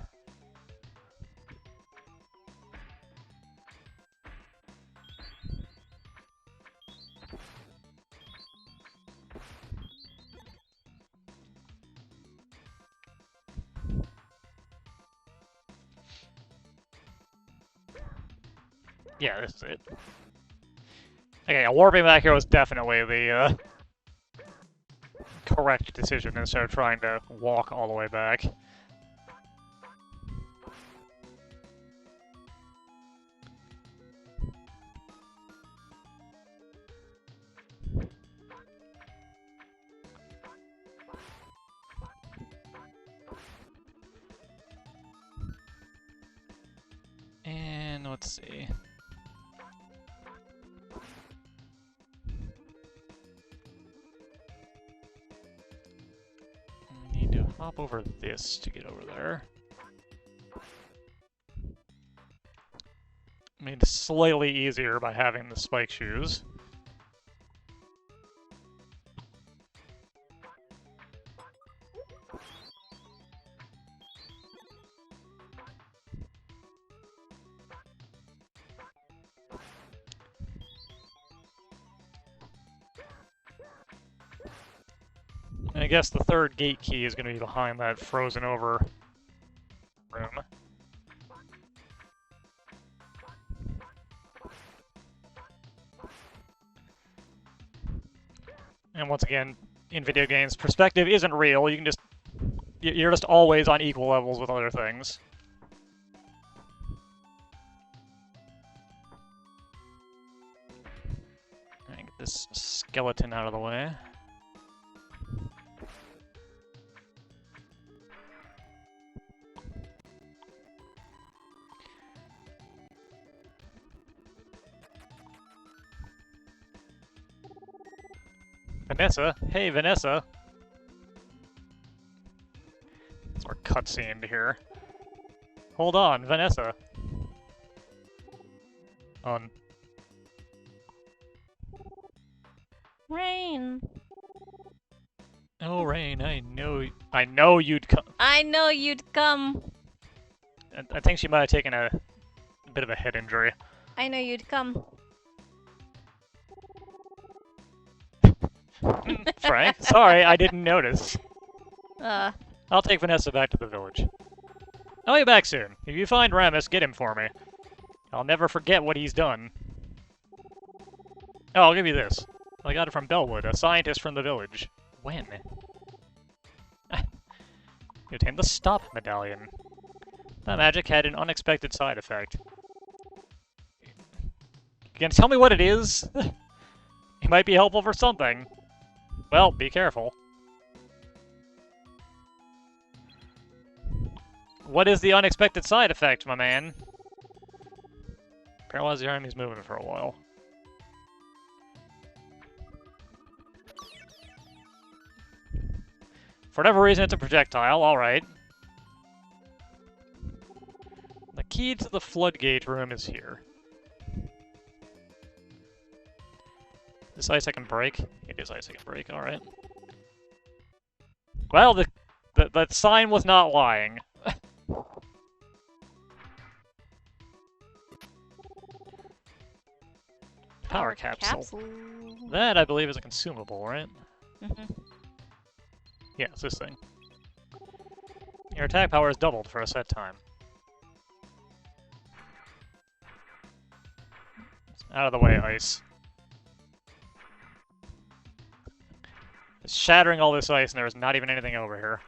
Yeah, this is it. Okay, warping back here was definitely the correct decision instead of trying to walk all the way back. And let's see. We need to hop over this to get over there. Made slightly easier by having the spike shoes. And I guess the third gate key is going to be behind that frozen over room. And once again, in video games, perspective isn't real. You can just... You're just always on equal levels with other things. Alright, get this skeleton out of the way. Vanessa? Hey, Vanessa! It's our cutscene here. Hold on, Vanessa. Rain. Oh, Rain, I know you'd come. I know you'd come. I think she might have taken a bit of a head injury. I know you'd come. Frank, sorry, I didn't notice. Uh, I'll take Vanessa back to the village. I'll be back soon. If you find Ramus, get him for me. I'll never forget what he's done. Oh, I'll give you this. I got it from Bellwood, a scientist from the village. When? You obtained the Stop Medallion. That magic had an unexpected side effect. You can tell me what it is? It might be helpful for something. Well, be careful. What is the unexpected side effect, my man? Paralyze your enemy's movement for a while. For whatever reason, it's a projectile. Alright. The key to the floodgate room is here. This ice I can break? It is ice I can break, alright. Well, the sign was not lying. Power capsule. That, I believe, is a consumable, right? Mm-hmm. Yeah, it's this thing. Your attack power is doubled for a set time. Out of the way, ice. It's shattering all this ice, and there's not even anything over here.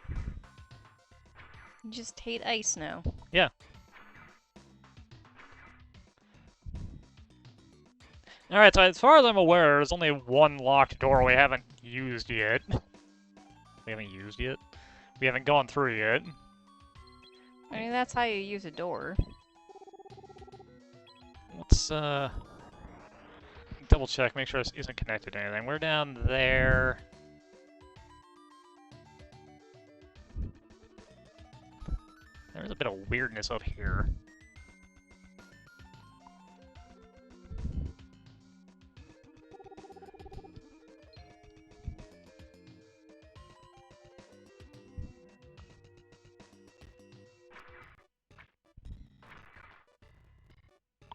You just hate ice now. Yeah. Alright, so as far as I'm aware, there's only one locked door we haven't used yet. We haven't used yet? We haven't gone through yet. I mean, that's how you use a door. Let's, double check, make sure this isn't connected to anything. We're down there. There's a bit of weirdness up here.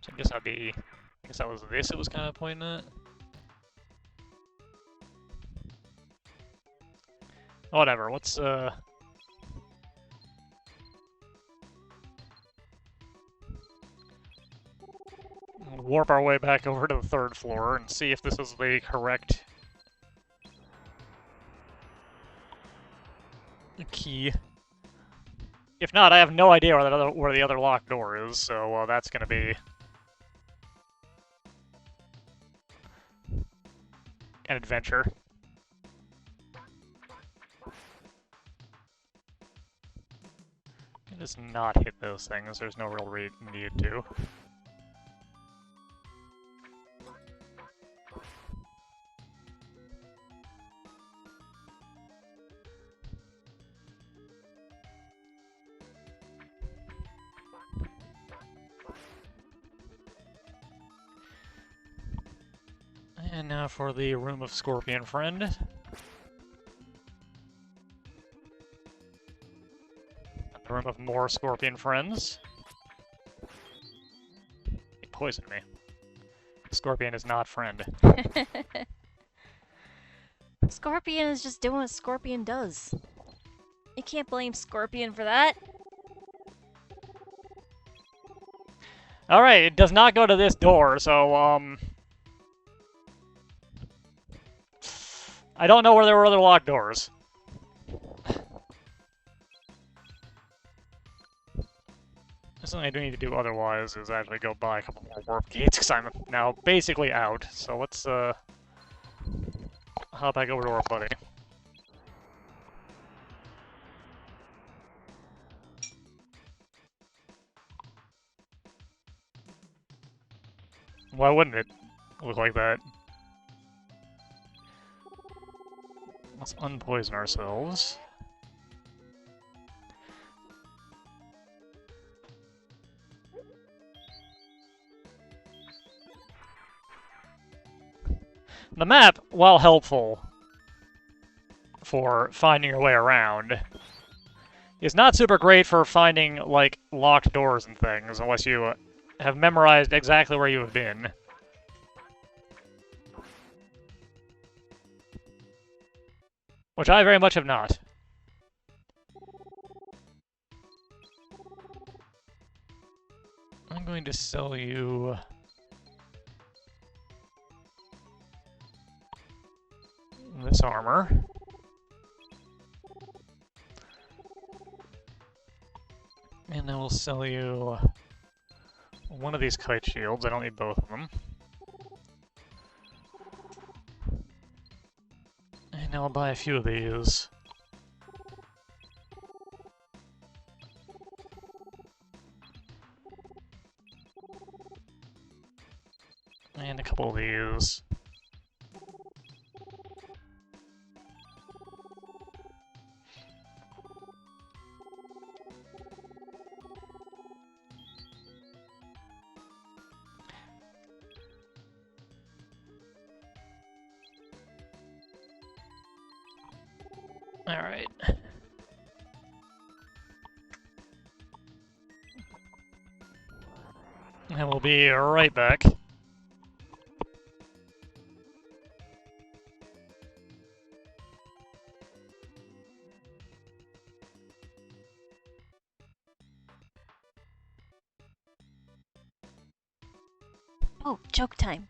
So I guess that'd be... I guess that was this it was kind of pointing at. Whatever, let's, warp our way back over to the third floor and see if this is the correct key. If not, I have no idea where the other locked door is, so that's gonna be an adventure. Just not hit those things. There's no real need to. And now for the room of Scorpion Friend. The room of more Scorpion Friends. He poisoned me. Scorpion is not friend. Scorpion is just doing what Scorpion does. You can't blame Scorpion for that. Alright, it does not go to this door, so, I don't know where there were other locked doors. Something I do need to do otherwise is actually go buy a couple more warp gates, because I'm now basically out. So let's, hop back over to our buddy. Why wouldn't it look like that? Let's unpoison ourselves. The map, while helpful for finding your way around, is not super great for finding, like, locked doors and things, unless you have memorized exactly where you have been. Which I very much have not. I'm going to sell you this armor. And I will sell you one of these kite shields. I don't need both of them. And I'll buy a few of these. And a couple of these. Alright. And we'll be right back. Oh, joke time.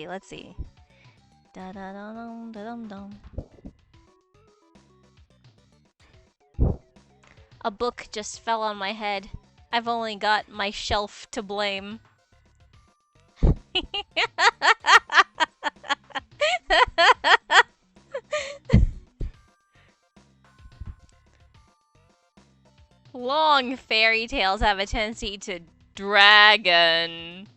Let's see. Da da da dum da dum dum. A book just fell on my head. I've only got my shelf to blame. Long fairy tales have a tendency to dragon.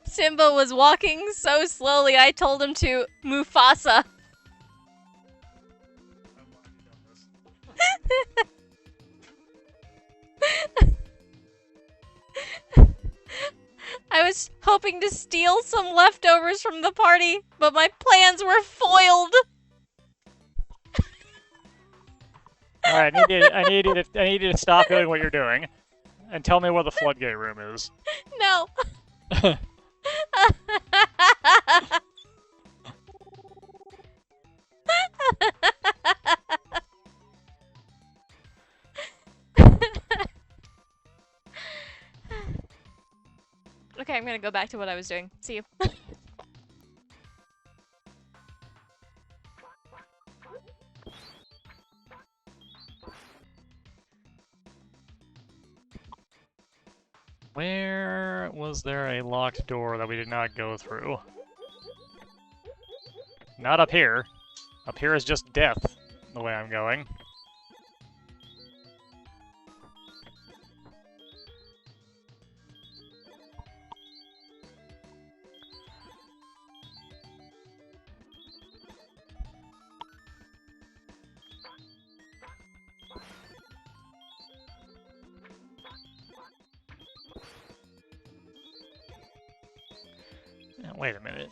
Simba was walking so slowly I told him to Mufasa. I was hoping to steal some leftovers from the party, but my plans were foiled. Alright, I need you to stop doing what you're doing and tell me where the floodgate room is. No. Okay, I'm gonna go back to what I was doing. See you. Where was there a locked door that we did not go through? Not up here. Up here is just death, the way I'm going. Wait a minute.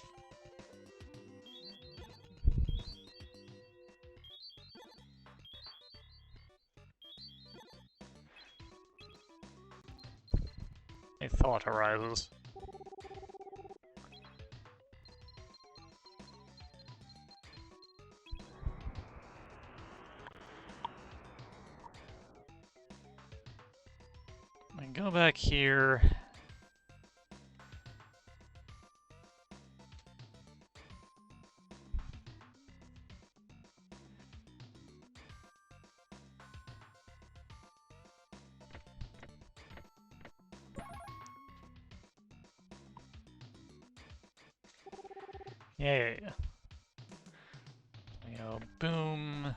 A thought arises. I go back here. Yeah. Go boom.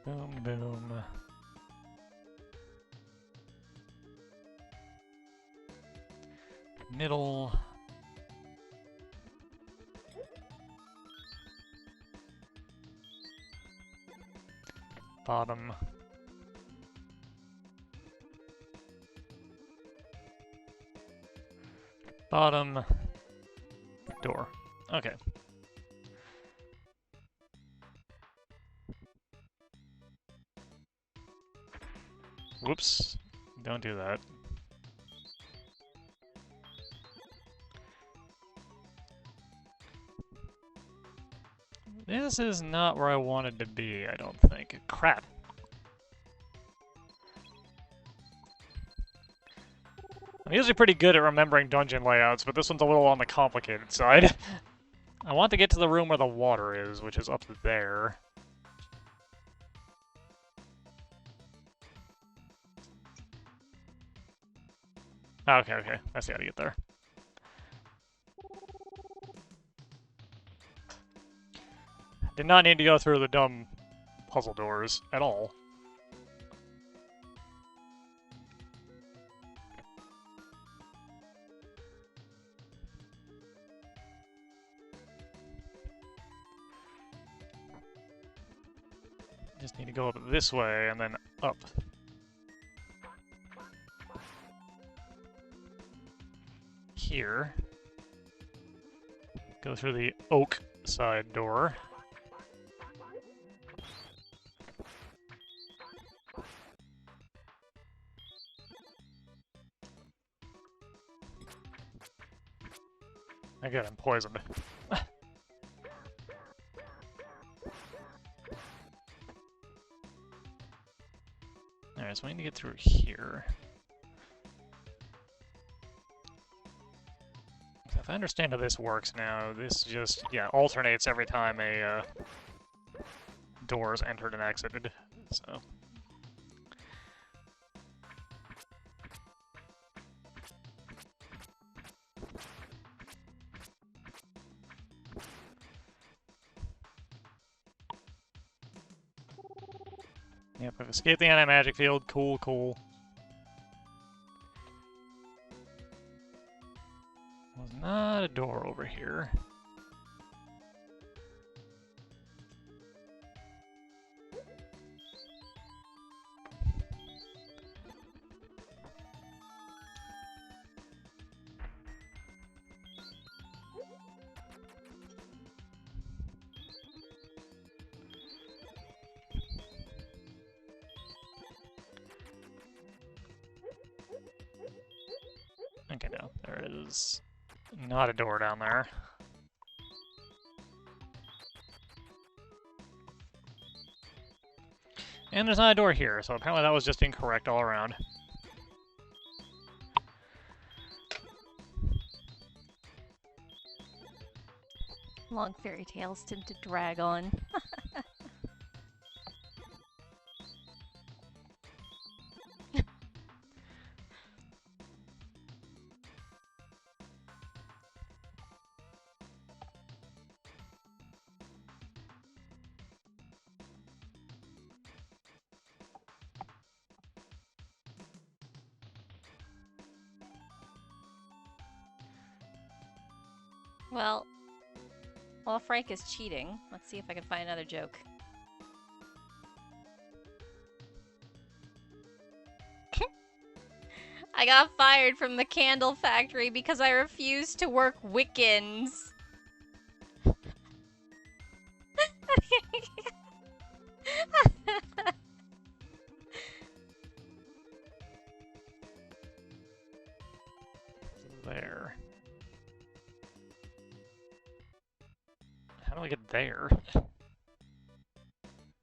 Boom, boom. Middle. Bottom. Bottom. Door. Okay. Whoops. Don't do that. This is not where I wanted to be, I don't think. Crap. I'm usually pretty good at remembering dungeon layouts, but this one's a little on the complicated side. I want to get to the room where the water is, which is up there. Okay, okay. I see how to get there. Did not need to go through the dumb puzzle doors at all. Just need to go up this way and then up. Here. Go through the oak side door. Again, I'm poisoned. Alright, so we need to get through here. So if I understand how this works now, this just, yeah, alternates every time a door is entered and exited, so... Yep, I've escaped the anti-magic field. Cool, cool. Was not a door over here. Okay, no, there is not a door down there. And there's not a door here, so apparently that was just incorrect all around. Long fairy tales tend to drag on. Well, while Frank is cheating, let's see if I can find another joke. I got fired from the candle factory because I refused to work weekends. There. How do I get there?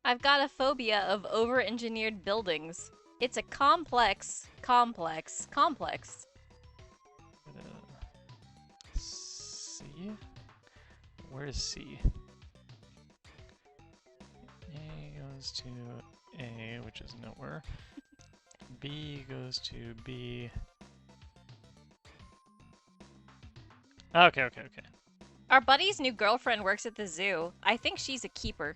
I've got a phobia of over-engineered buildings. It's a complex. C? Where is C? A goes to A, which is nowhere. B goes to B. Okay, okay, okay. Our buddy's new girlfriend works at the zoo. I think she's a keeper.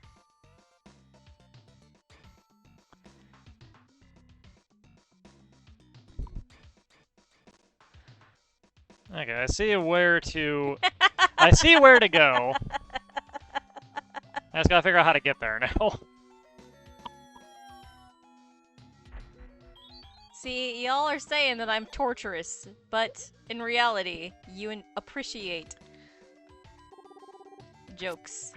Okay, I see where to... I see where to go. I just gotta figure out how to get there now. See, y'all are saying that I'm torturous, but in reality, you appreciate jokes.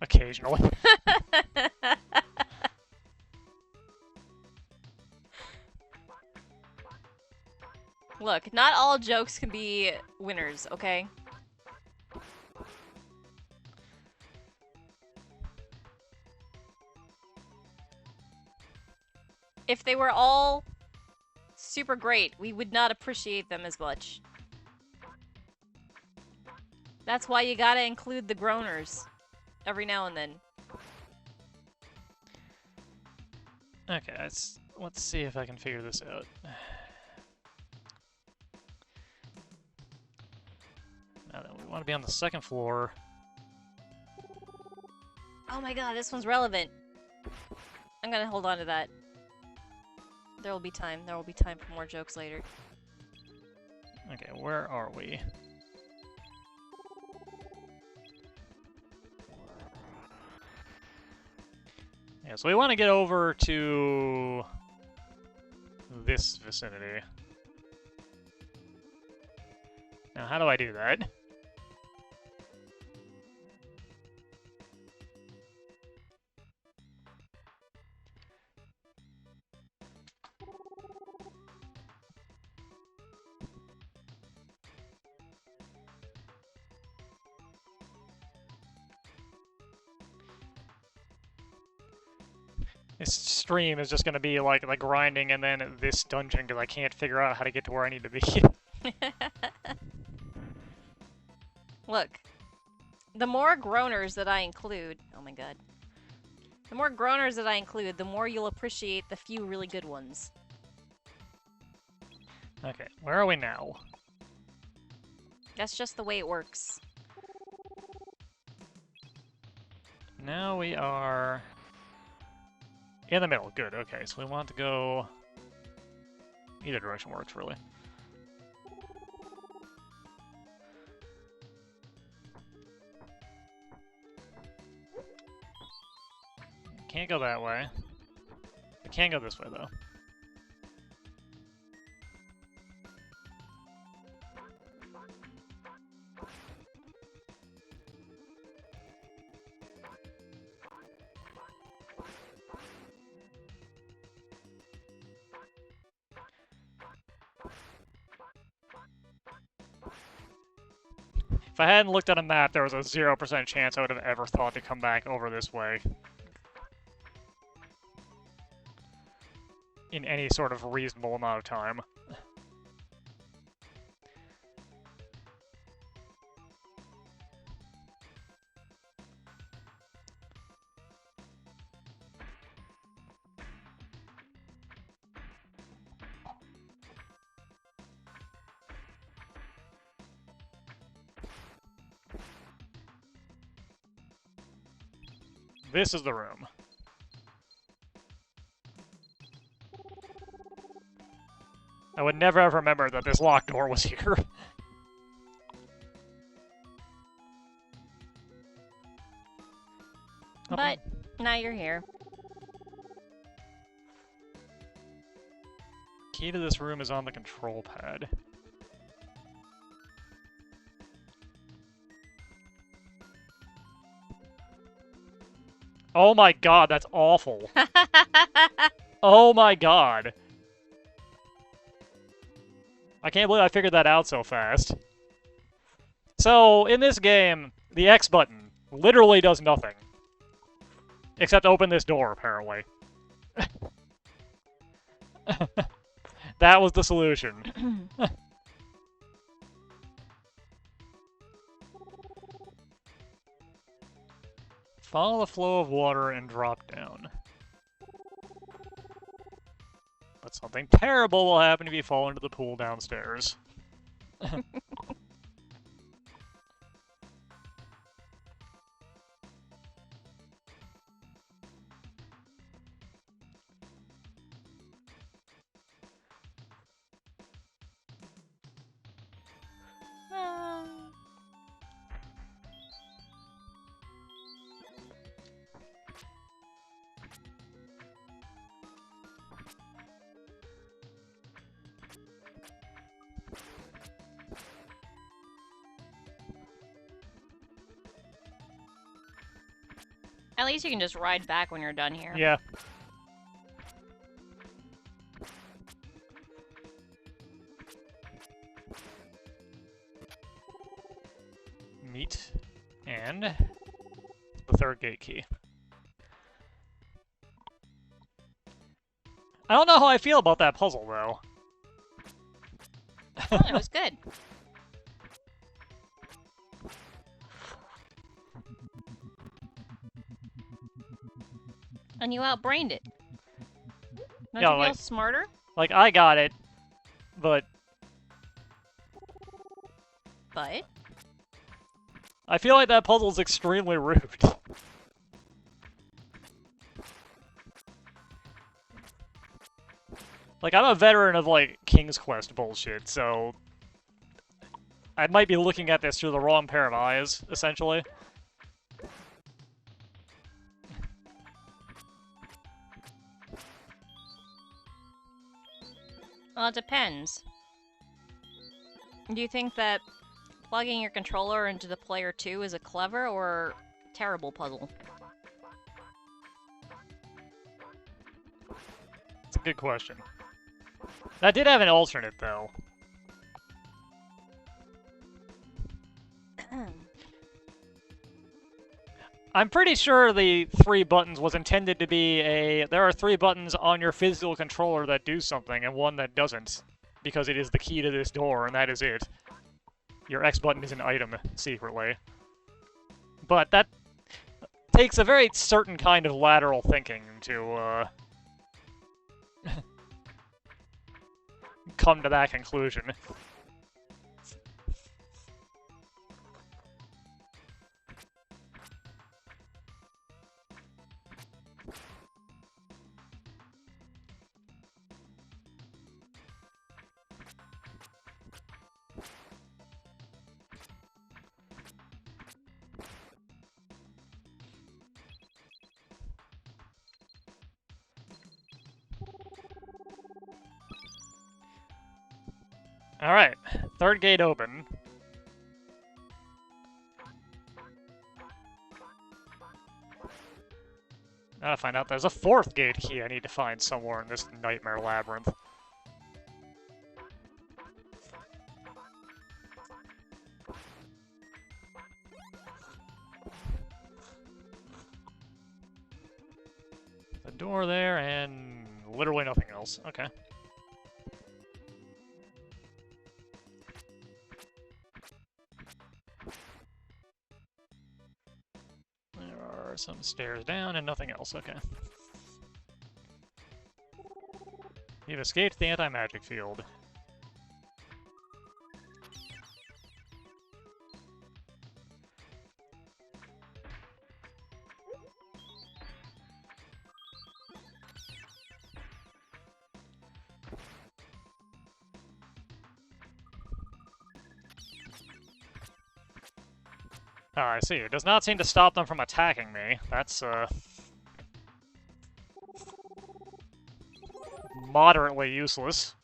Occasionally. Look, not all jokes can be winners, okay? If they were all super great, we would not appreciate them as much. That's why you gotta include the groaners every now and then. Okay, let's see if I can figure this out. Now then, we want to be on the second floor. Oh my god, this one's relevant. I'm gonna hold on to that. There will be time. There will be time for more jokes later. Okay, where are we? Yeah, so we want to get over to this vicinity. Now, how do I do that? This stream is just going to be like grinding and then this dungeon because I can't figure out how to get to where I need to be. Look, the more groaners that I include... Oh my god. The more groaners that I include, the more you'll appreciate the few really good ones. Okay, where are we now? That's just the way it works. Now we are... in the middle, good, okay, so we want to go... either direction works, really. Can't go that way. We can go this way, though. If I hadn't looked at a map, there was a 0% chance I would have ever thought to come back over this way. In any sort of reasonable amount of time. This is the room. I would never have remembered that this locked door was here. But now you're here. Key to this room is on the control pad. Oh my god, that's awful. Oh my god. I can't believe I figured that out so fast. So, in this game, the X button literally does nothing. Except open this door, apparently. That was the solution. Follow the flow of water and drop down. But something terrible will happen if you fall into the pool downstairs. At least you can just ride back when you're done here. Yeah. Meat and the third gate key. I don't know how I feel about that puzzle, though. Oh, it was good. And you outbrained it. Don't Yeah, you feel like- smarter? Like, I got it, but But? I feel like that puzzle's extremely rude. Like, I'm a veteran of, like, King's Quest bullshit, so I might be looking at this through the wrong pair of eyes, essentially. Well, it depends. Do you think that plugging your controller into the player 2 is a clever or terrible puzzle? It's a good question. That did have an alternate, though. I'm pretty sure the 3 buttons was intended to be there are 3 buttons on your physical controller that do something, and one that doesn't. Because it is the key to this door, and that is it. Your X button is an item, secretly. But that takes a very certain kind of lateral thinking to, come to that conclusion. Alright, third gate open. Now I find out there's a 4th gate key I need to find somewhere in this nightmare labyrinth. The door there, and literally nothing else. Okay. There are some stairs down and nothing else. Okay. You've escaped the anti-magic field. Ah, I see. It does not seem to stop them from attacking me. That's, moderately useless.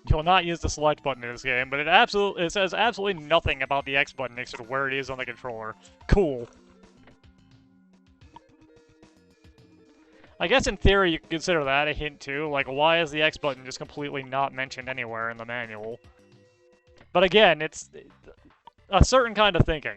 You will not use the select button in this game, but it says absolutely nothing about the X button except where it is on the controller. Cool. I guess in theory you could consider that a hint too. Like, why is the X button just completely not mentioned anywhere in the manual? But again, it's a certain kind of thinking.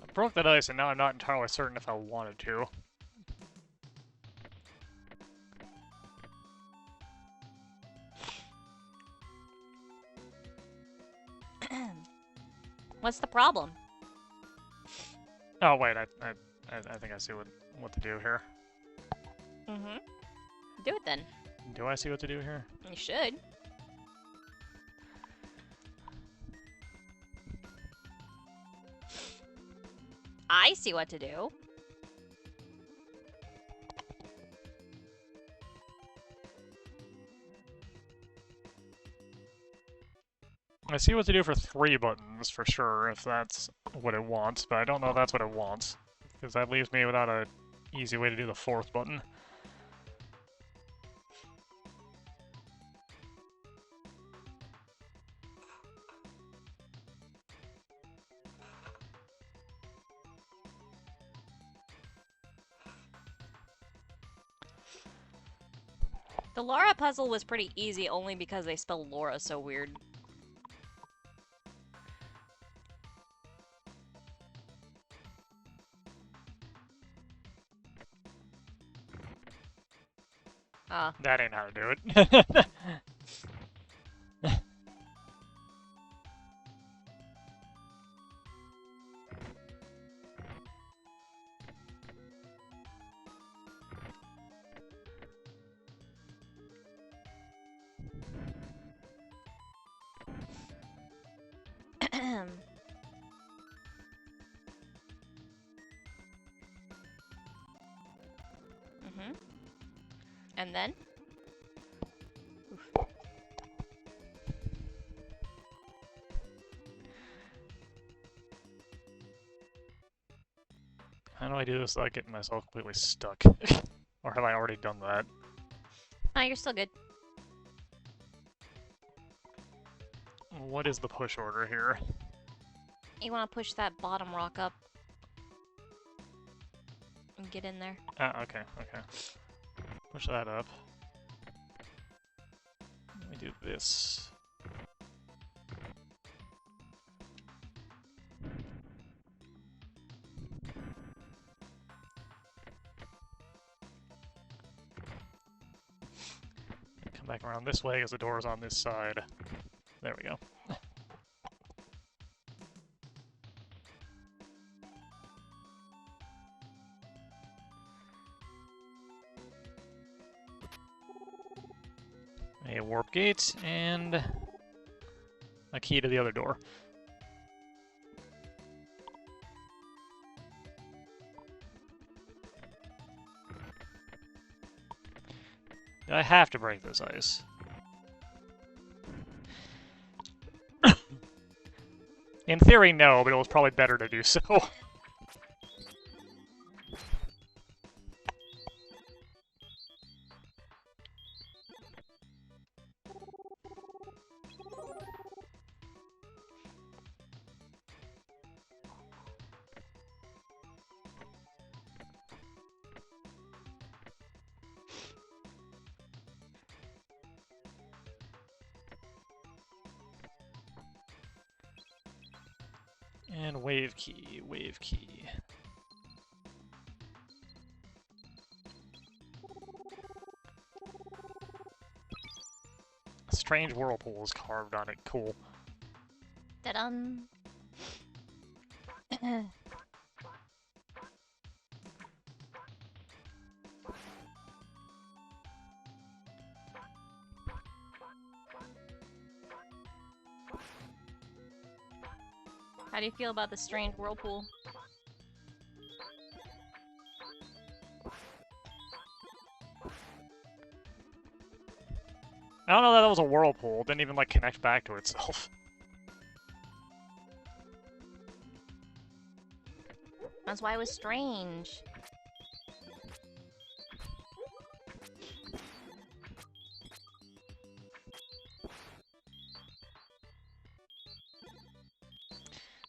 I broke the dice, and now I'm not entirely certain if I wanted to. What's the problem? Oh wait, I think I see what to do here. Mm-hmm. Do it then. Do I see what to do here? You should. I see what to do. I see what to do for 3 buttons, for sure, if that's what it wants, but I don't know if that's what it wants, because that leaves me without an easy way to do the 4th button. The Laura puzzle was pretty easy only because they spell Laura so weird. Ah. That ain't how to do it. Mm-hmm. And then? Oof. How do I do this without getting myself completely stuck? Or have I already done that? Oh, you're still good. What is the push order here? You want to push that bottom rock up. And get in there. Ah, okay, okay. Push that up. Let me do this. Come back around this way because the door is on this side. There we go. A warp gate and a key to the other door. Do I have to break this ice? In theory, no, but it was probably better to do so. And wave key, wave key. Strange whirlpool is carved on it, cool. Ta-dum! How do you feel about the strange whirlpool? I don't know that was a whirlpool. It didn't even, like, connect back to itself. That's why it was strange.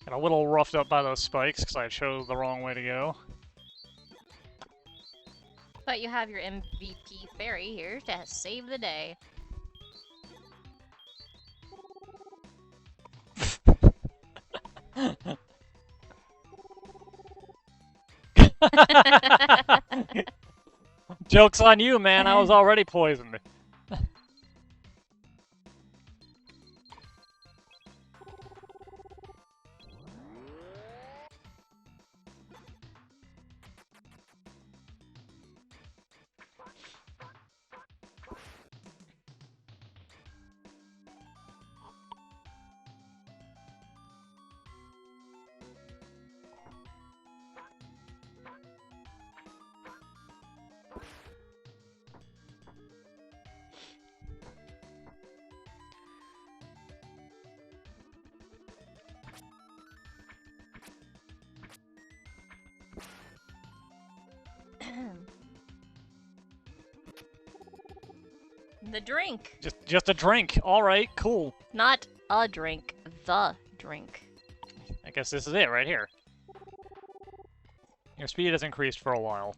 And a little roughed up by those spikes, because I chose the wrong way to go. But you have your MVP fairy here to save the day. Joke's on you, man. I was already poisoned. The drink. Just a drink. All right, cool. Not a drink, the drink. I guess this is it right here. Your speed has increased for a while.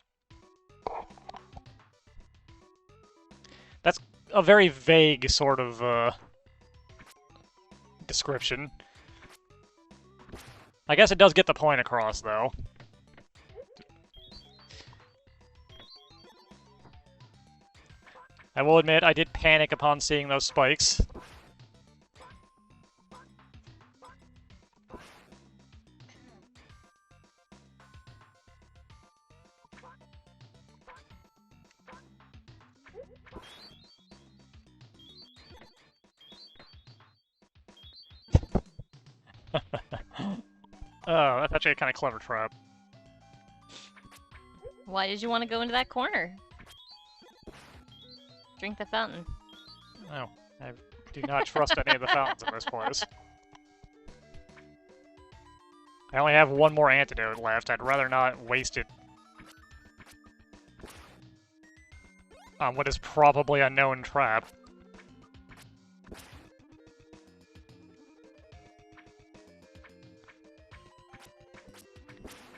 That's a very vague sort of description. I guess it does get the point across, though. I will admit, I did panic upon seeing those spikes. Oh, that's actually a kind of clever trap. Why did you want to go into that corner? Drink the fountain. No, I do not trust any of the fountains in this place. I only have one more antidote left. I'd rather not waste it on what is probably a known trap.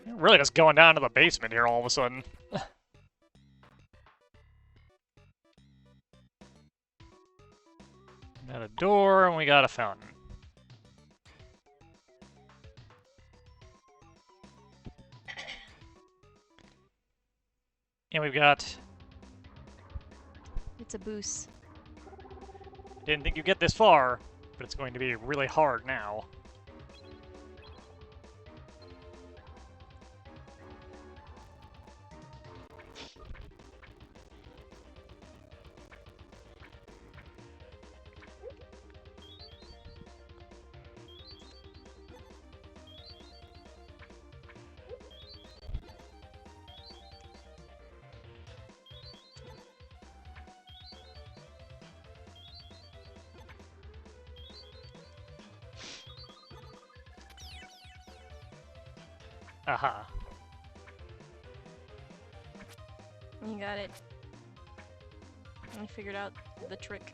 Really just going down to the basement here all of a sudden. Got a door, and we got a fountain. And we've got... It's a boost. Didn't think you'd get this far, but it's going to be really hard now. Aha. You got it. I figured out the trick.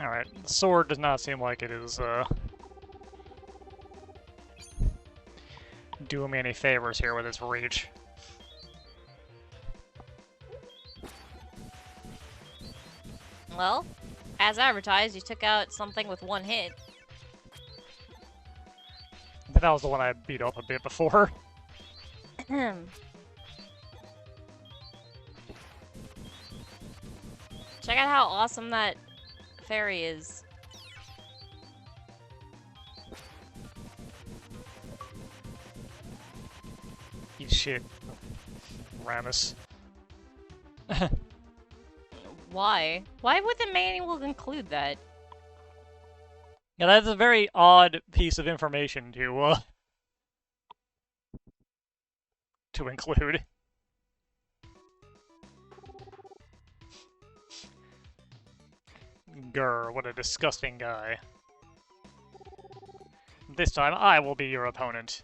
Alright, the sword does not seem like it is, doing me any favors here with its reach. Well, As advertised, you took out something with one hit. That was the one I beat up a bit before. Check out how awesome that fairy is. Eat shit, Ramus. Why? Why would the manual include that? Yeah, that's a very odd piece of information to include. Grr, what a disgusting guy. This time, I will be your opponent.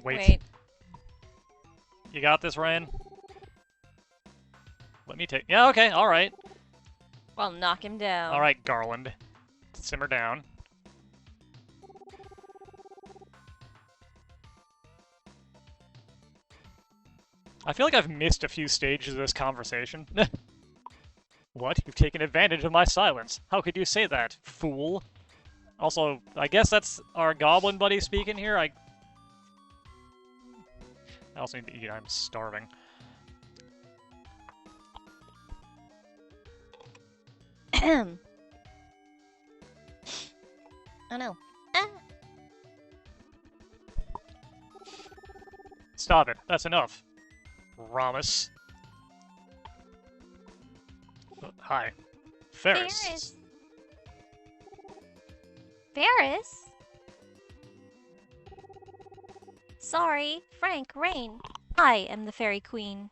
Wait. You got this, Rain? Let me take... Yeah, okay, alright. Well, knock him down. Alright, Garland. Simmer down. I feel like I've missed a few stages of this conversation. What? You've taken advantage of my silence. How could you say that, fool? Also, I guess that's our goblin buddy speaking here. I also need to eat. I'm starving. Oh no. Ah. Stop it. That's enough. Ramus. Hi. Ferris. Ferris? Sorry, Frank, Rain. I am the Fairy Queen.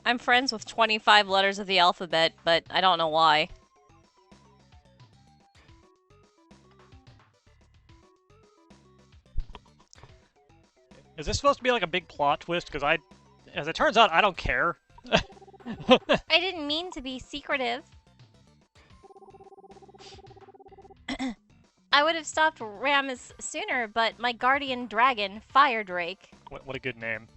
I'm friends with 25 letters of the alphabet, but I don't know why. Is this supposed to be like a big plot twist? Because as it turns out, I don't care. I didn't mean to be secretive. I would have stopped Ramus sooner, but my guardian dragon, Fire Drake, What a good name.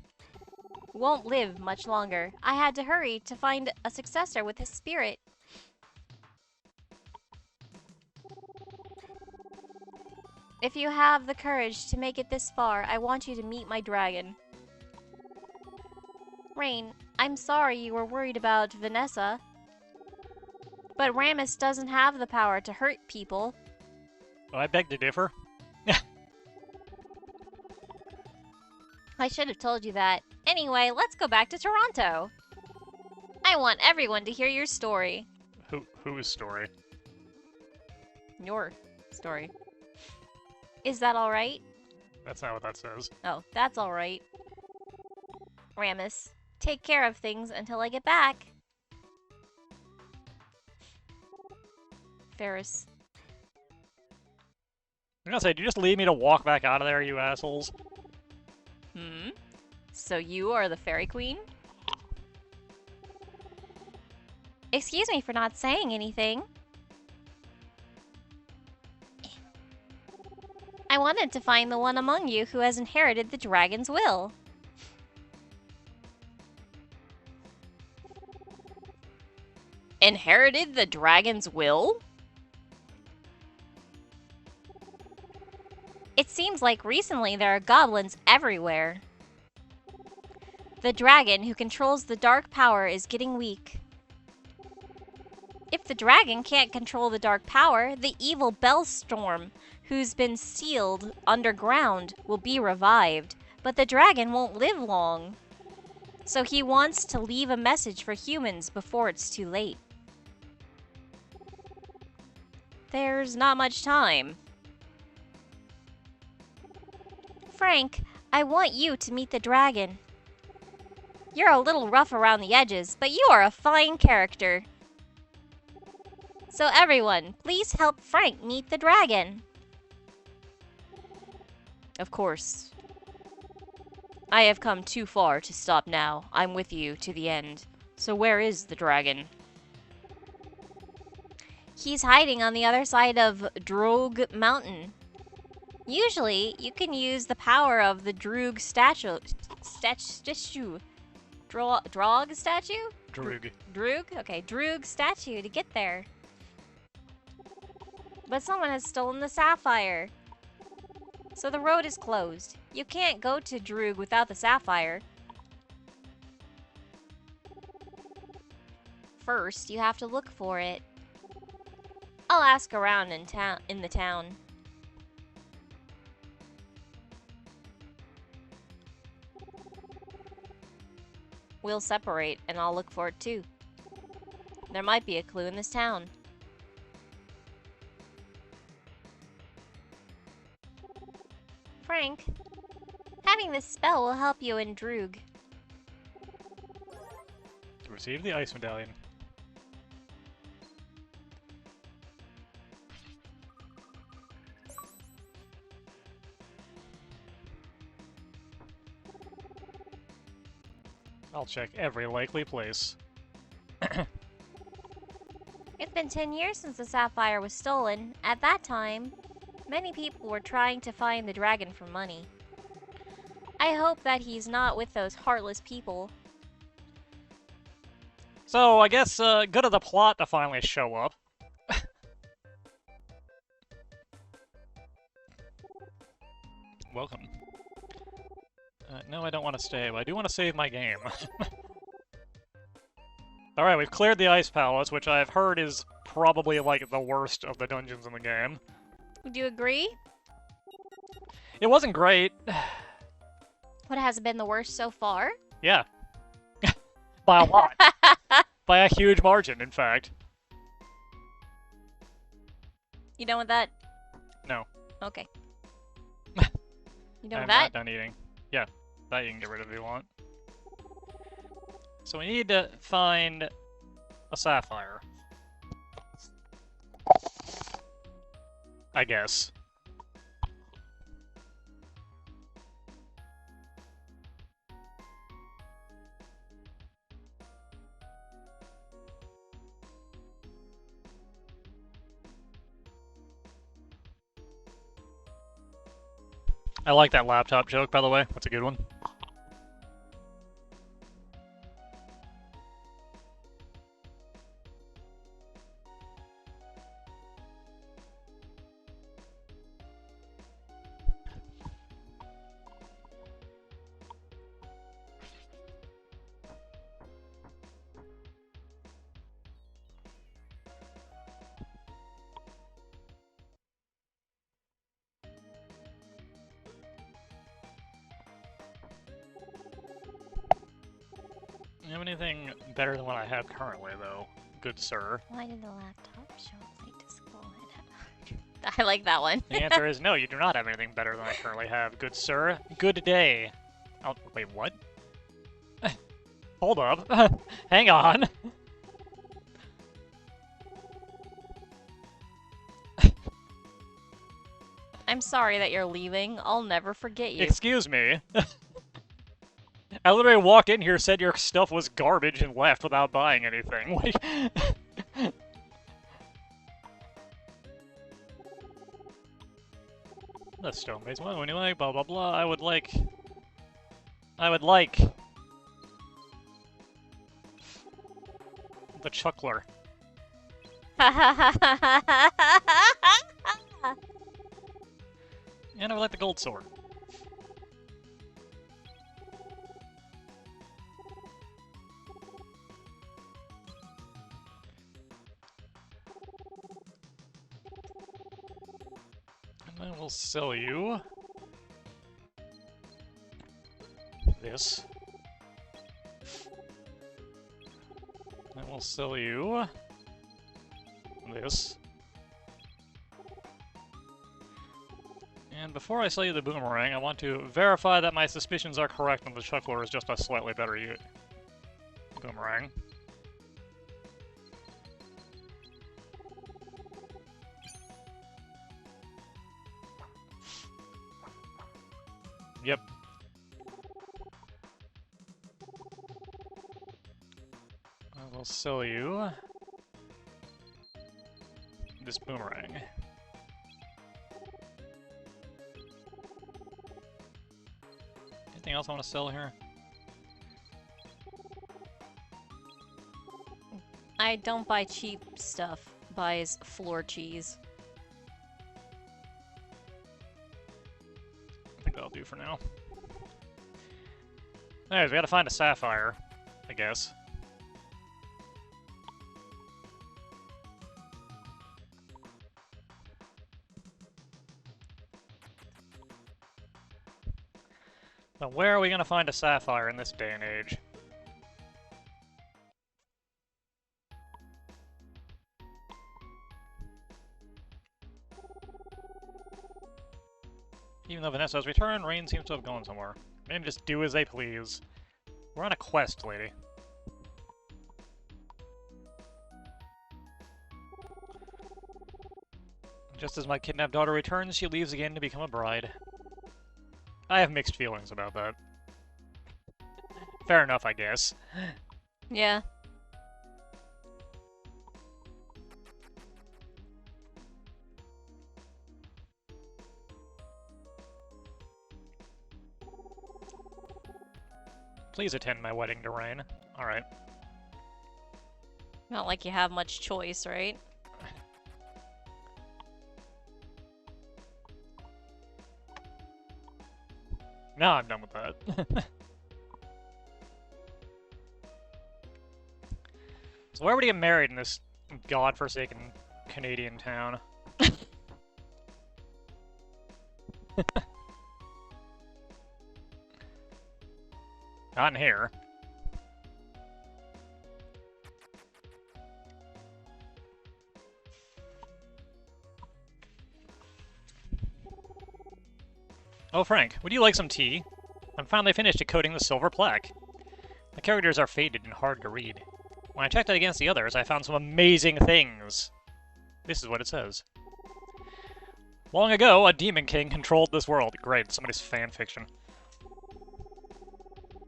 won't live much longer. I had to hurry to find a successor with his spirit. If you have the courage to make it this far, I want you to meet my dragon. Rain, I'm sorry you were worried about Vanessa, but Ramus doesn't have the power to hurt people. I beg to differ. I should have told you that. Anyway, let's go back to Toronto. I want everyone to hear your story. Whose story? Your story. Is that alright? That's not what that says. Oh, that's alright. Ramus, take care of things until I get back. Ferris. I'm gonna say, did you just leave me to walk back out of there, you assholes? Hmm? So you are the Fairy Queen? Excuse me for not saying anything. I wanted to find the one among you who has inherited the dragon's will. Inherited the dragon's will? It seems like recently there are goblins everywhere. The dragon who controls the dark power is getting weak. If the dragon can't control the dark power, the evil Bellstorm, who's been sealed underground, will be revived. But the dragon won't live long. So he wants to leave a message for humans before it's too late. There's not much time. Frank, I want you to meet the dragon. You're a little rough around the edges, but you are a fine character. So everyone, please help Frank meet the dragon. Of course. I have come too far to stop now. I'm with you to the end. So where is the dragon? He's hiding on the other side of Droog Mountain. Usually, you can use the power of the Droog statue. Drog statue? Droog. Droog? Okay, Droog statue to get there. But someone has stolen the sapphire. So the road is closed. You can't go to Droog without the sapphire. First, you have to look for it. I'll ask around in the town. We'll separate, and I'll look for it too. There might be a clue in this town. Frank, having this spell will help you in Droog. Receive the ice medallion. I'll check every likely place. It's been 10 years since the sapphire was stolen. At that time, many people were trying to find the dragon for money. I hope that he's not with those heartless people. So, I guess, good of the plot to finally show up. Welcome. No, I don't want to stay, but I do want to save my game. Alright, we've cleared the Ice Palace, which I've heard is probably, like, the worst of the dungeons in the game. Would you agree? It wasn't great. What has been the worst so far? Yeah. By a lot. By a huge margin, in fact. You done with that? No. Okay. You done I'm with that? not done eating. Yeah, that you can get rid of if you want. So we need to find a sapphire. I guess. I like that laptop joke, by the way. That's a good one. You have anything better than what I have currently, though, good sir? Why did the laptop show late to school? I like that one. The answer is no, you do not have anything better than I currently have, good sir. Good day. Oh, wait, what? Hold up. Hang on. I'm sorry that you're leaving. I'll never forget you. Excuse me. I literally walked in here, said your stuff was garbage, and left without buying anything. The stone base one anyway, blah blah blah. I would like the chuckler. And I would like the gold sword. And I will sell you this. I will sell you this. And before I sell you the boomerang, I want to verify that my suspicions are correct and the chuckler is just a slightly better boomerang. Yep. I will sell you this boomerang. Anything else I want to sell here? I don't buy cheap stuff. Buys floor cheese. I think that'll do for now. Anyways, we gotta find a sapphire, I guess. Now, where are we gonna find a sapphire in this day and age? Even though Vanessa has returned, Rain seems to have gone somewhere. Men just do as they please. We're on a quest, lady. Just as my kidnapped daughter returns, she leaves again to become a bride. I have mixed feelings about that. Fair enough, I guess. Yeah. Please attend my wedding to Rain. Alright. Not like you have much choice, right? Now I'm done with that. So where would he get married in this godforsaken Canadian town? Not in here. Oh, Frank, would you like some tea? I'm finally finished decoding the silver plaque. The characters are faded and hard to read. When I checked it against the others, I found some amazing things. This is what it says. Long ago, a demon king controlled this world. Great, somebody's fanfiction.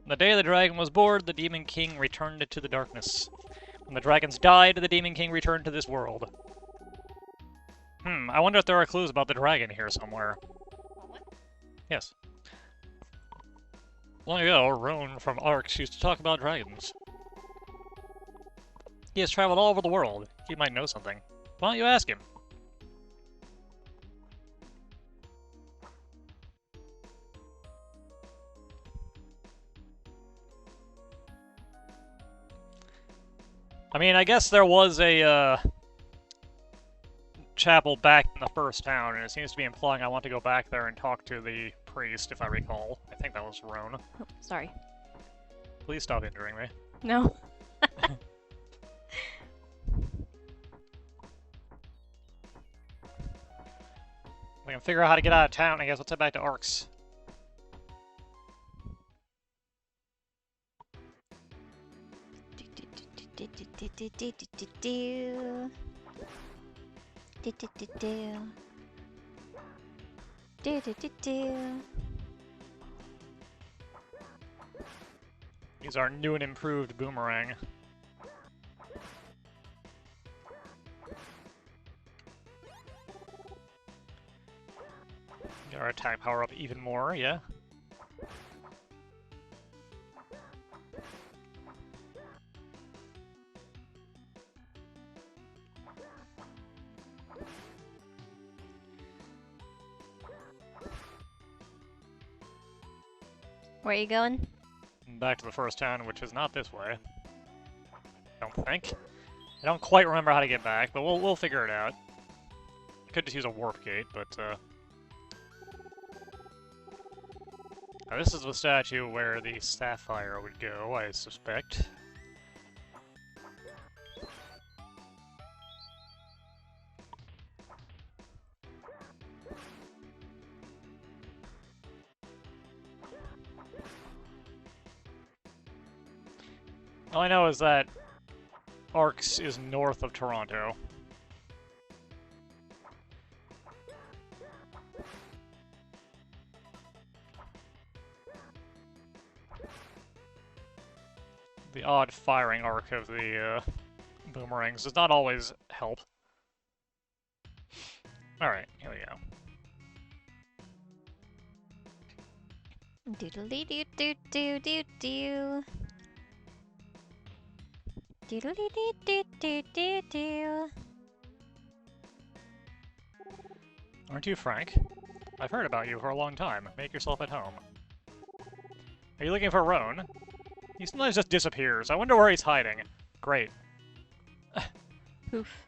The day the dragon was born, the demon king returned to the darkness. When the dragons died, the demon king returned to this world. I wonder if there are clues about the dragon here somewhere. Yes. Long ago, Roan from Arx used to talk about dragons. He has traveled all over the world. He might know something. Why don't you ask him? I mean, I guess there was a, chapel back in the first town, and it seems to be implying I want to go back there and talk to the priest, if I recall. I think that was Roan. Oh, sorry. Please stop injuring me. No. We can figure out how to get out of town, I guess. Let's head back to Arx. Use our new and improved boomerang. Get our attack power up even more, yeah. Where are you going? Back to the first town, which is not this way. I don't think. I don't quite remember how to get back, but we'll figure it out. I could just use a warp gate, but now this is the statue where the sapphire would go, I suspect. All I know is that Arx is north of Toronto. The odd firing arc of the boomerangs does not always help. Alright, here we go. Doodly doo doo doo doo doo. Doodle-dee-dee-doo-doo-doo. Aren't you Frank? I've heard about you for a long time. Make yourself at home. Are you looking for Roan? He sometimes just disappears. I wonder where he's hiding. Great. Poof.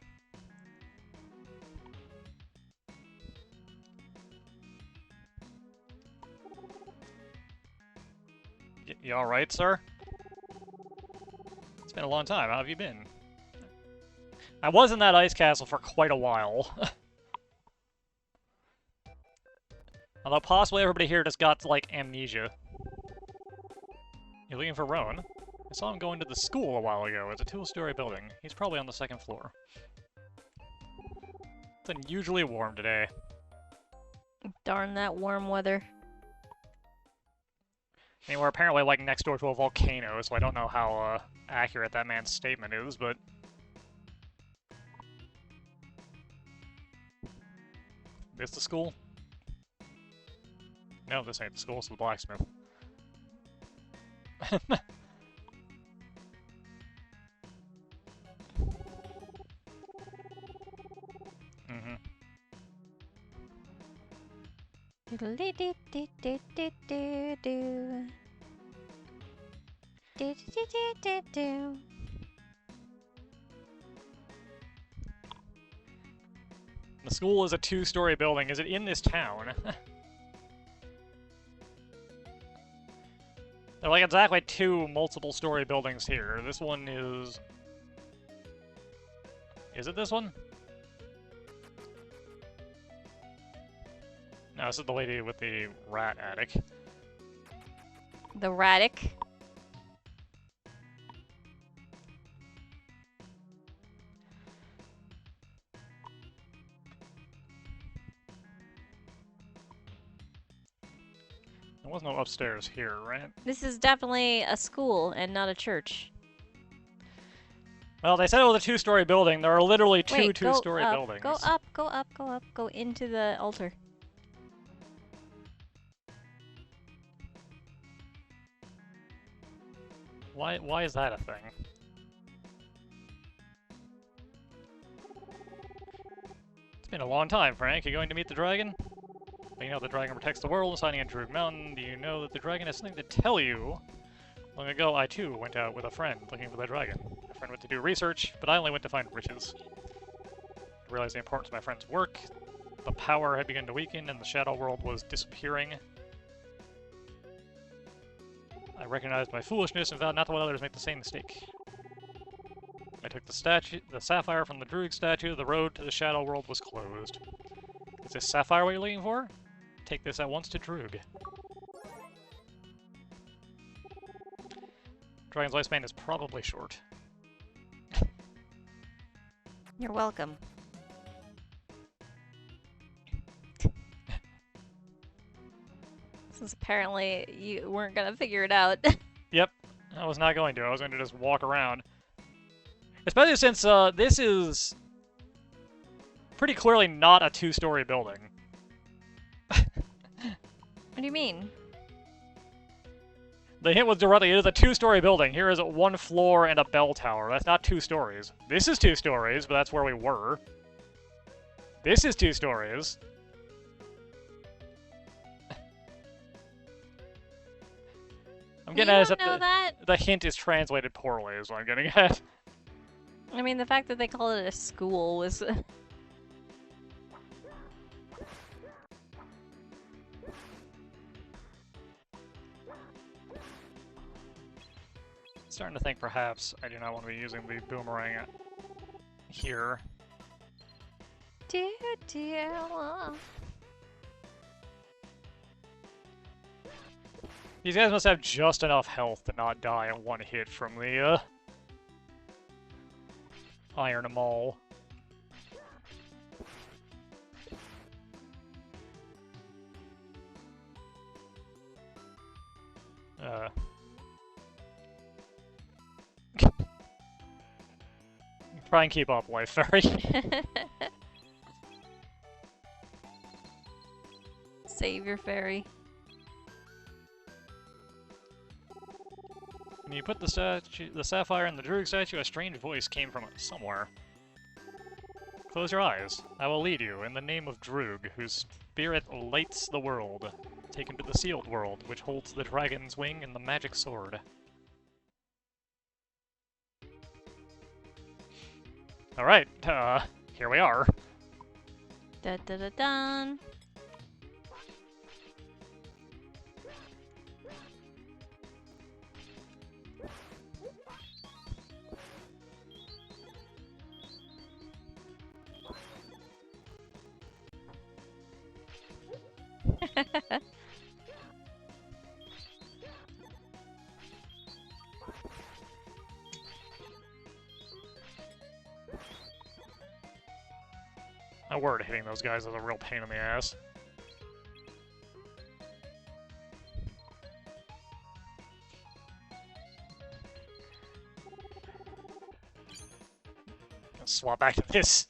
You alright, sir? It's been a long time. How have you been? I was in that ice castle for quite a while. Although possibly everybody here just got, like, amnesia. You're looking for Roan? I saw him going to the school a while ago. It's a two-story building. He's probably on the second floor. It's unusually warm today. Darn that warm weather. I mean, we're apparently, like, next door to a volcano, so I don't know how, accurate that man's statement is, but... This the school? No, this ain't the school, it's the blacksmith. Mm-hmm. Doodle-dee-dee-dee-dee-doo-doo. Doo-doo-doo-doo-doo. The school is a two-story building. Is it in this town? They're like exactly two multiple-story buildings here. This one is... Is it this one? No, this is the lady with the rat attic. The Radic. There was no upstairs here, right? This is definitely a school and not a church. Well, they said it was a two-story building. There are literally two Wait, two-story go up, buildings. Go up, go up, go up, go into the altar. Why is that a thing? It's been a long time, Frank. You going to meet the dragon? You know the dragon protects the world, signing in Droog Mountain. Do you know that the dragon has something to tell you? Long ago, I too went out with a friend looking for the dragon. My friend went to do research, but I only went to find riches. I realized the importance of my friend's work. The power had begun to weaken, and the shadow world was disappearing. I recognized my foolishness and vowed not to let others make the same mistake. I took the sapphire from the Droog statue. The road to the shadow world was closed. Is this sapphire what you're looking for? Take this at once to Droog. Dragon's lifespan is probably short. You're welcome. Since apparently you weren't gonna figure it out. Yep, I was not going to. I was going to just walk around. Especially since this is pretty clearly not a two-story building. What do you mean? The hint was directly, it is a two-story building. Here is one floor and a bell tower. That's not two stories. This is two stories, but that's where we were. This is two stories. I'm getting at that? the hint is translated poorly is what I'm getting at. I mean, the fact that they call it a school was... Starting to think perhaps I do not want to be using the boomerang here. These guys must have just enough health to not die in one hit from the Iron Maul. Try and keep up, Life Fairy. Save your fairy. When you put the sapphire in the Druid statue, a strange voice came from somewhere. Close your eyes. I will lead you in the name of Droog, whose spirit lights the world. Take him to the sealed world, which holds the dragon's wing and the magic sword. Alright, here we are. Da da da dun. My word, hitting those guys is a real pain in the ass. Gonna swap back to this.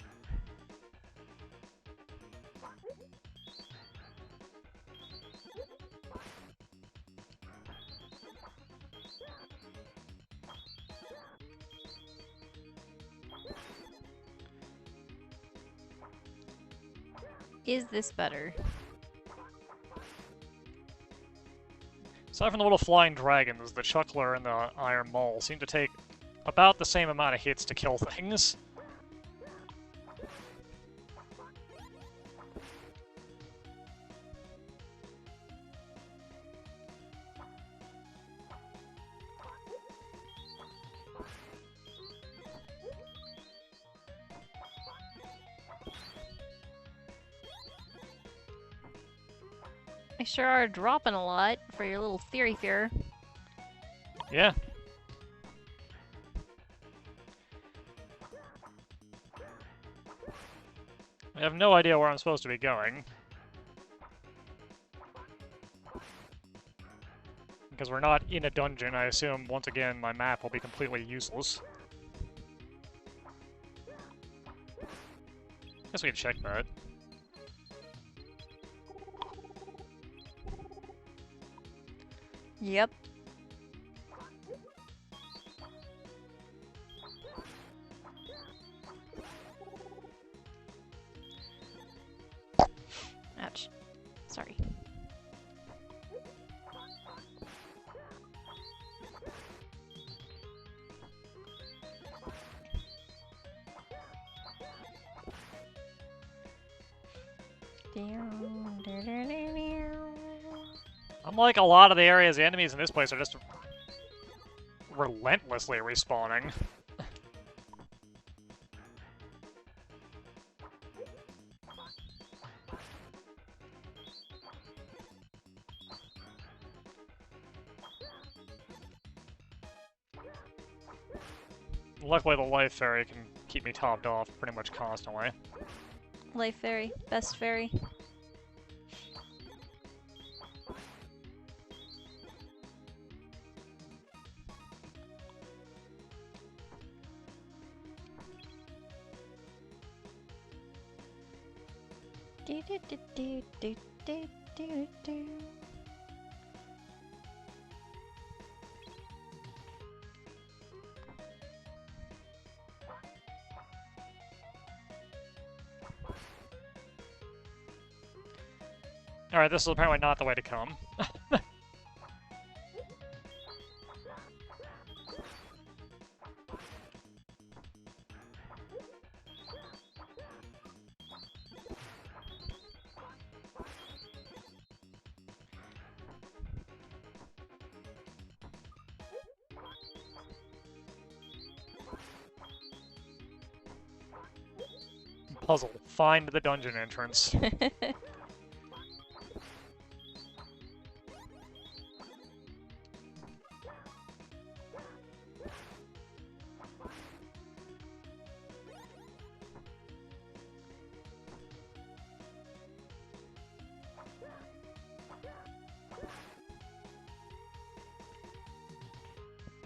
Is this better? Aside from the little flying dragons, the Chuckler and the Iron Maul seem to take about the same amount of hits to kill things. I sure are dropping a lot for your little theory fear. Yeah. I have no idea where I'm supposed to be going. Because we're not in a dungeon, I assume, once again, my map will be completely useless. Guess we can check that. Yep. Ouch. Sorry. Unlike a lot of the areas, the enemies in this place are just relentlessly respawning. Luckily, the Life Fairy can keep me topped off pretty much constantly. Life fairy. Best fairy. Do do do do do do do do. Alright, this is apparently not the way to come. Puzzle. Find the dungeon entrance.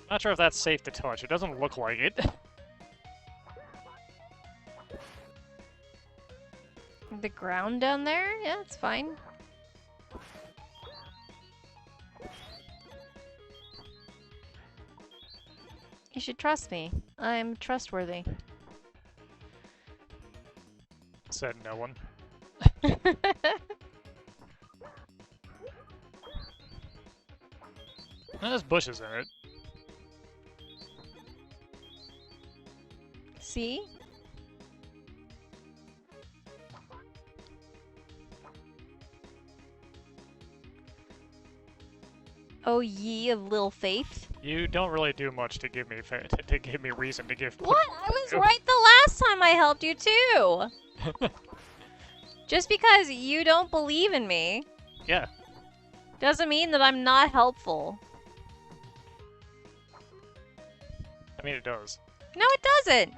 Not sure if that's safe to touch. It doesn't look like it. The ground down there? Yeah, it's fine. You should trust me. I'm trustworthy. Said no one. There's bushes in it. See? Oh, ye of little faith. You don't really do much to give me to give me reason to give. What? I was right the last time I helped you too. Just because you don't believe in me Yeah. doesn't mean that I'm not helpful. I mean, it does. No, it doesn't.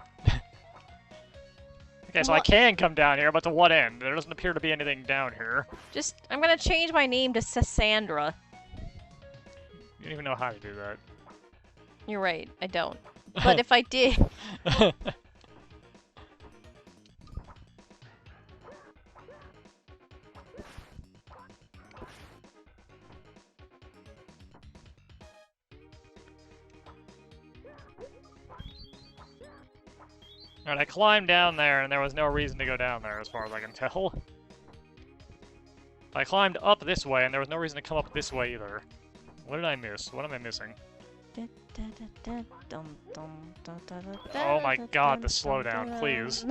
Okay, so I can come down here, but to what end? There doesn't appear to be anything down here. Just, I'm gonna change my name to Cassandra. You don't even know how to do that. You're right, I don't. But if I did... Alright, I climbed down there, and there was no reason to go down there, as far as I can tell. I climbed up this way, and there was no reason to come up this way either. What did I miss? What am I missing? Oh my god, the slowdown, please.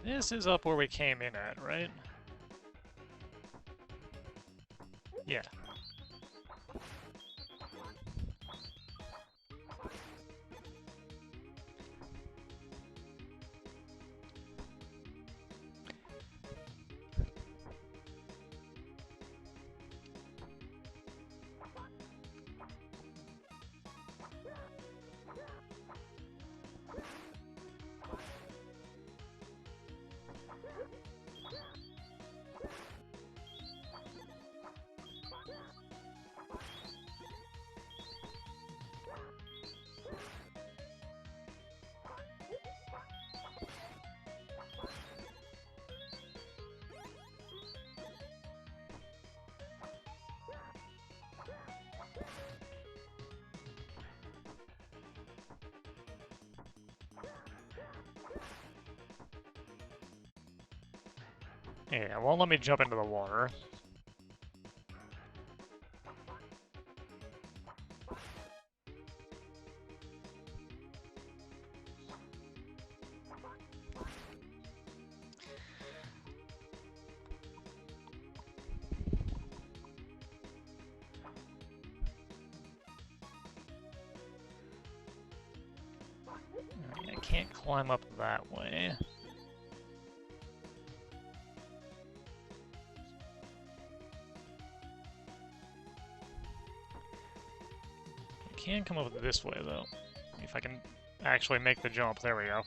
This is up where we came in at, right? Yeah. Yeah, it won't let me jump into the water. I can't climb up that way. I can come up this way, though. If I can actually make the jump. There we go.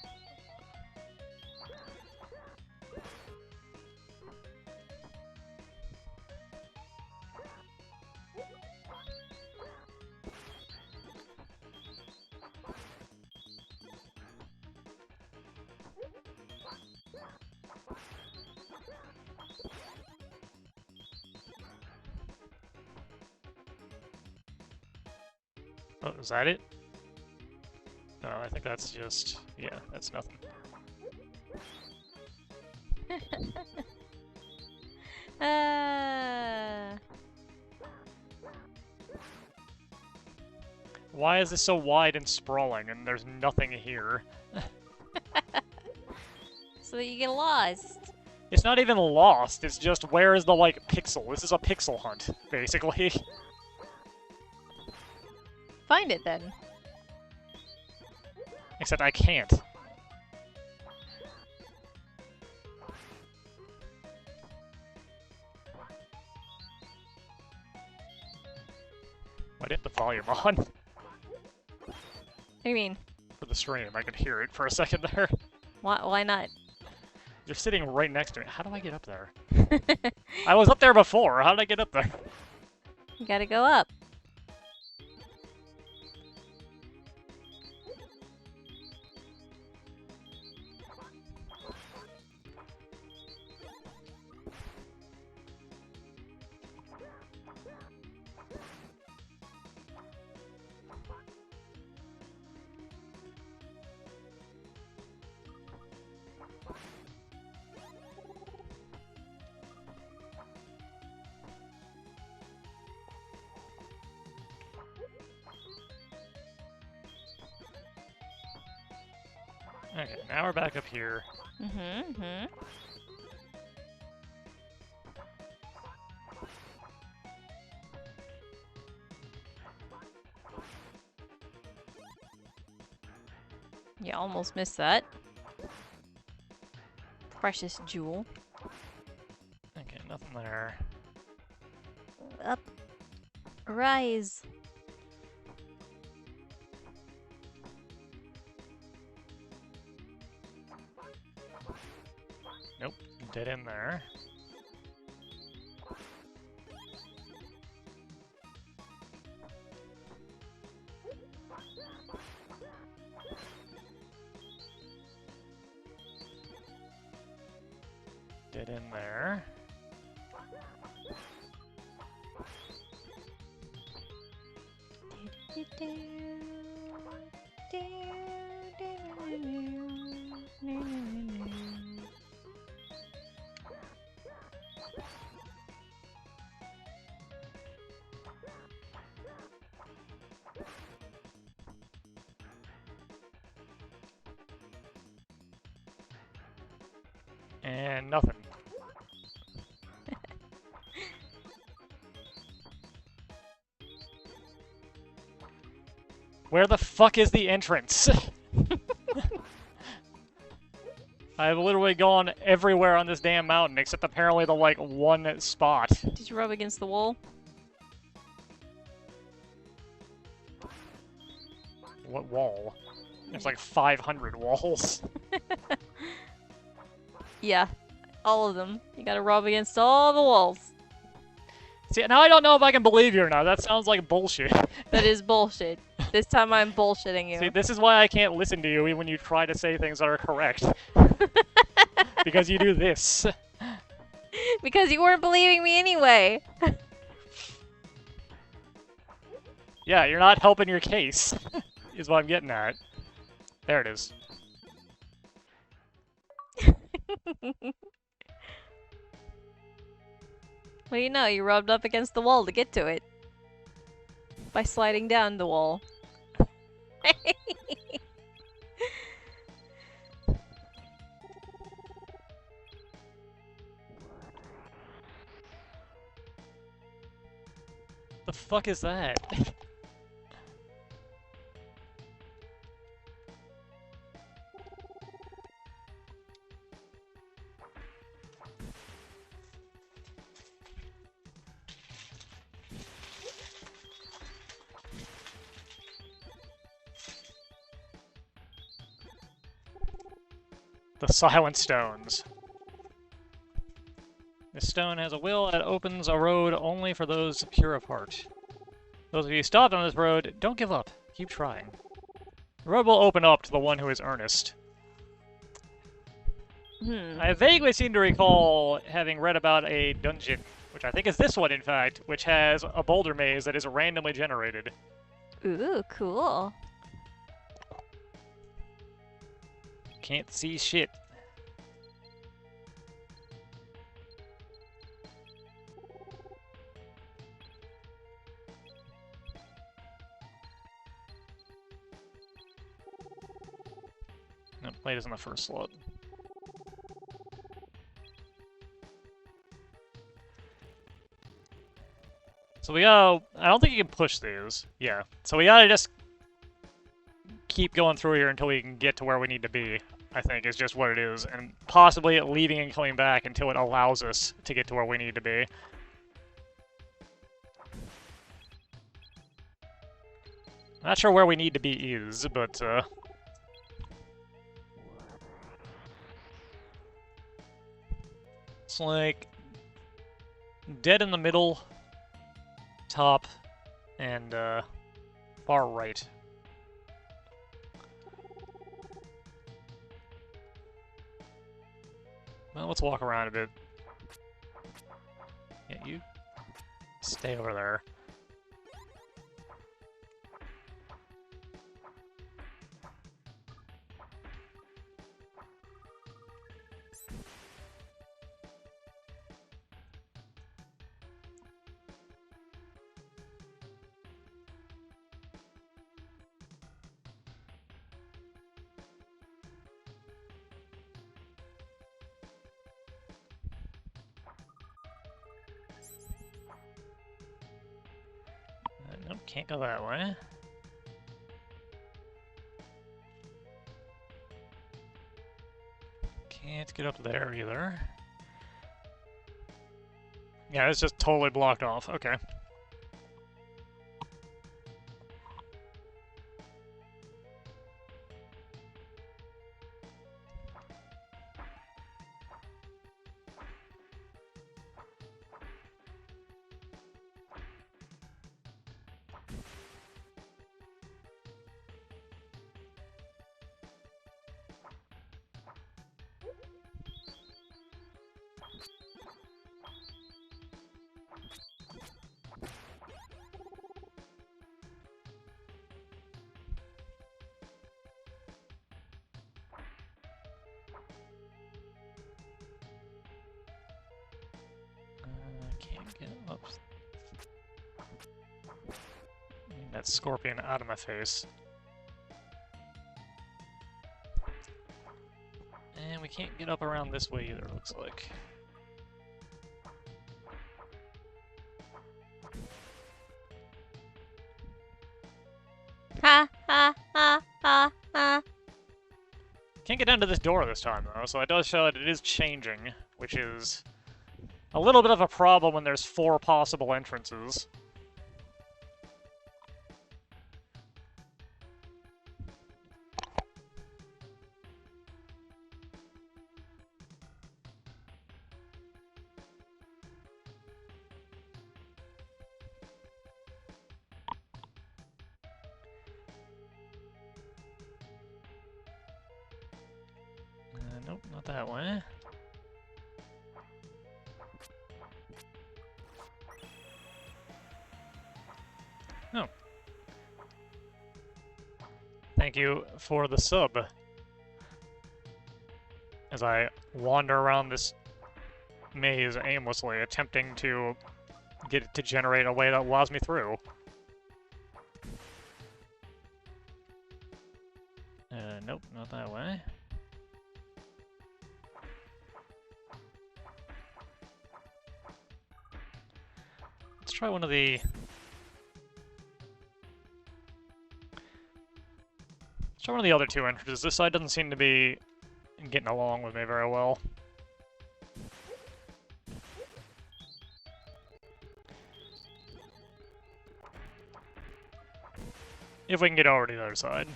Oh, is that it? No, I think that's just... yeah, that's nothing. Why is this so wide and sprawling and there's nothing here? So that you get lost. It's not even lost, it's just where is the, like, pixel? This is a pixel hunt, basically. Find it then. Except I can't. Why didn't the volume on? What do you mean? for the stream. I could hear it for a second there. Why not? You're sitting right next to me. How do I get up there? I was up there before. How did I get up there? You gotta go up. Okay, now we're back up here. Mm-hmm. You almost missed that. Precious jewel. Okay, nothing there. Up. Rise. Nope, dead end there. Dead end there. And nothing. Where the fuck is the entrance? I've literally gone everywhere on this damn mountain except apparently the, like, one spot. Did you rub against the wall? What wall? There's like 500 walls. Yeah. All of them. You gotta rub against all the walls. See, now I don't know if I can believe you or not. That sounds like bullshit. That is bullshit. This time I'm bullshitting you. See, this is why I can't listen to you even when you try to say things that are correct. Because you do this. Because you weren't believing me anyway. Yeah, you're not helping your case, is what I'm getting at. There it is. What do you know? You rubbed up against the wall to get to it. By sliding down the wall. The fuck is that? The Silent Stones. This stone has a will that opens a road only for those pure of heart. Those of you stopped on this road, don't give up. Keep trying. The road will open up to the one who is earnest. I vaguely seem to recall having read about a dungeon, which I think is this one, in fact, which has a boulder maze that is randomly generated. Ooh, cool. Can't see shit. No, plate is in the first slot. So we gotta... I don't think you can push these. Yeah. So we gotta just keep going through here until we can get to where we need to be, I think, is just what it is. And possibly leaving and coming back until it allows us to get to where we need to be. Not sure where we need to be is, but, Looks like dead in the middle, top, and far right. Well, let's walk around a bit. Yeah, you stay over there. Nope, can't go that way. Can't get up there either. Yeah, it's just totally blocked off. Okay. Can't get up. Need that scorpion out of my face. And we can't get up around this way either, looks like. Ha ha ha ha ha. Can't get down to this door this time, though, so it does show that it is changing, which is a little bit of a problem when there's 4 possible entrances. Nope, not that way. No. Thank you for the sub. As I wander around this maze aimlessly, attempting to get it to generate a way that allows me through. Nope, not that way. Let's try one of the... Let's try one of the other 2 entrances. This side doesn't seem to be getting along with me very well. If we can get over to the other side.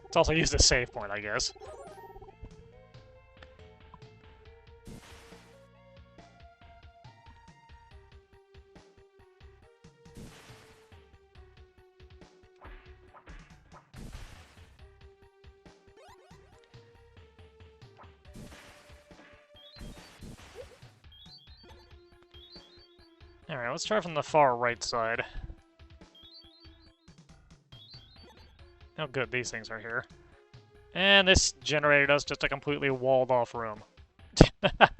Let's also use the save point, I guess. Alright, let's try from the far right side. Oh good, these things are here. And this generated us just a completely walled off room. Well,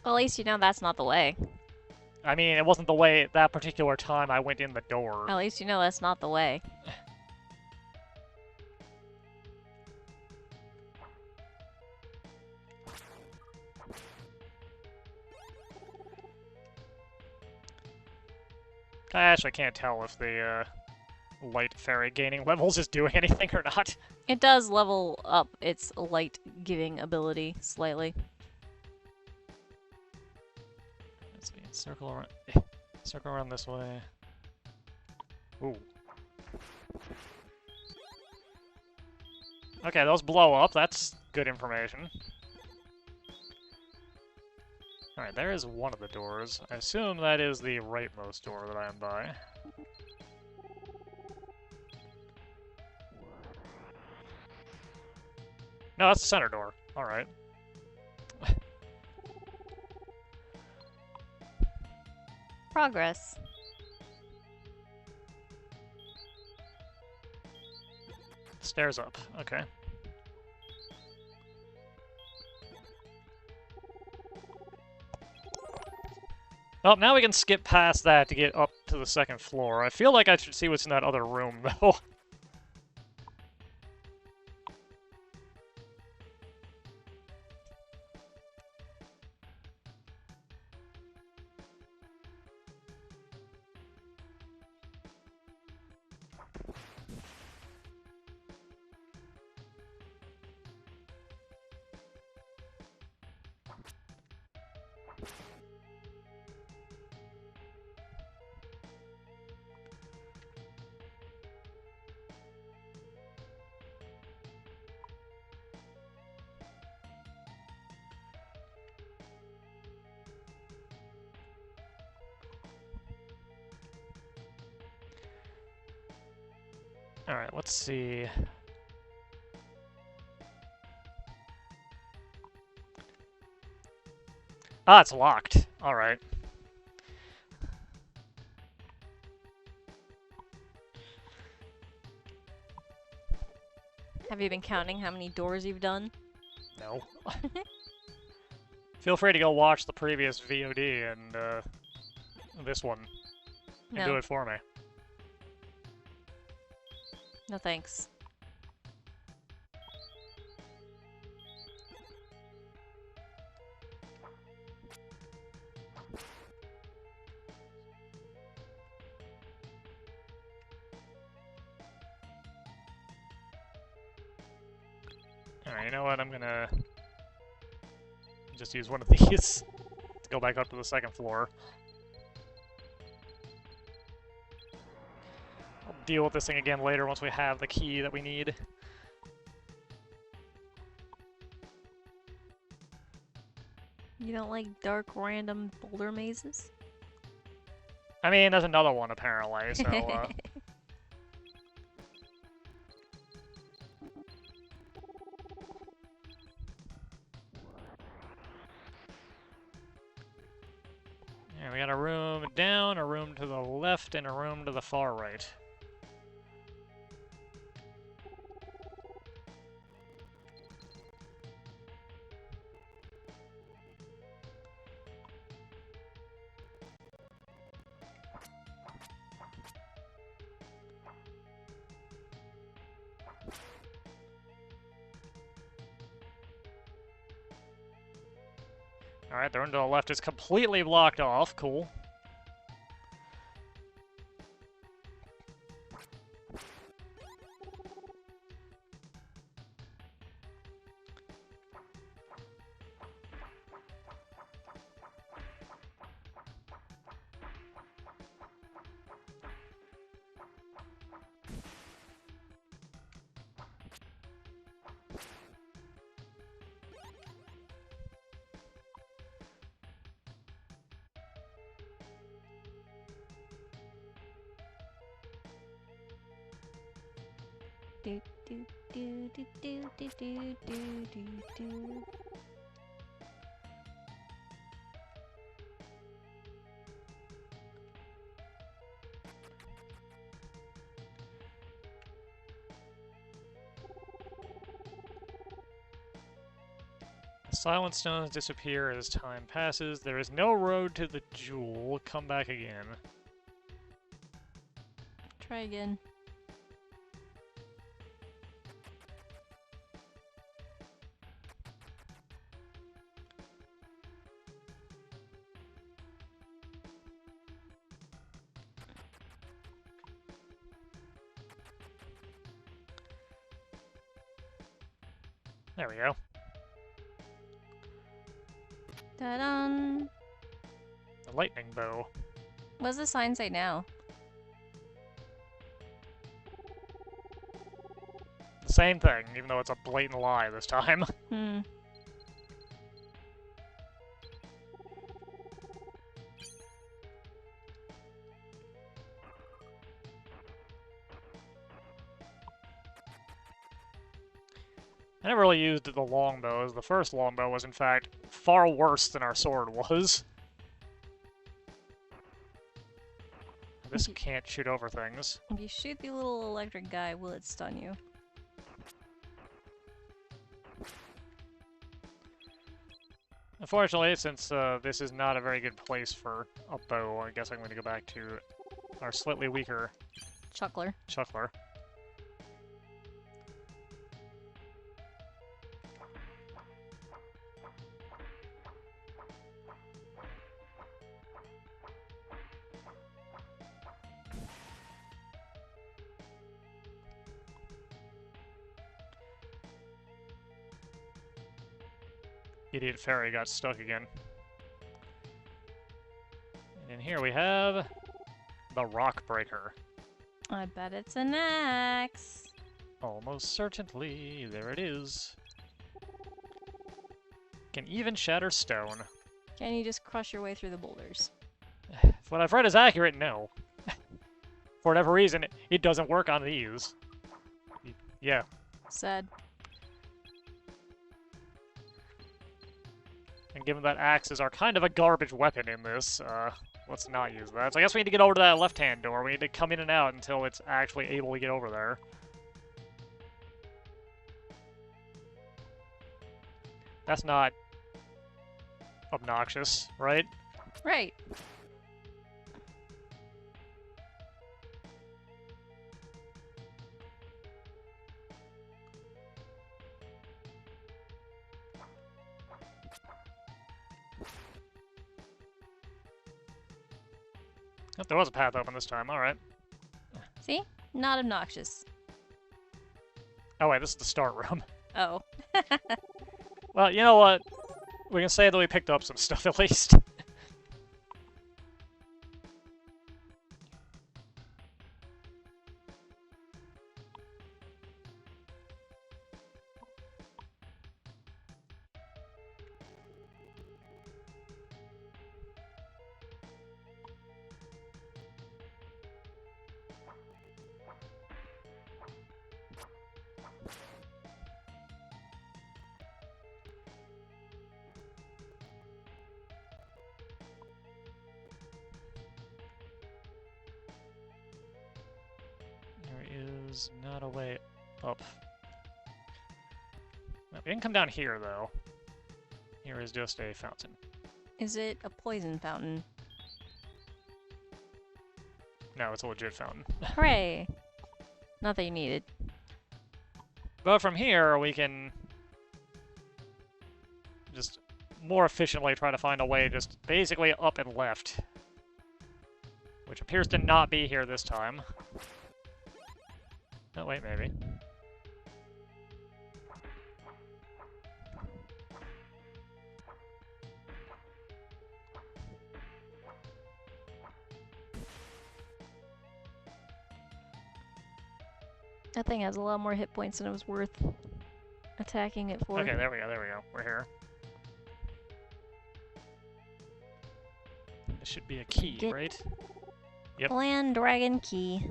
at least you know that's not the way. I mean, it wasn't the way at that particular time I went in the door. At least you know that's not the way. I actually can't tell if the light fairy gaining levels is doing anything or not. It does level up its light giving ability slightly. Let's see, circle around this way. Ooh. Okay, those blow up. That's good information. Alright, there is one of the doors. I assume that is the rightmost door that I am by. No, that's the center door. Alright. Progress. Stairs up. Okay. Well, now we can skip past that to get up to the second floor. I feel like I should see what's in that other room, though. Alright, let's see. Ah, it's locked. Alright. Have you been counting how many doors you've done? No. Feel free to go watch the previous VOD and this one. And do No. it for me. No thanks. Alright, you know what? I'm gonna just use one of these to go back up to the second floor. I'll deal with this thing again later once we have the key that we need. You don't like dark, random boulder mazes? I mean, there's another one apparently, so yeah, we got a room down, a room to the left, and a room to the far right. Alright, the room to the left is completely blocked off. Cool. Do do do do do do do do do do. Silent stones disappear as time passes. There is no road to the jewel. Come back again. Try again. There we go. Ta-dun! The lightning bow. What does the sign say now? The same thing, even though it's a blatant lie this time. Hmm. I never really used the longbows. The first longbow was, in fact, far worse than our sword was. This can't shoot over things. If you shoot the little electric guy, will it stun you? Unfortunately, since this is not a very good place for a bow, I guess I'm going to go back to our slightly weaker Chuckler. chuckler. Idiot fairy got stuck again. And in here we have the rock breaker. I bet it's an axe. Almost certainly, there it is. Can even shatter stone. Can you just crush your way through the boulders? If what I've read is accurate, no. For whatever reason, it doesn't work on these. Yeah. Sad. And given that axes are kind of a garbage weapon in this, let's not use that. So I guess we need to get over to that left-hand door. We need to come in and out until it's actually able to get over there. That's not obnoxious, right? Right. Oh, there was a path open this time, alright. See? Not obnoxious. Oh wait, this is the start room. Oh. Well, you know what? We can say that we picked up some stuff at least. There is not a way up. No, we didn't come down here, though. Here is just a fountain. Is it a poison fountain? No, it's a legit fountain. Hooray! Not that you need it. But from here, we can just more efficiently try to find a way just basically up and left. Which appears to not be here this time. Oh, wait, maybe. That thing has a lot more hit points than it was worth attacking it for. Okay, there we go, there we go. We're here. This should be a key, Get right? Yep. Land Dragon Key.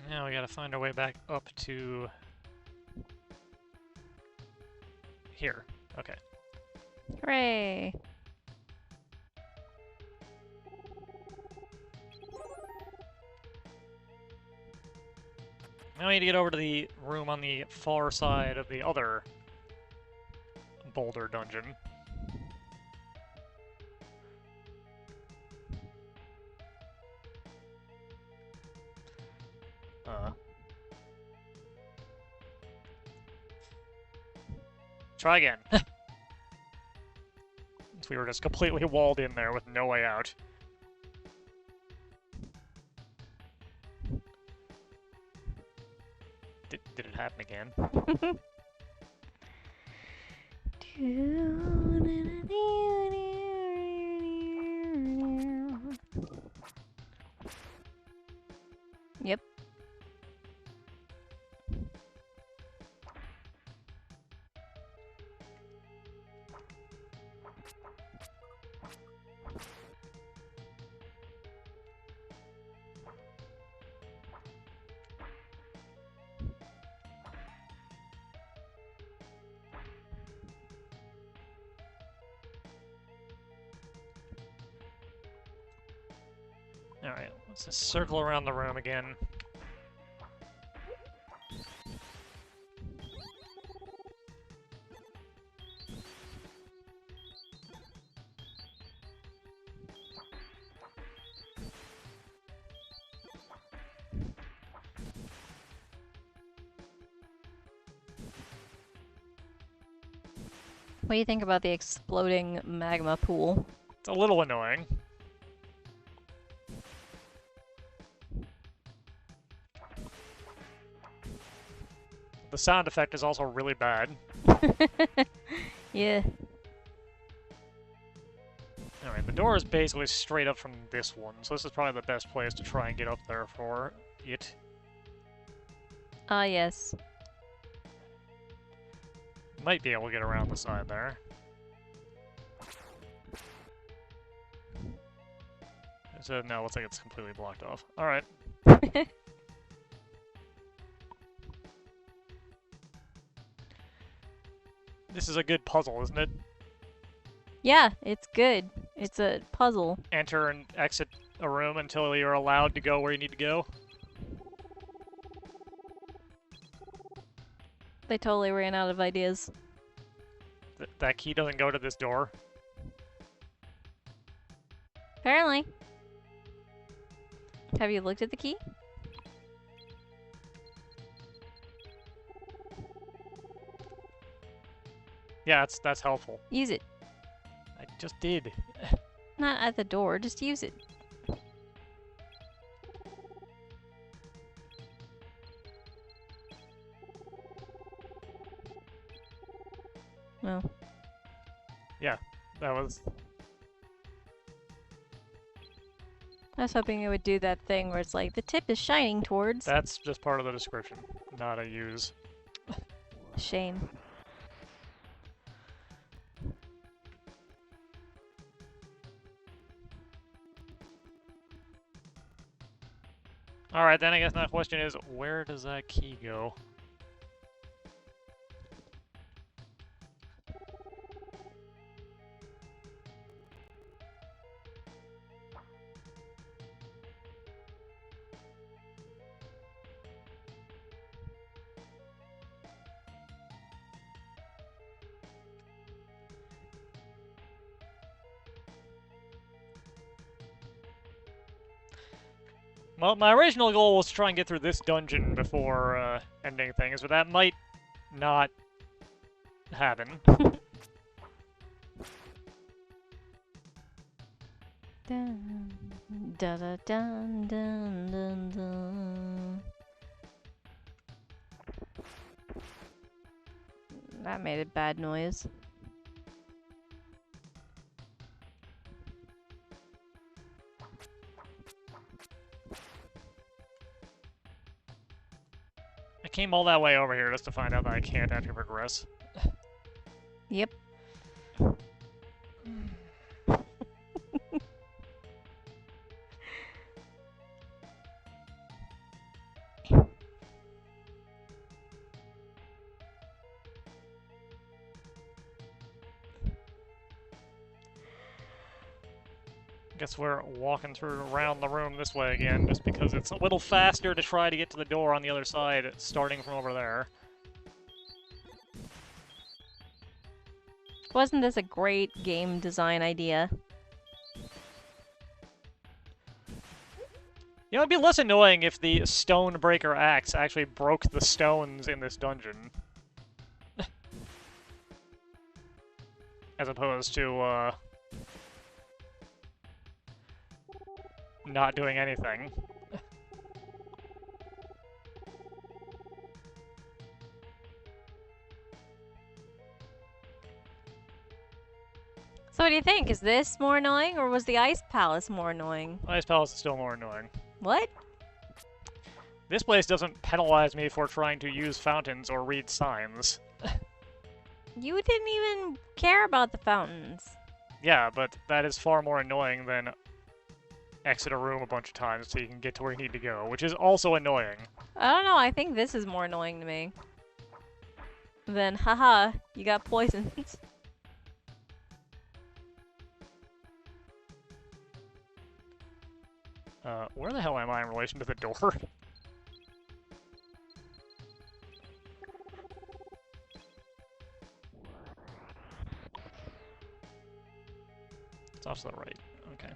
Now we gotta find our way back up to here. Okay. Hooray! Now we need to get over to the room on the far side of the other boulder dungeon. Try again. We were just completely walled in there with no way out. Did it happen again? Yep. Alright, let's just circle around the room again. What do you think about the exploding magma pool? It's a little annoying. The sound effect is also really bad. Yeah. Alright, the door is basically straight up from this one, so this is probably the best place to try and get up there for it. Ah, yes. Might be able to get around the side there. So, no, looks like it's completely blocked off. Alright. This is a good puzzle, isn't it? Yeah, it's good. It's a puzzle. Enter and exit a room until you're allowed to go where you need to go. They totally ran out of ideas. That key doesn't go to this door. Apparently. Have you looked at the key? Yeah, that's helpful. Use it. I just did. Not at the door, just use it. Well. Yeah, that was... I was hoping it would do that thing where it's like, the tip is shining towards. That's just part of the description, not a use. Shame. Alright, then I guess my question is, where does that key go? Well, my original goal was to try and get through this dungeon before ending things, but that might not happen. Dun, da, da, dun, dun, dun, dun. That made a bad noise. I came all that way over here just to find out that I can't actually progress. Yep. Guess we're walking through around the room this way again, just because it's a little faster to try to get to the door on the other side, starting from over there. Wasn't this a great game design idea? You know, it'd be less annoying if the Stonebreaker axe actually broke the stones in this dungeon. as opposed to, not doing anything. So what do you think? Is this more annoying, or was the Ice Palace more annoying? Ice Palace is still more annoying. What? This place doesn't penalize me for trying to use fountains or read signs. You didn't even care about the fountains. Yeah, but that is far more annoying than exit a room a bunch of times so you can get to where you need to go, which is also annoying. I don't know, I think this is more annoying to me. Then, haha, you got poisoned. Where the hell am I in relation to the door? It's off to the right. Okay.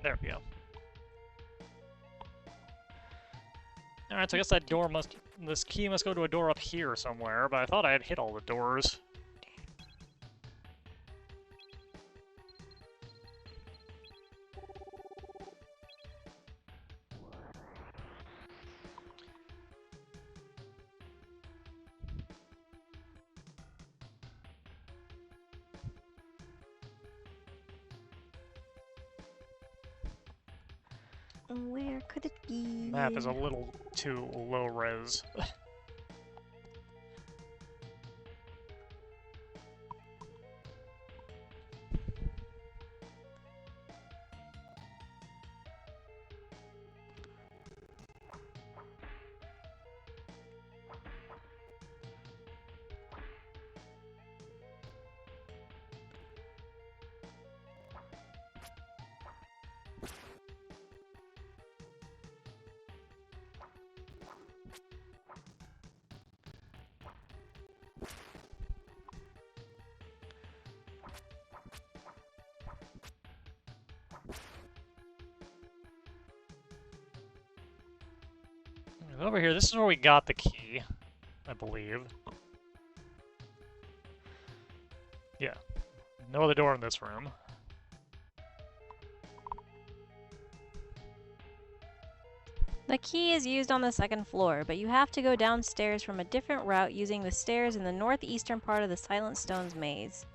There we go. Alright, so I guess that door must... This key must go to a door up here somewhere, but I thought I had hit all the doors. Where could it be? Map is a little too low res. Over here, this is where we got the key, I believe. Yeah. No other door in this room. The key is used on the second floor, but you have to go downstairs from a different route using the stairs in the northeastern part of the Silent Stones maze.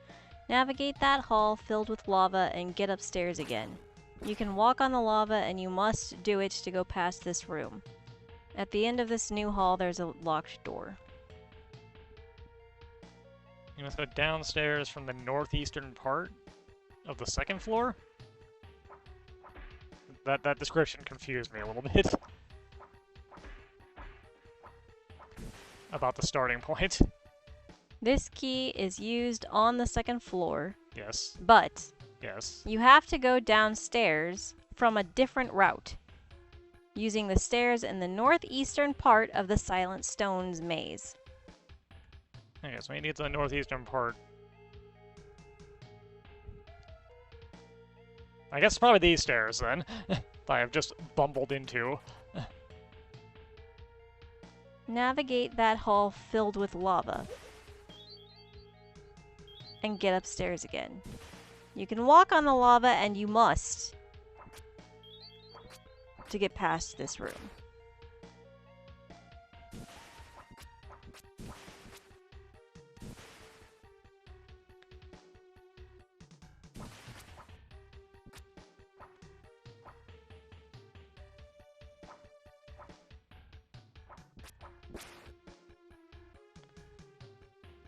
Navigate that hall filled with lava and get upstairs again. You can walk on the lava and you must do it to go past this room. At the end of this new hall, there's a locked door. You must go downstairs from the northeastern part of the second floor? That description confused me a little bit. About the starting point. This key is used on the second floor, Yes. but Yes. you have to go downstairs from a different route, using the stairs in the northeastern part of the Silent Stones maze. Okay, so we need the northeastern part. I guess probably these stairs, then. That I have just bumbled into. Navigate that hall filled with lava. And get upstairs again. You can walk on the lava, and you must, to get past this room.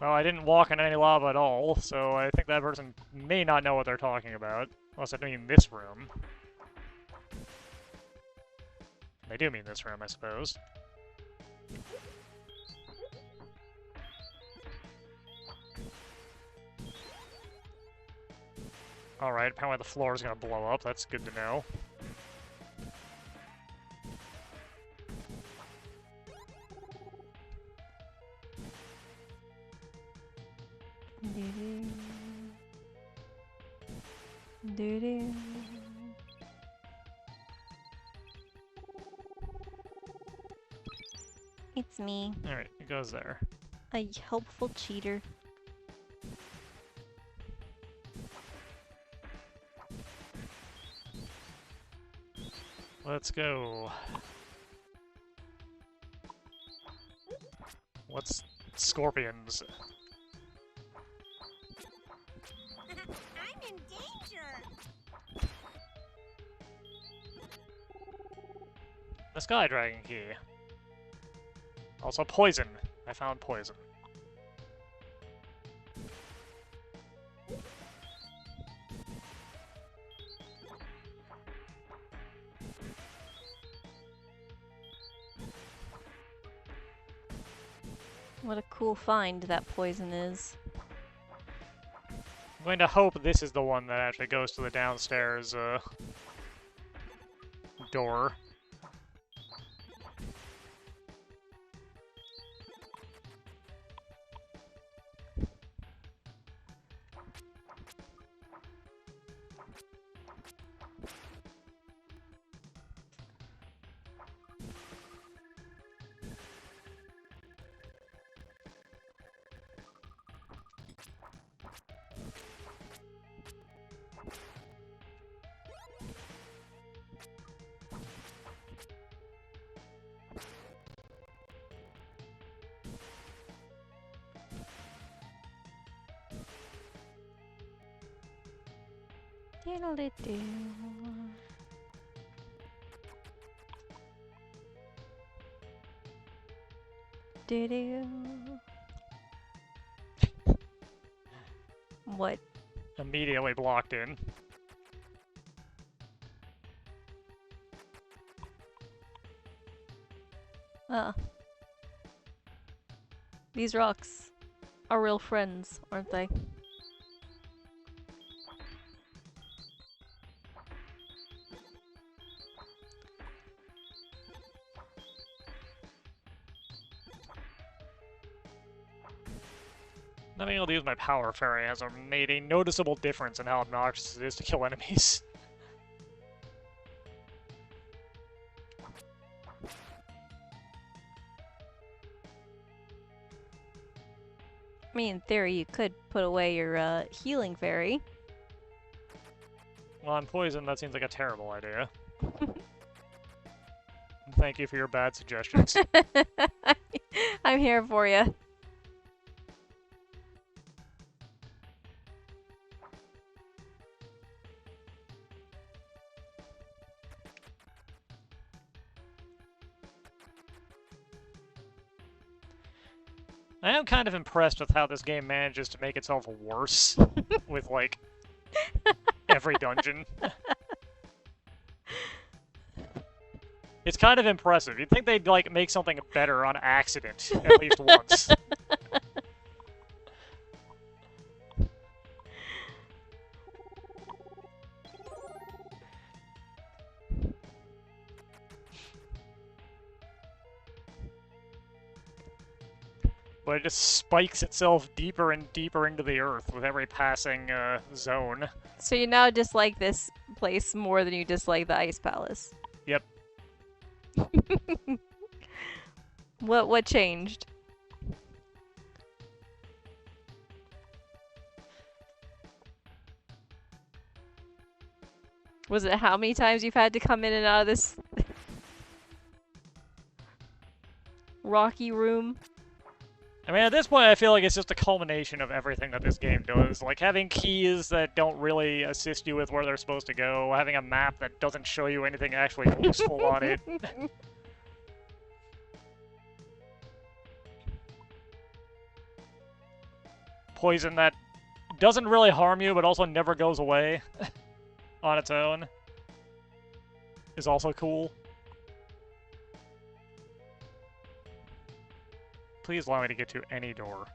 Well, I didn't walk on any lava at all, so I think that person may not know what they're talking about. Unless I mean this room. They do mean this room, I suppose. Alright, apparently the floor is gonna blow up. That's good to know. Doo-doo. Doo-doo. It's me, Alright, it goes there. a helpful cheater. Let's go. What's scorpions? I'm in danger. The Sky Dragon Key. Also poison. I found poison. What a cool find that poison is. I'm going to hope this is the one that actually goes to the downstairs door. Diddle-dee-doo. Doo-doo. What? Immediately blocked in. Ah. These rocks are real friends, aren't they? Not being able to use my power fairy has made a noticeable difference in how obnoxious it is to kill enemies. I mean, in theory, you could put away your healing fairy. Well, I'm poisoned, that seems like a terrible idea. Thank you for your bad suggestions. I'm here for you. I am kind of impressed with how this game manages to make itself worse with, like, every dungeon. It's kind of impressive. You'd think they'd, like, make something better on accident, at least once. But it just spikes itself deeper and deeper into the earth with every passing zone. So you now dislike this place more than you dislike the Ice Palace. Yep. What changed? Was it how many times you've had to come in and out of this rocky room? I mean, at this point, I feel like it's just a culmination of everything that this game does. Like, having keys that don't really assist you with where they're supposed to go, having a map that doesn't show you anything actually useful on it. Poison that doesn't really harm you, but also never goes away on its own is also cool. Please allow me to get to any door.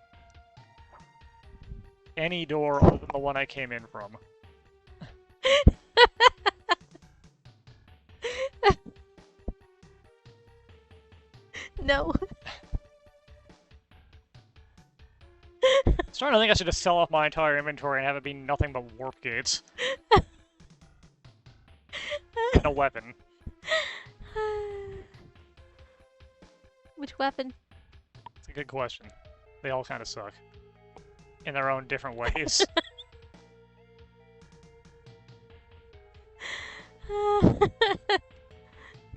Any door other than the one I came in from. No. Let's starting to think I should just sell off my entire inventory and have it be nothing but warp gates. And a weapon. Which weapon? It's a good question. They all kind of suck. In their own different ways.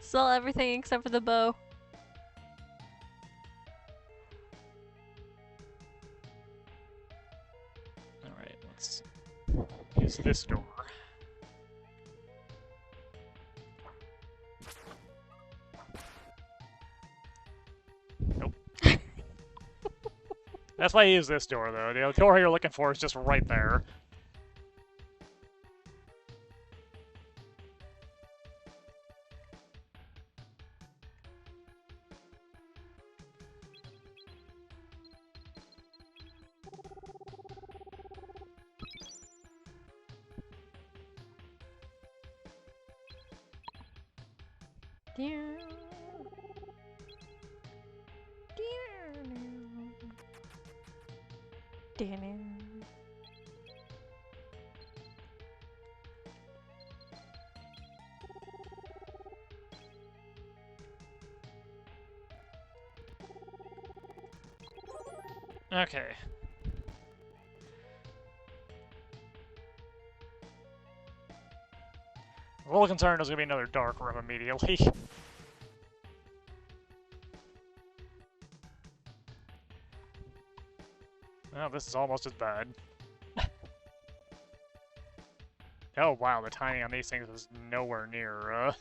Sell everything except for the bow. Alright, let's use this door. Nope. That's why I use this door, though. The door you're looking for is just right there. Okay. A little concerned there's gonna be another dark room immediately. Well, this is almost as bad. Oh wow, the timing on these things is nowhere near,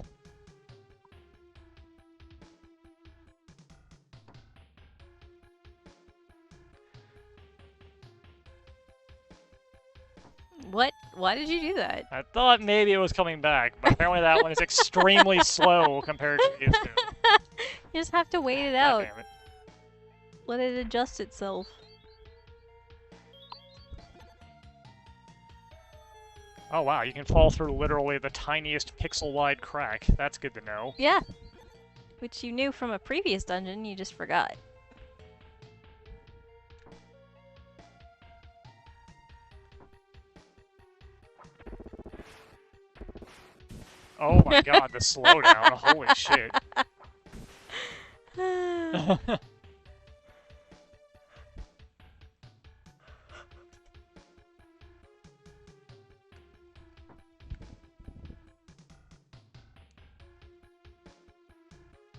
What? Why did you do that? I thought maybe it was coming back, but apparently that one is extremely slow compared to these two. You just have to wait it God out. damn it. Let it adjust itself. Oh wow, you can fall through literally the tiniest pixel-wide crack. That's good to know. Yeah. Which you knew from a previous dungeon, you just forgot. Oh my god, the slowdown. Holy shit.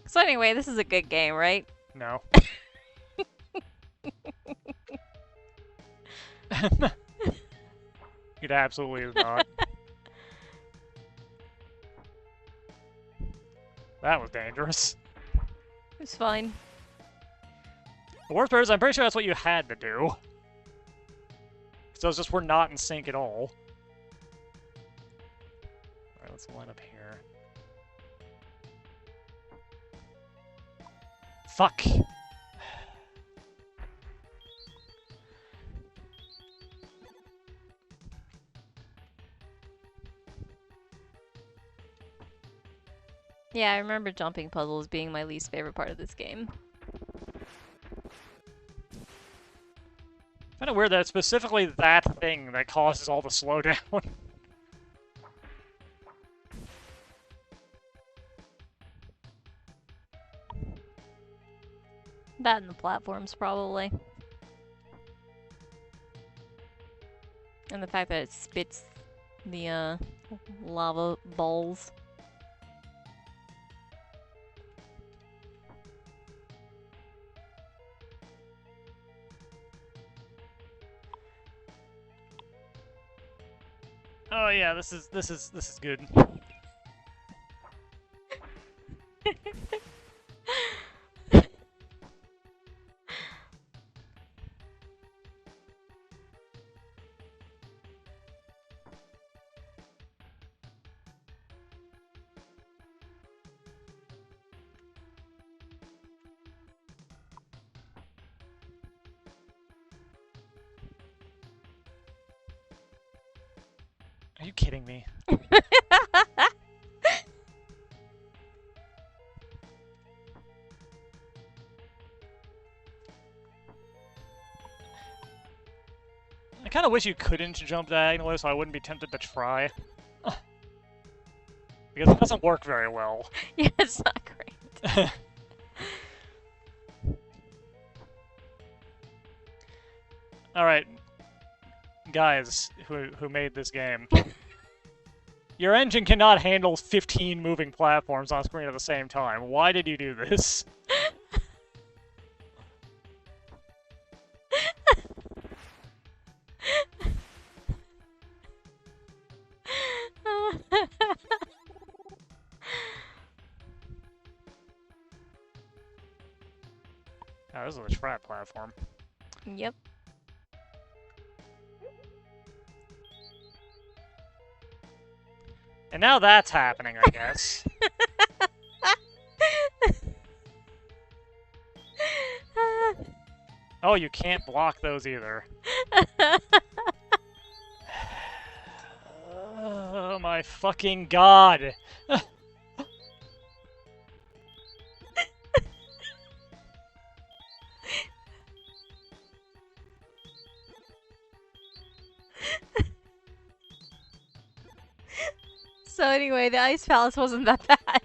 So anyway, this is a good game, right? No. It absolutely is not. That was dangerous. It's fine. The worst part is I'm pretty sure that's what you had to do. So it's just we're not in sync at all. Alright, let's line up here. Fuck! Yeah, I remember jumping puzzles being my least favorite part of this game. Kind of weird that it's specifically that thing that causes all the slowdown. That and the platforms, probably. And the fact that it spits the, lava balls. Oh yeah, this is good. Are you kidding me? I kind of wish you couldn't jump diagonally so I wouldn't be tempted to try. Because it doesn't work very well. Yeah, it's not great. Alright, guys who made this game. Your engine cannot handle 15 moving platforms on screen at the same time. Why did you do this? Oh, this is a trap platform. Yep. And now that's happening, I guess. Oh, you can't block those either. Oh my fucking god! So anyway, the Ice Palace wasn't that bad.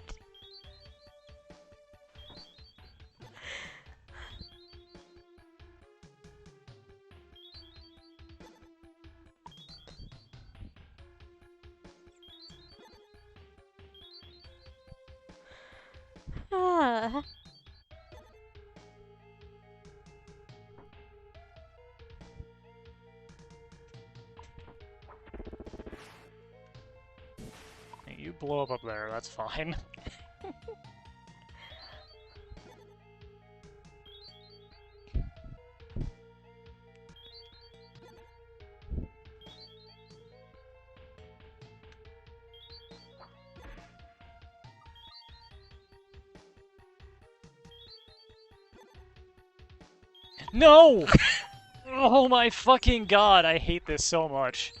Ah. You blow up there, that's fine. No! Oh my fucking god, I hate this so much.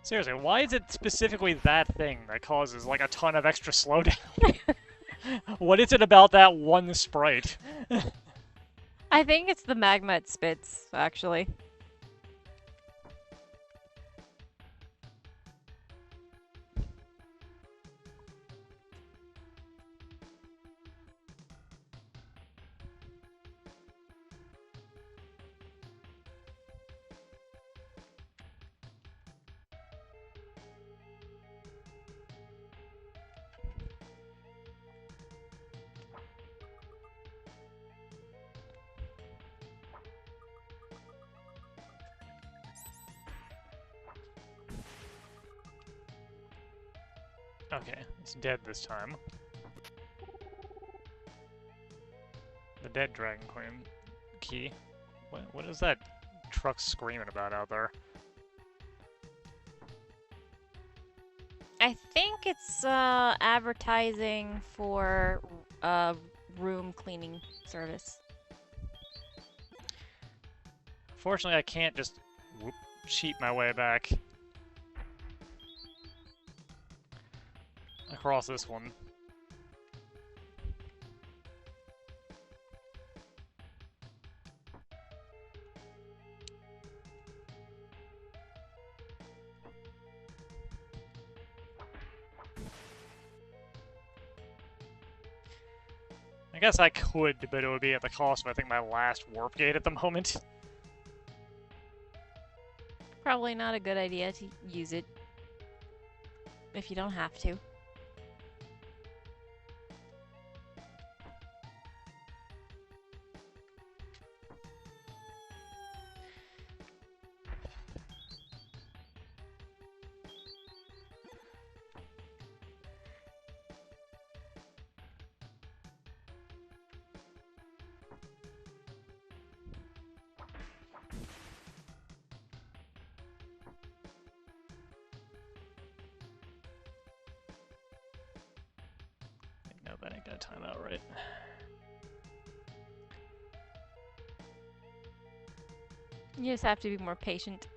Seriously, why is it specifically that thing that causes, like, a ton of extra slowdown? What is it about that one sprite? I think it's the magma it spits, actually. Okay, it's dead this time. The dead Dragon Queen key. What is that truck screaming about out there? I think it's advertising for room cleaning service. Fortunately, I can't just cheat my way back across this one. I guess I could, but it would be at the cost of, I think, my last warp gate at the moment. Probably not a good idea to use it if you don't have to. No, that ain't gonna time out right. You just have to be more patient.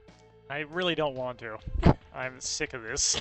I really don't want to. I'm sick of this.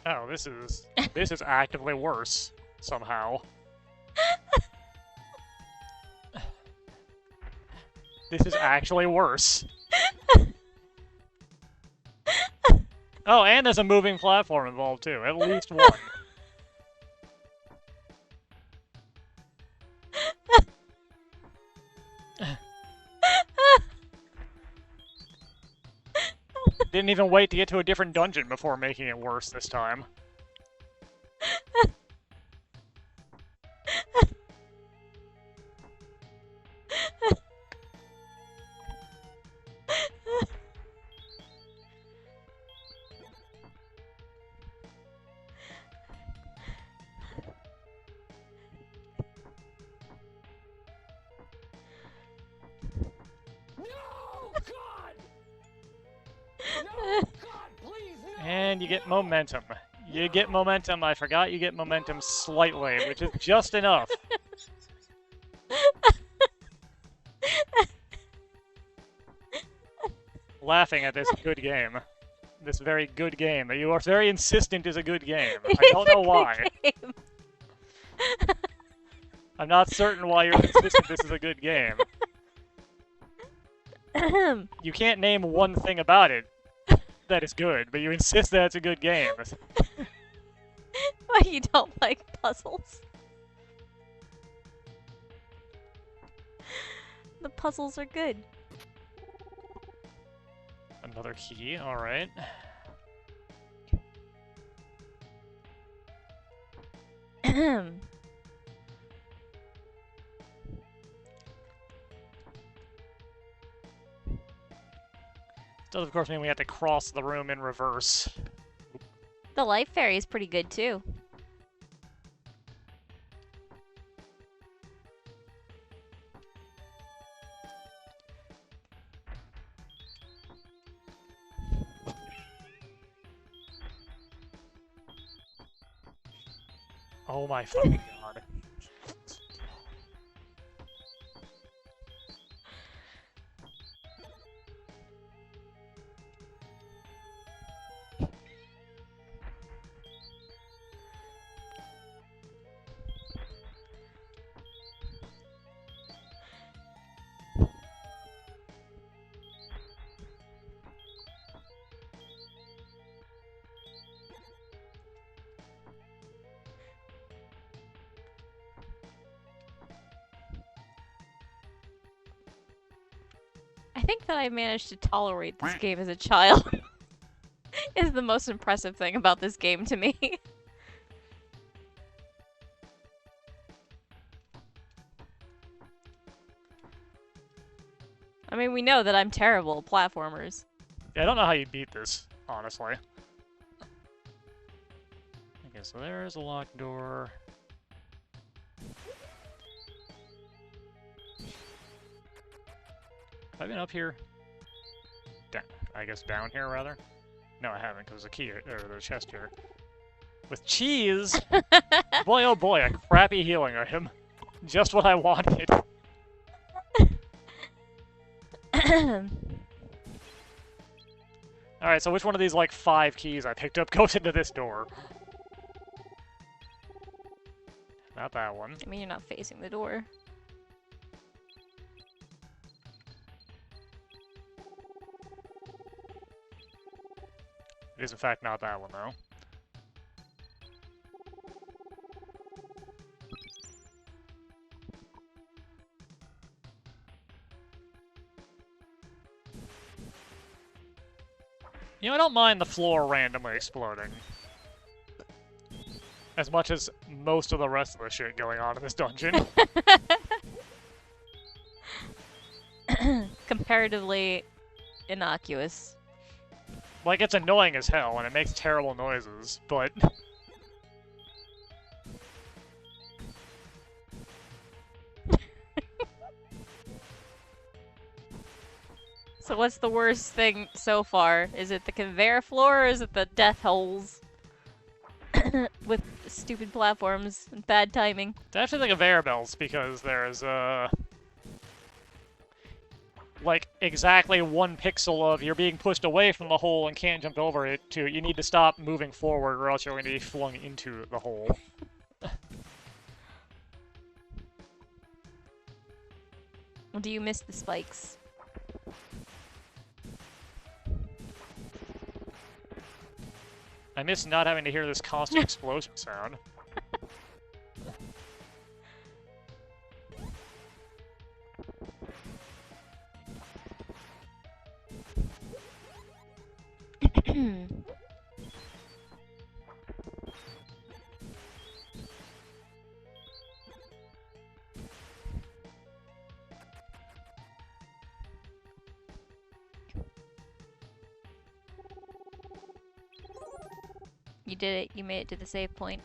Oh, this is actively worse somehow. This is actually worse. Oh, and there's a moving platform involved too. At least one. Didn't even wait to get to a different dungeon before making it worse this time. And you get momentum. You get momentum. I forgot you get momentum slightly, which is just enough. Laughing at this good game. This very good game that you are very insistent is a good game. I don't know why. I'm not certain why you're insistent this is a good game. You can't name one thing about it that is good, but you insist that it's a good game. Why you don't like puzzles? The puzzles are good. Another key, alright. Does of course mean we have to cross the room in reverse. The life fairy is pretty good too. Oh my fucking god. I think that I managed to tolerate this game as a child. Is the most impressive thing about this game to me. I mean, we know that I'm terrible at platformers. Yeah, I don't know how you beat this, honestly. Okay, so there's a locked door. Have I been up here? I guess down here, rather? No, I haven't, because there's a key, or there's a chest here. With cheese! Boy, oh boy, a crappy healing item. Just what I wanted. Alright, so which one of these, like, 5 keys I picked up goes into this door? Not that one. I mean, you're not facing the door. It is, in fact, not that one, though. You know, I don't mind the floor randomly exploding. As much as most of the rest of the shit going on in this dungeon. Comparatively innocuous. Like, it's annoying as hell, and it makes terrible noises, but... So what's the worst thing so far? Is it the conveyor floor or is it the death holes? With stupid platforms and bad timing. It's actually the conveyor belts, because there's, like, exactly 1 pixel of you're being pushed away from the hole and can't jump over it to you need to stop moving forward or else you're going to be flung into the hole. Do you miss the spikes? I miss not having to hear this constant explosion sound. You did it. You made it to the save point.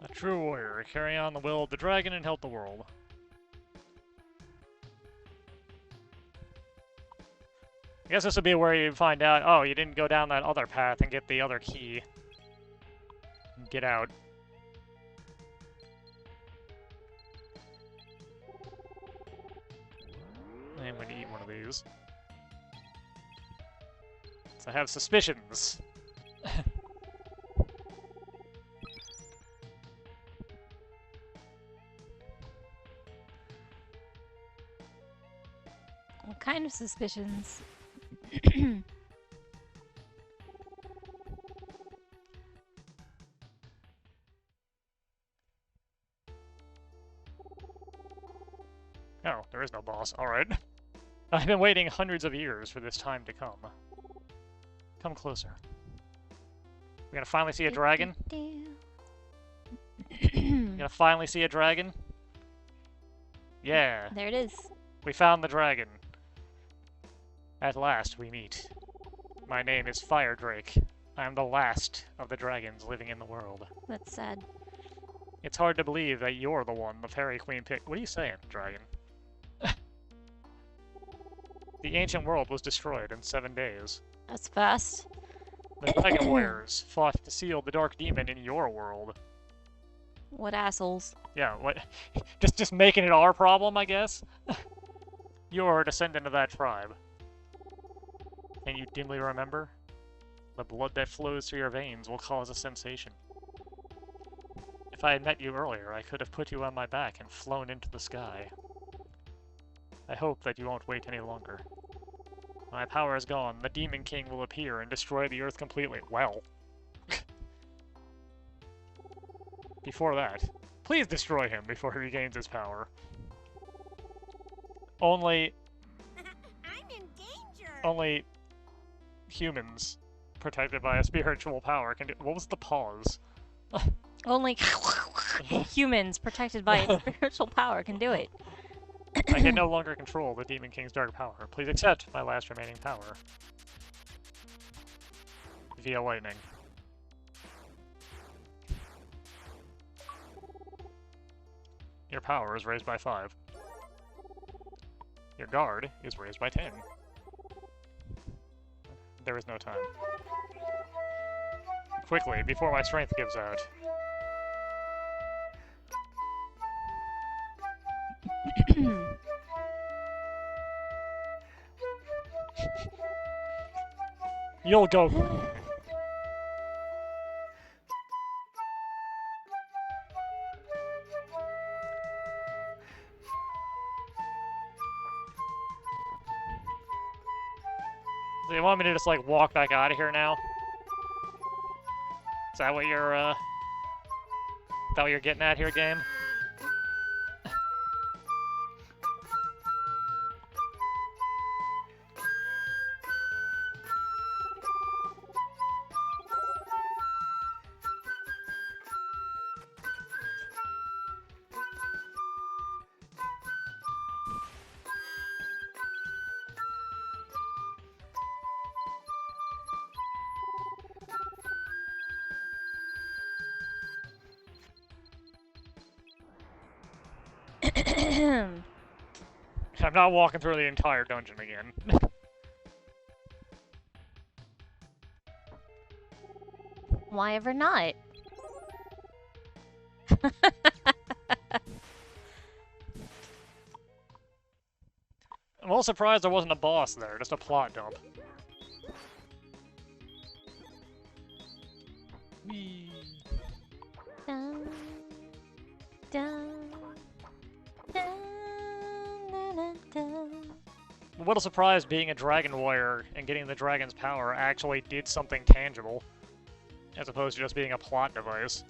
A true warrior, carry on the will of the dragon and help the world. I guess this would be where you find out, oh, you didn't go down that other path and get the other key. Get out. I'm going to eat one of these. So I have suspicions. What kind of suspicions? Oh, there is no boss. Alright. I've been waiting hundreds of years for this time to come. Come closer. We're gonna finally see a dragon? We're gonna finally see a dragon? Yeah, There it is. we found the dragon. At last we meet. My name is Fire Drake. I am the last of the dragons living in the world. That's sad. It's hard to believe that you're the one the Fairy Queen picked. What are you saying, dragon? The ancient world was destroyed in 7 days. That's fast. The Dragon Warriors fought to seal the Dark Demon in your world. What assholes. Yeah, what? just making it our problem, I guess? You're a descendant of that tribe. Can you dimly remember? The blood that flows through your veins will cause a sensation. If I had met you earlier, I could have put you on my back and flown into the sky. I hope that you won't wait any longer. My power is gone. The Demon King will appear and destroy the Earth completely. Well. Before that, please destroy him before he regains his power. Only I'm in danger. Only humans protected by a spiritual power can do. What was the pause? Only humans protected by a spiritual power can do it. I can no longer control the Demon King's dark power. Please accept my last remaining power. Via lightning. Your power is raised by 5. Your guard is raised by 10. There is no time. Quickly, before my strength gives out. You'll go. Do you want me to just, like, walk back out of here now? Is that what you're getting at here, game? I'm not walking through the entire dungeon again. Why ever not? I'm a little surprised there wasn't a boss there, just a plot dump. Whee. Dun, dun, dun, dun, dun, dun. I'm a little surprised being a dragon warrior and getting the dragon's power actually did something tangible, as opposed to just being a plot device.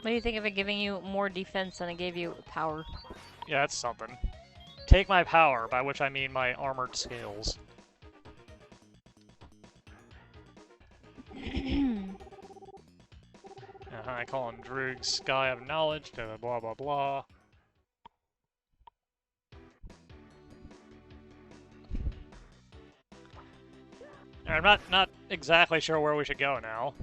What do you think of it giving you more defense than it gave you power? Yeah, that's something. Take my power, by which I mean my armored scales. I call him Droog's Sky of Knowledge to blah blah blah. I'm not exactly sure where we should go now.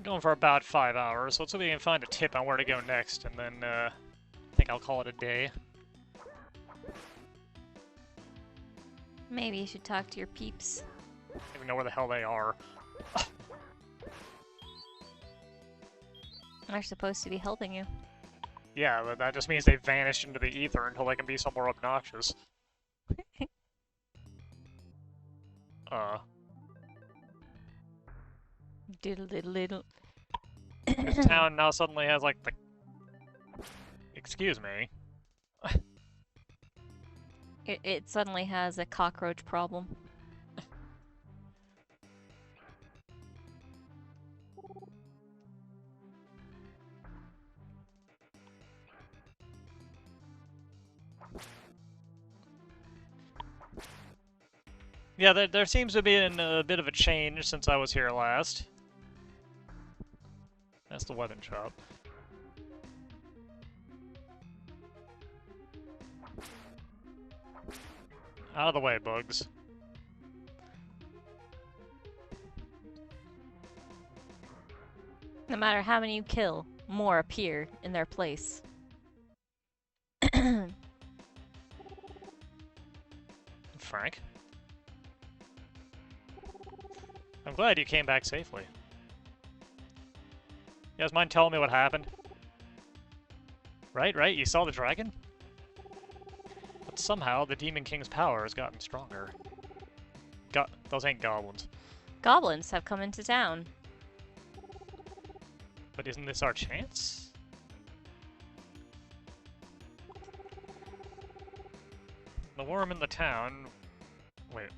Going for about 5 hours, so let's see if we can find a tip on where to go next, and then I think I'll call it a day. Maybe you should talk to your peeps. I don't even know where the hell they are. They're supposed to be helping you. Yeah, but that just means they vanished into the ether until they can be somewhere obnoxious. Diddle diddle diddle. This town now suddenly has, like, the... Excuse me. It suddenly has a cockroach problem. Yeah, there seems to be a bit of a change since I was here last. That's the weapon shop. Out of the way, bugs. No matter how many you kill, more appear in their place. Frank? I'm glad you came back safely. You guys mind telling me what happened? Right? You saw the dragon? But somehow the Demon King's power has gotten stronger. Those ain't goblins. Goblins have come into town. But isn't this our chance? The worm in the town... Wait.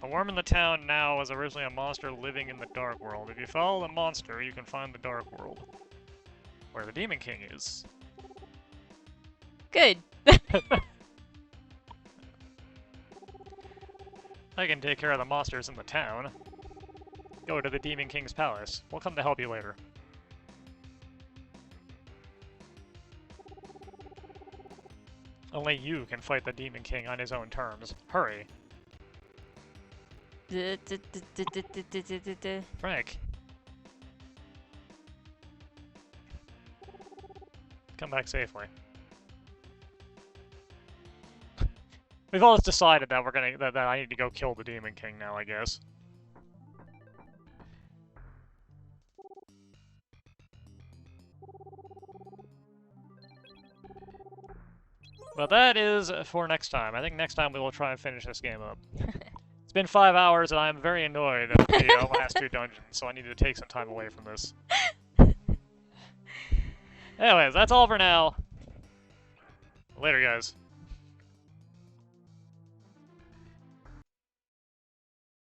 The worm in the town now was originally a monster living in the Dark World. If you follow the monster, you can find the Dark World, where the Demon King is. Good. I can take care of the monsters in the town. Go to the Demon King's palace. We'll come to help you later. Only you can fight the Demon King on his own terms. Hurry. Frank. Come back safely. We've all just decided that that I need to go kill the Demon King now, I guess. But that is for next time. I think next time we will try and finish this game up. It's been 5 hours and I'm very annoyed at the last 2 dungeons, so I need to take some time away from this. Anyways, that's all for now. Later, guys.